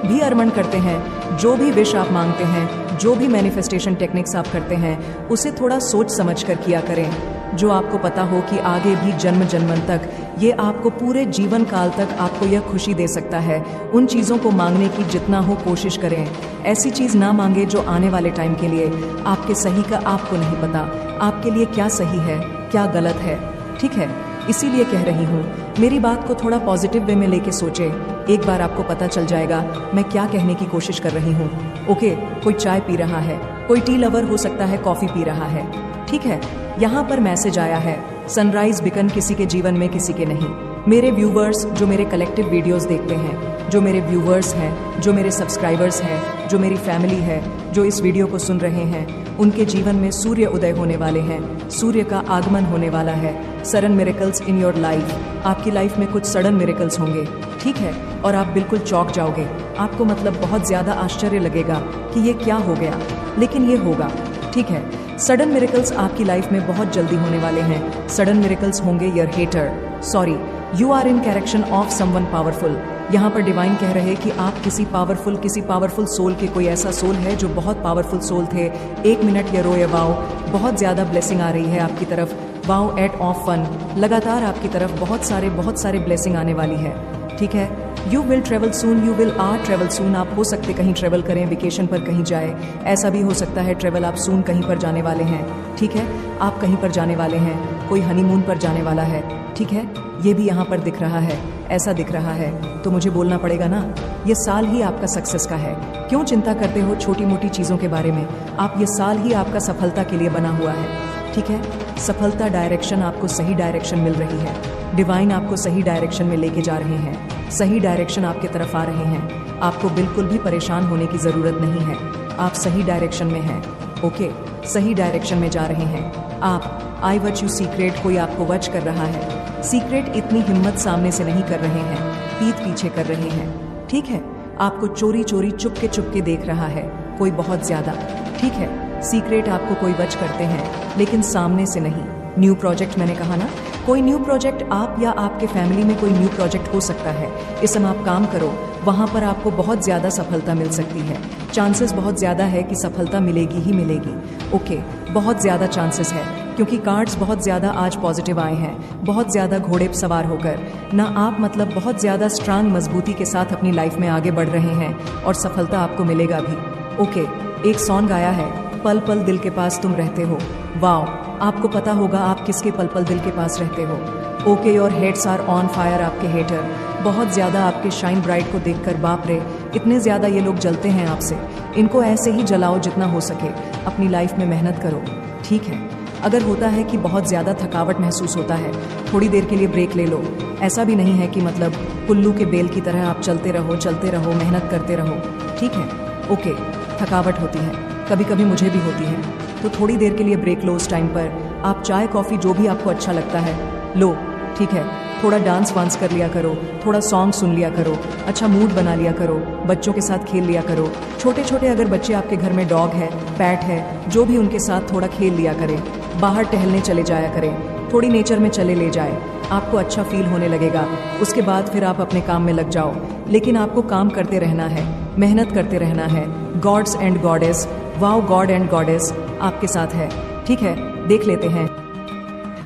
B: भी अर्मण करते हैं, जो भी विश आप मांगते हैं, जो भी मैनिफेस्टेशन टेक्निक्स आप करते हैं, उसे थोड़ा सोच समझ कर किया करें। जो आपको पता हो कि आगे भी जन्म जन्मन तक ये आपको, पूरे जीवन काल तक आपको यह खुशी दे सकता है। उन चीज़ों को मांगने की जितना हो कोशिश करें। ऐसी चीज़ ना मांगे जो आने वाले टाइम के लिए आपके सही का आपको नहीं पता, आपके लिए क्या सही है क्या गलत है। ठीक है, इसीलिए कह रही हूँ, मेरी बात को थोड़ा पॉजिटिव वे में लेके सोचे। एक बार आपको पता चल जाएगा मैं क्या कहने की कोशिश कर रही हूँ। ओके, कोई चाय पी रहा है, कोई टी लवर हो सकता है, कॉफ़ी पी रहा है। ठीक है, यहाँ पर मैसेज आया है, सनराइज बिकन किसी के जीवन में, किसी के नहीं। मेरे व्यूवर्स जो मेरे कलेक्टिव वीडियोस देखते हैं, जो मेरे व्यूवर्स हैं, जो मेरे सब्सक्राइबर्स हैं, जो मेरी फैमिली है, जो इस वीडियो को सुन रहे हैं, उनके जीवन में सूर्य उदय होने वाले हैं। सूर्य का आगमन होने वाला है। Sudden miracles in your life. आपकी लाइफ में कुछ सडन मिरेकल्स होंगे। ठीक है, और आप बिल्कुल चौंक जाओगे। आपको मतलब बहुत ज़्यादा आश्चर्य लगेगा कि ये क्या हो गया, लेकिन ये होगा। ठीक है, सडन मिरेकल्स आपकी लाइफ में बहुत जल्दी होने वाले हैं। सडन मिरेकल्स होंगे your hater, sorry, you are in correction of someone powerful. यहाँ पर डिवाइन कह रहे हैं कि आप किसी पावरफुल सोल के, कोई ऐसा सोल है जो बहुत पावरफुल सोल थे। 1 मिनट या रो या वाओ, बहुत ज़्यादा ब्लेसिंग आ रही है आपकी तरफ। वाओ एट ऑफ फन, लगातार आपकी तरफ बहुत सारे ब्लेसिंग आने वाली है। ठीक है, you will travel soon, you will are travel soon. आप हो सकते कहीं ट्रेवल करें, वेकेशन पर कहीं जाए। ऐसा भी हो सकता है ट्रेवल आप सून कहीं पर जाने वाले हैं। ठीक है, आप कहीं पर जाने वाले हैं, कोई हनीमून पर जाने वाला है। ठीक है, ये भी यहाँ पर दिख रहा है, ऐसा दिख रहा है। तो मुझे बोलना पड़ेगा ना, ये साल ही आपका सक्सेस का है। क्यों चिंता करते हो छोटी मोटी चीज़ों के बारे में? आप, ये साल ही आपका सफलता के लिए बना हुआ है। ठीक है, सफलता, डायरेक्शन, आपको सही डायरेक्शन मिल रही है। डिवाइन आपको सही डायरेक्शन में लेके जा रहे हैं। सही डायरेक्शन आपके तरफ आ रहे हैं। आपको बिल्कुल भी परेशान होने की ज़रूरत नहीं है। आप सही डायरेक्शन में हैं। ओके, सही डायरेक्शन में जा रहे हैं आप। आई वच यू सीक्रेट, कोई आपको वच कर रहा है। सीक्रेट इतनी हिम्मत सामने से नहीं कर रहे हैं, पीठ पीछे कर रहे हैं। ठीक है, आपको चोरी चोरी चुपके देख रहा है कोई बहुत ज़्यादा। ठीक है, सीक्रेट आपको कोई वच करते हैं, लेकिन सामने से नहीं। न्यू प्रोजेक्ट, मैंने कहा ना, कोई न्यू प्रोजेक्ट, आप या आपके फैमिली में कोई न्यू प्रोजेक्ट हो सकता है। इस समय आप काम करो, वहाँ पर आपको बहुत ज़्यादा सफलता मिल सकती है। चांसेस बहुत ज़्यादा है कि सफलता मिलेगी ही मिलेगी। ओके, बहुत ज़्यादा चांसेस है, क्योंकि कार्ड्स बहुत ज़्यादा आज पॉजिटिव आए हैं। बहुत ज़्यादा घोड़े सवार होकर ना आप, मतलब बहुत ज़्यादा स्ट्रांग, मजबूती के साथ अपनी लाइफ में आगे बढ़ रहे हैं, और सफलता आपको मिलेगा भी। ओके, एक सॉन्ग आया है, पल पल दिल के पास तुम रहते हो। वाओ, आपको पता होगा आप किसके पल पल दिल के पास रहते हो। Okay, your heads are on fire, आपके हेटर बहुत ज़्यादा आपके शाइन ब्राइट को देखकर बाप रे, इतने ज़्यादा ये लोग जलते हैं आपसे। इनको ऐसे ही जलाओ जितना हो सके, अपनी लाइफ में मेहनत करो, ठीक है। अगर होता है कि बहुत ज़्यादा थकावट महसूस होता है, थोड़ी देर के लिए ब्रेक ले लो। ऐसा भी नहीं है कि मतलब कुल्लू के बेल की तरह आप चलते रहो, मेहनत करते रहो, ठीक है। ओके, थकावट होती है, कभी कभी मुझे भी होती है, तो थोड़ी देर के लिए ब्रेक लो। उस टाइम पर आप चाय कॉफ़ी जो भी आपको अच्छा लगता है लो, ठीक है। थोड़ा डांस वांस कर लिया करो, थोड़ा सॉन्ग सुन लिया करो, अच्छा मूड बना लिया करो, बच्चों के साथ खेल लिया करो। छोटे छोटे अगर बच्चे आपके घर में डॉग है, पैट है, जो भी, उनके साथ थोड़ा खेल लिया करें। बाहर टहलने चले जाया करें, थोड़ी नेचर में चले ले जाए, आपको अच्छा फील होने लगेगा। उसके बाद फिर आप अपने काम में लग जाओ, लेकिन आपको काम करते रहना है, मेहनत करते रहना है। Gods and goddess, wow, God and goddess आपके साथ है, ठीक है। देख लेते हैं,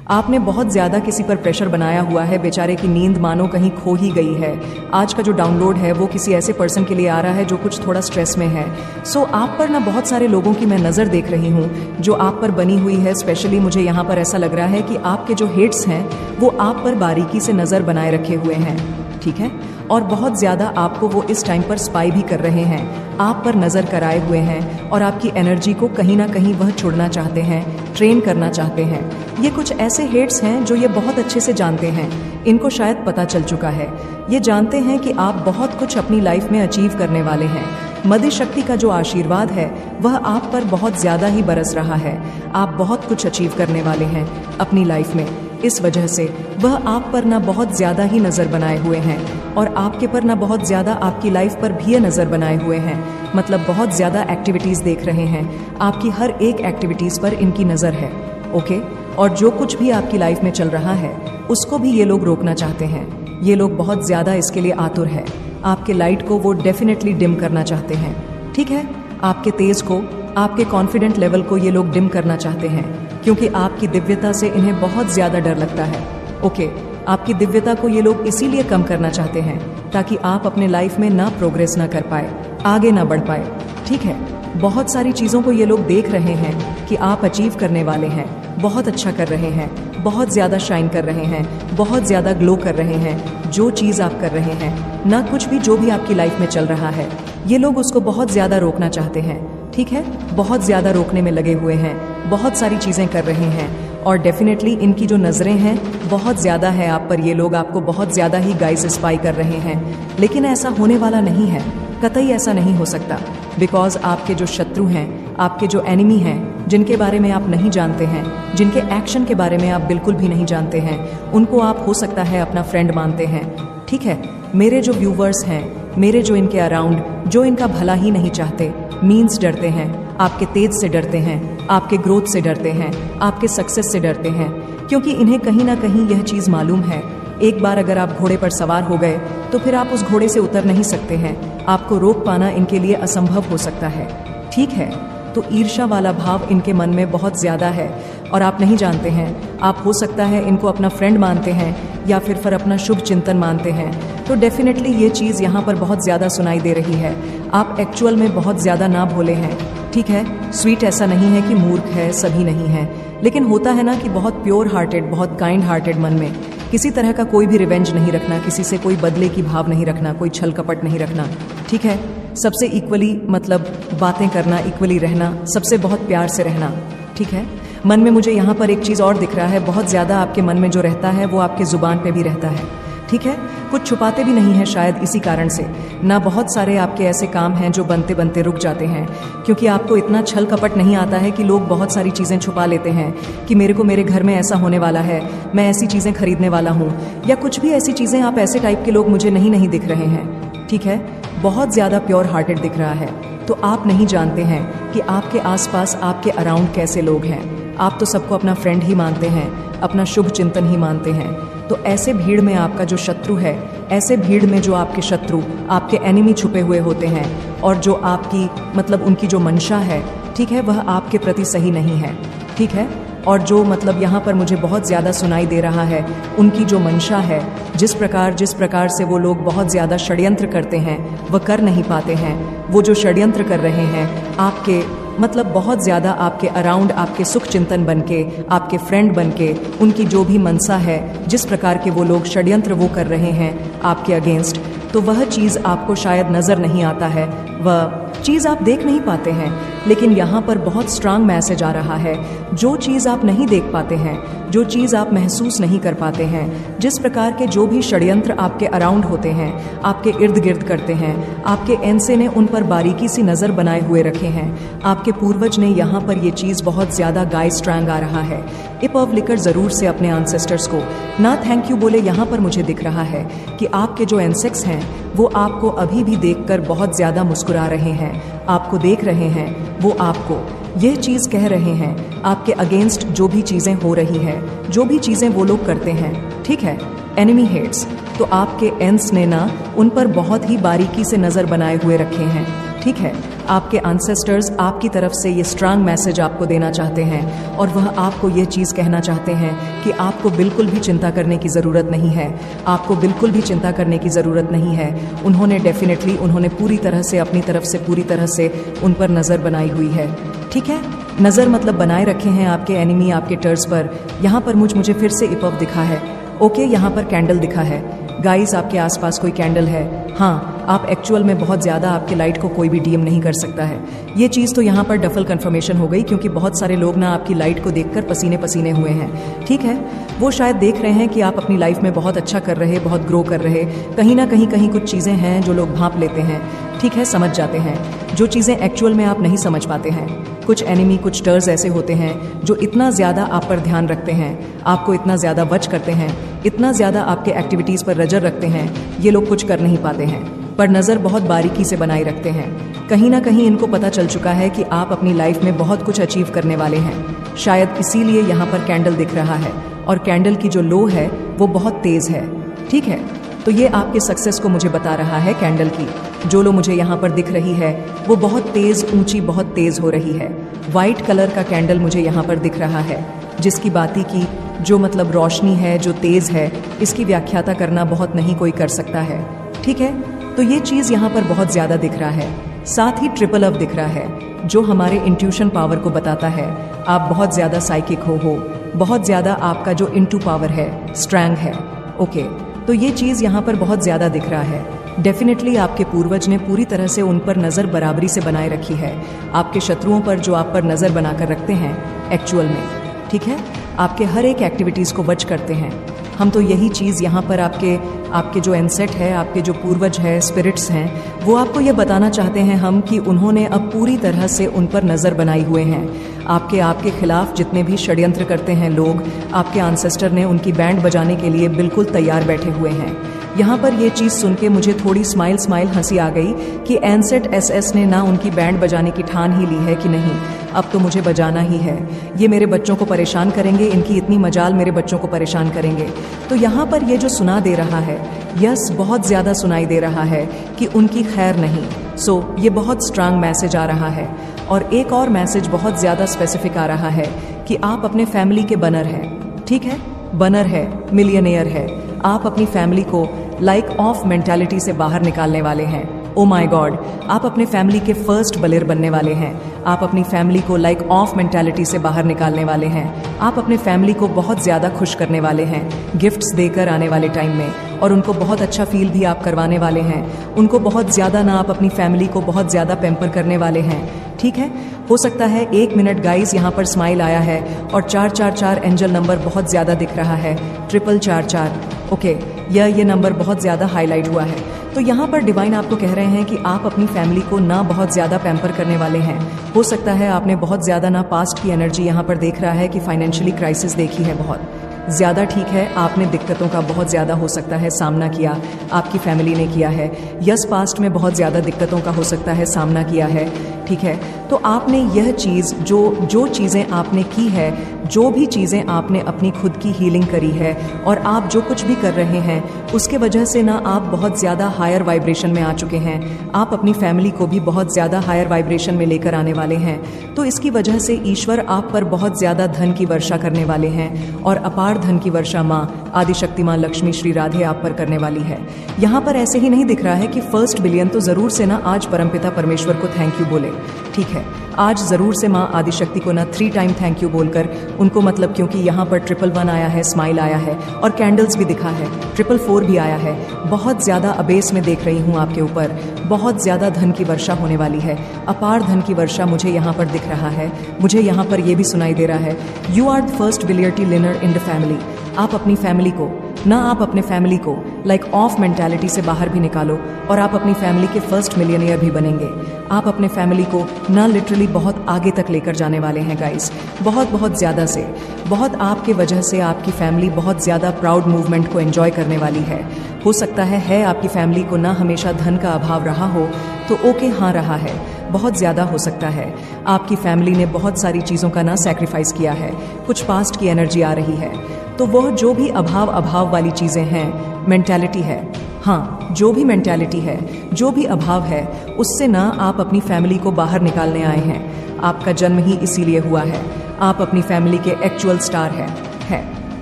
B: आपने बहुत ज़्यादा किसी पर प्रेशर बनाया हुआ है, बेचारे की नींद मानो कहीं खो ही गई है। आज का जो डाउनलोड है वो किसी ऐसे पर्सन के लिए आ रहा है जो कुछ थोड़ा स्ट्रेस में है। सो आप पर ना बहुत सारे लोगों की मैं नज़र देख रही हूँ जो आप पर बनी हुई है। स्पेशली मुझे यहाँ पर ऐसा लग रहा है कि आपके जो हेट्स हैं वो आप पर बारीकी से नज़र बनाए रखे हुए हैं, ठीक है। और बहुत ज़्यादा आपको वो इस टाइम पर स्पाई भी कर रहे हैं, आप पर नज़र कराए हुए हैं और आपकी एनर्जी को कहीं ना कहीं वह छुड़ना चाहते हैं, ट्रेन करना चाहते हैं। ये कुछ ऐसे हेट्स हैं जो ये बहुत अच्छे से जानते हैं, इनको शायद पता चल चुका है। ये जानते हैं कि आप बहुत कुछ अपनी लाइफ में अचीव करने वाले हैं। मदर शक्ति का जो आशीर्वाद है वह आप पर बहुत ज़्यादा ही बरस रहा है। आप बहुत कुछ अचीव करने वाले हैं अपनी लाइफ में। इस वजह से वह आप पर ना बहुत ज़्यादा ही नज़र बनाए हुए हैं और आपके पर ना बहुत ज़्यादा आपकी लाइफ पर भी नज़र बनाए हुए हैं। मतलब बहुत ज़्यादा एक्टिविटीज़ देख रहे हैं, आपकी हर एक एक्टिविटीज़ पर इनकी नज़र है, ओके। और जो कुछ भी आपकी लाइफ में चल रहा है उसको भी ये लोग रोकना चाहते हैं। ये लोग बहुत ज़्यादा इसके लिए आतुर है। आपके लाइट को वो डेफिनेटली डिम करना चाहते हैं, ठीक है। आपके तेज को, आपके कॉन्फिडेंट लेवल को ये लोग डिम करना चाहते हैं, क्योंकि आपकी दिव्यता से इन्हें बहुत ज़्यादा डर लगता है, ओके। आपकी दिव्यता को ये लोग इसीलिए कम करना चाहते हैं ताकि आप अपने लाइफ में ना प्रोग्रेस ना कर पाए, आगे ना बढ़ पाए, ठीक है। बहुत सारी चीज़ों को ये लोग देख रहे हैं कि आप अचीव करने वाले हैं, बहुत अच्छा कर रहे हैं, बहुत ज़्यादा शाइन कर रहे हैं, बहुत ज़्यादा ग्लो कर रहे हैं। जो चीज़ आप कर रहे हैं ना, कुछ भी जो भी आपकी लाइफ में चल रहा है, ये लोग उसको बहुत ज़्यादा रोकना चाहते हैं, ठीक है। बहुत ज़्यादा रोकने में लगे हुए हैं, बहुत सारी चीज़ें कर रहे हैं और डेफिनेटली इनकी जो नज़रें हैं बहुत ज़्यादा है आप पर। ये लोग आपको बहुत ज़्यादा ही गाइस स्पाई कर रहे हैं, लेकिन ऐसा होने वाला नहीं है, कतई ऐसा नहीं हो सकता। बिकॉज आपके जो शत्रु हैं, आपके जो एनिमी हैं, जिनके बारे में आप नहीं जानते हैं, जिनके एक्शन के बारे में आप बिल्कुल भी नहीं जानते हैं, उनको आप हो सकता है अपना फ्रेंड मानते हैं, ठीक है। मेरे जो व्यूवर्स हैं, मेरे जो इनके अराउंड, जो इनका भला ही नहीं चाहते, मीन्स डरते हैं, आपके तेज से डरते हैं, आपके ग्रोथ से डरते हैं, आपके सक्सेस से डरते हैं, क्योंकि इन्हें कहीं ना कहीं यह चीज़ मालूम है, एक बार अगर आप घोड़े पर सवार हो गए तो फिर आप उस घोड़े से उतर नहीं सकते हैं। आपको रोक पाना इनके लिए असंभव हो सकता है, ठीक है। तो ईर्ष्या वाला भाव इनके मन में बहुत ज़्यादा है और आप नहीं जानते हैं, आप हो सकता है इनको अपना फ्रेंड मानते हैं या फिर अपना शुभ चिंतन मानते हैं। तो डेफिनेटली ये चीज़ यहाँ पर बहुत ज़्यादा सुनाई दे रही है। आप एक्चुअल में बहुत ज़्यादा ना भोले हैं, ठीक है। स्वीट ऐसा नहीं है कि मूर्ख है, सभी नहीं है, लेकिन होता है ना कि बहुत प्योर हार्टेड, बहुत काइंड हार्टेड मन में किसी तरह का कोई भी रिवेंज नहीं रखना, किसी से कोई बदले की भाव नहीं रखना, कोई छल कपट नहीं रखना, ठीक है। सबसे इक्वली मतलब बातें करना, इक्वली रहना, सबसे बहुत प्यार से रहना, ठीक है। मन में मुझे यहाँ पर एक चीज़ और दिख रहा है, बहुत ज़्यादा आपके मन में जो रहता है वो आपके ज़ुबान पे भी रहता है, ठीक है। कुछ छुपाते भी नहीं है शायद इसी कारण से ना। बहुत सारे आपके ऐसे काम हैं जो बनते बनते रुक जाते हैं, क्योंकि आपको इतना छल कपट नहीं आता है कि लोग बहुत सारी चीज़ें छुपा लेते हैं कि मेरे को मेरे घर में ऐसा होने वाला है, मैं ऐसी चीज़ें खरीदने वाला हूँ, या कुछ भी ऐसी चीज़ें। आप ऐसे टाइप के लोग मुझे नहीं दिख रहे हैं, ठीक है। बहुत ज़्यादा प्योर हार्टेड दिख रहा है। तो आप नहीं जानते हैं कि आपके आसपास, आपके अराउंड कैसे लोग हैं। आप तो सबको अपना फ्रेंड ही मानते हैं, अपना शुभ चिंतन ही मानते हैं। तो ऐसे भीड़ में आपका जो शत्रु है, ऐसे भीड़ में जो आपके शत्रु, आपके एनिमी छुपे हुए होते हैं और जो आपकी मतलब उनकी जो मंशा है, ठीक है, वह आपके प्रति सही नहीं है, ठीक है। और जो मतलब यहाँ पर मुझे बहुत ज़्यादा सुनाई दे रहा है, उनकी जो मंशा है, जिस प्रकार से वो लोग बहुत ज़्यादा षड्यंत्र करते हैं वह कर नहीं पाते हैं। वो जो षड्यंत्र कर रहे हैं आपके मतलब बहुत ज़्यादा आपके अराउंड, आपके सुख चिंतन बनके, आपके फ्रेंड बनके, उनकी जो भी मनसा है, जिस प्रकार के वो लोग षड्यंत्र वो कर रहे हैं आपके अगेंस्ट, तो वह चीज़ आपको शायद नज़र नहीं आता है, वह चीज़ आप देख नहीं पाते हैं। लेकिन यहाँ पर बहुत स्ट्रांग मैसेज आ रहा है। जो चीज़ आप नहीं देख पाते हैं, जो चीज़ आप महसूस नहीं कर पाते हैं, जिस प्रकार के जो भी षड्यंत्र आपके अराउंड होते हैं, आपके इर्द गिर्द करते हैं, आपके एनसे ने उन पर बारीकी सी नज़र बनाए हुए रखे हैं। आपके पूर्वज ने यहाँ पर ये चीज़ बहुत ज़्यादा गाय स्ट्रैंग आ रहा है। इपव लिकर ज़रूर से अपने एंसेस्टर्स को ना थैंक यू बोले। यहाँ पर मुझे दिख रहा है कि आपके जो एंसेक्स हैं वो आपको अभी भी देखकर बहुत ज़्यादा मुस्कुरा रहे हैं, आपको देख रहे हैं, वो आपको यह चीज़ कह रहे हैं आपके अगेंस्ट जो भी चीज़ें हो रही हैं, जो भी चीज़ें वो लोग करते हैं, ठीक है, एनिमी हेट्स, तो आपके एंस ने ना उन पर बहुत ही बारीकी से नज़र बनाए हुए रखे हैं, ठीक है। आपके एंसेस्टर्स आपकी तरफ से ये स्ट्रांग मैसेज आपको देना चाहते हैं और वह आपको ये चीज़ कहना चाहते हैं कि आपको बिल्कुल भी चिंता करने की ज़रूरत नहीं है, आपको बिल्कुल भी चिंता करने की ज़रूरत नहीं है। उन्होंने डेफिनेटली, उन्होंने पूरी तरह से अपनी तरफ से पूरी तरह से उन पर नज़र बनाई हुई है, ठीक है। नज़र मतलब बनाए रखे हैं आपके एनिमी, आपके टर्स पर। यहाँ पर मुझे फिर से इपव दिखा है, ओके, यहाँ पर कैंडल दिखा है। गाइस, आपके आसपास कोई कैंडल है। हाँ, आप एक्चुअल में बहुत ज़्यादा, आपके लाइट को कोई भी डीएम नहीं कर सकता है। ये चीज़ तो यहाँ पर डबल कंफर्मेशन हो गई, क्योंकि बहुत सारे लोग ना आपकी लाइट को देखकर पसीने पसीने हुए हैं, ठीक है। वो शायद देख रहे हैं कि आप अपनी लाइफ में बहुत अच्छा कर रहे, बहुत ग्रो कर रहे। कहीं ना कहीं कुछ चीज़ें हैं जो लोग भांप लेते हैं, ठीक है, समझ जाते हैं, जो चीज़ें एक्चुअल में आप नहीं समझ पाते हैं। कुछ एनिमी, कुछ टर्स ऐसे होते हैं जो इतना ज़्यादा आप पर ध्यान रखते हैं, आपको इतना ज़्यादा वच करते हैं, इतना ज़्यादा आपके एक्टिविटीज़ पर नज़र रखते हैं, ये लोग कुछ कर नहीं पाते हैं, पर नज़र बहुत बारीकी से बनाए रखते हैं। कहीं ना कहीं इनको पता चल चुका है कि आप अपनी लाइफ में बहुत कुछ अचीव करने वाले हैं। शायद इसीलिए यहाँ पर कैंडल दिख रहा है, और कैंडल की जो लो है वो बहुत तेज़ है, ठीक है। तो ये आपके सक्सेस को मुझे बता रहा है। कैंडल की जो लो मुझे यहाँ पर दिख रही है वो बहुत तेज़, ऊंची, बहुत तेज़ हो रही है। वाइट कलर का कैंडल मुझे यहाँ पर दिख रहा है, जिसकी बाती की जो मतलब रोशनी है, जो तेज़ है, इसकी व्याख्याता करना बहुत नहीं कोई कर सकता है, ठीक है। तो ये चीज़ यहाँ पर बहुत ज़्यादा दिख रहा है। साथ ही ट्रिपल अप दिख रहा है, जो हमारे इंट्यूशन पावर को बताता है आप बहुत ज़्यादा साइकिक हो, बहुत ज़्यादा आपका जो इंटू पावर है स्ट्रैंग है, ओके। तो ये चीज़ यहाँ पर बहुत ज़्यादा दिख रहा है। डेफिनेटली आपके पूर्वज ने पूरी तरह से उन पर नज़र बराबरी से बनाए रखी है। आपके शत्रुओं पर जो आप पर नज़र बनाकर रखते हैं एक्चुअल में, ठीक है, आपके हर एक एक्टिविटीज़ को वच करते हैं। हम तो यही चीज़ यहाँ पर आपके जो एनसेट है, आपके जो पूर्वज है, स्पिरिट्स हैं, वो आपको ये बताना चाहते हैं हम कि उन्होंने अब पूरी तरह से उन पर नज़र बनाई हुए हैं। आपके खिलाफ जितने भी षड्यंत्र करते हैं लोग, आपके एंसेस्टर ने उनकी बैंड बजाने के लिए बिल्कुल तैयार बैठे हुए हैं। यहाँ पर ये चीज़ सुन के मुझे थोड़ी स्माइल हंसी आ गई कि एनसेट एसएस ने ना उनकी बैंड बजाने की ठान ही ली है कि नहीं, अब तो मुझे बजाना ही है, ये मेरे बच्चों को परेशान करेंगे, इनकी इतनी मजाल मेरे बच्चों को परेशान करेंगे। तो यहाँ पर ये जो सुना दे रहा है, यस, बहुत ज़्यादा सुनाई दे रहा है कि उनकी खैर नहीं। सो ये बहुत स्ट्रांग मैसेज आ रहा है। और एक और मैसेज बहुत ज़्यादा स्पेसिफिक आ रहा है कि आप अपने फैमिली के बनर हैं, ठीक है, बनर है, मिलियनेयर है। आप अपनी फैमिली को लाइक ऑफ मेंटालिटी से बाहर निकालने वाले हैं। ओ माय गॉड, आप अपने फैमिली के फर्स्ट बलेर बनने वाले हैं। आप अपनी फैमिली को लाइक ऑफ मेंटालिटी से बाहर निकालने वाले हैं। आप अपने फैमिली को बहुत ज़्यादा खुश करने वाले हैं गिफ्ट्स देकर आने वाले टाइम में, और उनको बहुत अच्छा फील भी आप करवाने वाले हैं। उनको बहुत ज़्यादा ना आप अपनी फैमिली को बहुत ज़्यादा पैम्पर करने वाले हैं, ठीक है। हो सकता है 1 मिनट गाइस यहाँ पर स्माइल आया है और 444 एंजल नंबर बहुत ज़्यादा दिख रहा है, 444, ओके, ये नंबर बहुत ज़्यादा हाईलाइट हुआ है। तो यहाँ पर डिवाइन आपको कह रहे हैं कि आप अपनी फैमिली को ना बहुत ज़्यादा पैम्पर करने वाले हैं। हो सकता है आपने बहुत ज़्यादा ना पास्ट की एनर्जी यहाँ पर देख रहा है कि फाइनेंशियली क्राइसिस देखी है बहुत ज़्यादा, ठीक है। आपने दिक्कतों का बहुत ज़्यादा हो सकता है सामना किया, आपकी फैमिली ने किया है। यस, पास्ट में बहुत ज़्यादा दिक्कतों का हो सकता है सामना किया है, ठीक है। तो आपने यह चीज़ जो चीज़ें आपने की है, जो भी चीज़ें आपने अपनी खुद की हीलिंग करी है, और आप जो कुछ भी कर रहे हैं उसके वजह से ना आप बहुत ज़्यादा हायर वाइब्रेशन में आ चुके हैं। आप अपनी फैमिली को भी बहुत ज़्यादा हायर वाइब्रेशन में लेकर आने वाले हैं। तो इसकी वजह से ईश्वर आप पर बहुत ज़्यादा धन की वर्षा करने वाले हैं, और अपार धन की वर्षा माँ आदिशक्ति माँ लक्ष्मी श्री राधे आप पर करने वाली है। यहाँ पर ऐसे ही नहीं दिख रहा है कि फर्स्ट बिलियन तो ज़रूर से ना आज परमपिता परमेश्वर को थैंक यू बोले, ठीक है। आज ज़रूर से माँ आदिशक्ति को ना 3 टाइम थैंक यू बोलकर उनको, मतलब क्योंकि यहाँ पर 111 आया है, स्माइल आया है और कैंडल्स भी दिखा है, 444 भी आया है। बहुत ज़्यादा अबेस में देख रही हूँ आपके ऊपर, बहुत ज़्यादा धन की वर्षा होने वाली है, अपार धन की वर्षा मुझे यहाँ पर दिख रहा है। मुझे यहाँ पर ये भी सुनाई दे रहा है, you are the first billionaire in the family. आप अपनी फैमिली को आप अपने फैमिली को लाइक ऑफ मेंटालिटी से बाहर भी निकालो और आप अपनी फैमिली के फर्स्ट मिलियनियर भी बनेंगे। आप अपने फैमिली को लिटरली बहुत आगे तक लेकर जाने वाले हैं गाइस, बहुत ज़्यादा से बहुत। आपके वजह से आपकी फैमिली बहुत ज़्यादा प्राउड मूवमेंट को एंजॉय करने वाली है। हो सकता है आपकी फैमिली को हमेशा धन का अभाव रहा हो तो ओके, हाँ रहा है, बहुत ज़्यादा हो सकता है। आपकी फैमिली ने बहुत सारी चीज़ों का सैक्रिफाइस किया है, कुछ पास्ट की एनर्जी आ रही है, तो वह जो भी अभाव वाली चीज़ें हैं, मेंटालिटी है, हाँ जो भी मेंटालिटी है, जो भी अभाव है, उससे आप अपनी फैमिली को बाहर निकालने आए हैं। आपका जन्म ही इसीलिए हुआ है। आप अपनी फैमिली के एक्चुअल स्टार है,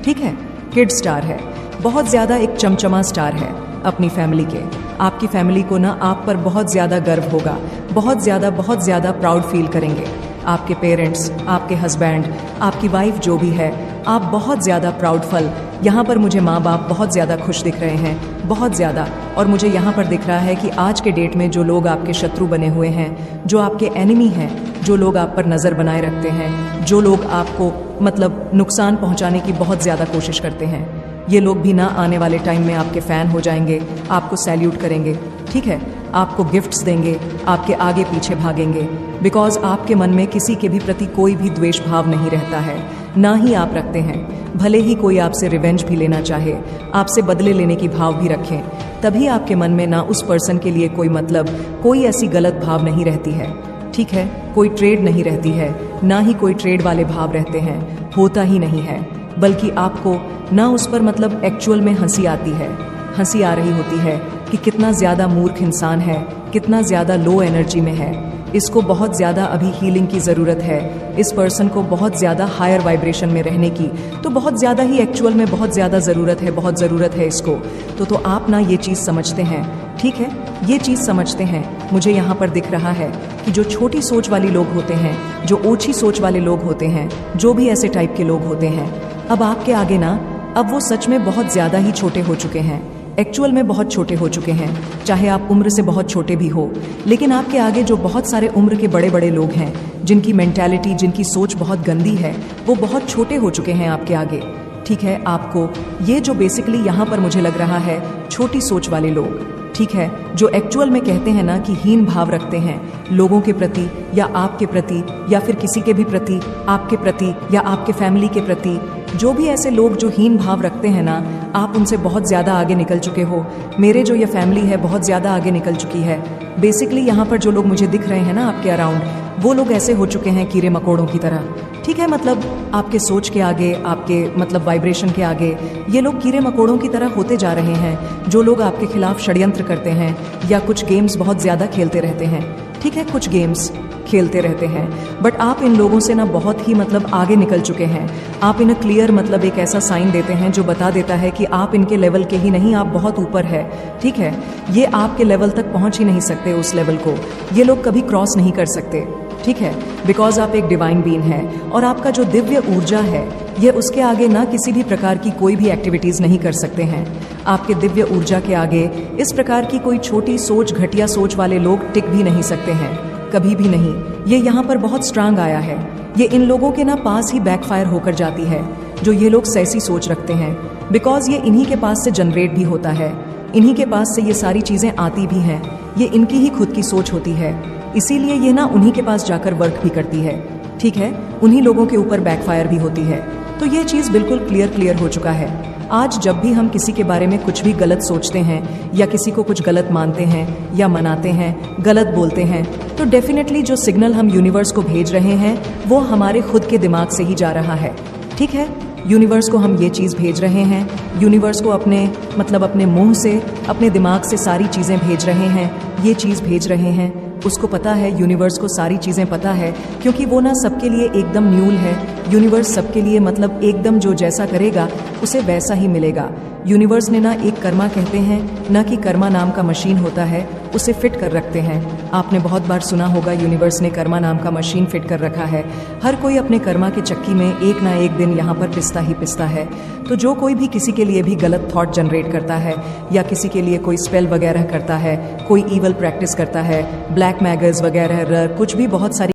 B: ठीक है, किड स्टार है, बहुत ज़्यादा एक चमचमा स्टार है अपनी फैमिली के। आपकी फैमिली को आप पर बहुत ज़्यादा गर्व होगा, बहुत ज़्यादा प्राउड फील करेंगे। आपके पेरेंट्स, आपके हस्बैंड, आपकी वाइफ जो भी है, आप बहुत ज़्यादा प्राउडफुल। यहाँ पर मुझे माँ बाप बहुत ज़्यादा खुश दिख रहे हैं, बहुत ज़्यादा। और मुझे यहाँ पर दिख रहा है कि आज के डेट में जो लोग आपके शत्रु बने हुए हैं, जो आपके एनिमी हैं, जो लोग आप पर नज़र बनाए रखते हैं, जो लोग आपको मतलब नुकसान पहुँचाने की बहुत ज़्यादा कोशिश करते हैं, ये लोग भी आने वाले टाइम में आपके फ़ैन हो जाएंगे, आपको सैल्यूट करेंगे, ठीक है, आपको गिफ्ट्स देंगे, आपके आगे पीछे भागेंगे। बिकॉज आपके मन में किसी के भी प्रति कोई भी द्वेष भाव नहीं रहता है, ना ही आप रखते हैं। भले ही कोई आपसे रिवेंज भी लेना चाहे, आपसे बदले लेने की भाव भी रखें, तभी आपके मन में उस पर्सन के लिए कोई मतलब, कोई ऐसी गलत भाव नहीं रहती है, ठीक है। कोई ट्रेड नहीं रहती है, ना ही कोई ट्रेड वाले भाव रहते हैं, होता ही नहीं है। बल्कि आपको उस पर मतलब एक्चुअल में हंसी आती है, हंसी आ रही होती है कि कितना ज़्यादा मूर्ख इंसान है, कितना ज़्यादा लो एनर्जी में है। इसको बहुत ज़्यादा अभी हीलिंग की ज़रूरत है, इस पर्सन को बहुत ज़्यादा हायर वाइब्रेशन में रहने की तो बहुत ज़्यादा ही एक्चुअल में बहुत ज़्यादा ज़रूरत है, बहुत ज़रूरत है इसको। तो आप ये चीज़ समझते हैं, ठीक है, ये चीज़ समझते हैं। मुझे यहाँ पर दिख रहा है कि जो छोटी सोच वाले लोग होते हैं, जो ओछी सोच वाले लोग होते हैं, जो भी ऐसे टाइप के लोग होते हैं, अब आपके आगे अब वो सच में बहुत ज़्यादा ही छोटे हो चुके हैं, एक्चुअल में बहुत छोटे हो चुके हैं। चाहे आप उम्र से बहुत छोटे भी हो, लेकिन आपके आगे जो बहुत सारे उम्र के बड़े बड़े लोग हैं, जिनकी मेंटालिटी, जिनकी सोच बहुत गंदी है, वो बहुत छोटे हो चुके हैं आपके आगे, ठीक है। आपको ये जो बेसिकली यहाँ पर मुझे लग रहा है छोटी सोच वाले लोग, ठीक है, जो एक्चुअल में कहते हैं कि हीन भाव रखते हैं लोगों के प्रति या आपके प्रति या फिर किसी के भी प्रति, आपके प्रति या आपके फैमिली के प्रति, जो भी ऐसे लोग जो हीन भाव रखते हैं आप उनसे बहुत ज़्यादा आगे निकल चुके हो। मेरे जो ये फैमिली है बहुत ज़्यादा आगे निकल चुकी है। बेसिकली यहाँ पर जो लोग मुझे दिख रहे हैं आपके अराउंड, वो लोग ऐसे हो चुके हैं कीड़े मकोड़ों की तरह, ठीक है। मतलब आपके सोच के आगे, आपके मतलब वाइब्रेशन के आगे ये लोग कीड़े मकोड़ों की तरह होते जा रहे हैं। जो लोग आपके खिलाफ षड्यंत्र करते हैं या कुछ गेम्स बहुत ज़्यादा खेलते रहते हैं, ठीक है, कुछ गेम्स खेलते रहते हैं, बट आप इन लोगों से बहुत ही मतलब आगे निकल चुके हैं। आप इन्हें क्लियर मतलब एक ऐसा साइन देते हैं जो बता देता है कि आप इनके लेवल के ही नहीं, आप बहुत ऊपर है, ठीक है। ये आपके लेवल तक पहुंच ही नहीं सकते, उस लेवल को ये लोग कभी क्रॉस नहीं कर सकते, ठीक है, बिकॉज आप एक डिवाइन बीइंग है और आपका जो दिव्य ऊर्जा है ये उसके आगे किसी भी प्रकार की कोई भी एक्टिविटीज़ नहीं कर सकते हैं। आपके दिव्य ऊर्जा के आगे इस प्रकार की कोई छोटी सोच, घटिया सोच वाले लोग टिक भी नहीं सकते हैं, कभी भी नहीं। ये यहाँ पर बहुत स्ट्रांग आया है, ये इन लोगों के पास ही बैकफायर होकर जाती है, जो ये लोग सैसी सोच रखते हैं, बिकॉज ये इन्हीं के पास से जनरेट भी होता है, इन्हीं के पास से ये सारी चीज़ें आती भी हैं, ये इनकी ही खुद की सोच होती है, इसीलिए ये उन्हीं के पास जाकर वर्क भी करती है, ठीक है, उन्हीं लोगों के ऊपर बैकफायर भी होती है। तो ये चीज़ बिल्कुल क्लियर हो चुका है। आज जब भी हम किसी के बारे में कुछ भी गलत सोचते हैं या किसी को कुछ गलत मानते हैं या मनाते हैं, गलत बोलते हैं, तो डेफिनेटली जो सिग्नल हम यूनिवर्स को भेज रहे हैं वो हमारे खुद के दिमाग से ही जा रहा है, ठीक है। यूनिवर्स को हम ये चीज़ भेज रहे हैं, यूनिवर्स को अपने मुंह से, अपने दिमाग से सारी चीज़ें भेज रहे हैं, ये चीज़ भेज रहे हैं। उसको पता है, यूनिवर्स को सारी चीज़ें पता है, क्योंकि वो सबके लिए एकदम न्यूल है, यूनिवर्स सबके लिए मतलब एकदम जो जैसा करेगा उसे वैसा ही मिलेगा। यूनिवर्स ने ना एक कर्मा कहते हैं ना कि कर्मा नाम का मशीन होता है, उसे फिट कर रखते हैं। आपने बहुत बार सुना होगा यूनिवर्स ने कर्मा नाम का मशीन फिट कर रखा है। हर कोई अपने कर्मा के चक्की में एक ना एक दिन यहाँ पर पिसता ही पिसता है। तो जो कोई भी किसी के लिए भी गलत थॉट जनरेट करता है या किसी के लिए कोई स्पेल वगैरह करता है, कोई ईवल प्रैक्टिस करता है, ब्लैक मैगर्स वगैरह कुछ भी बहुत सारी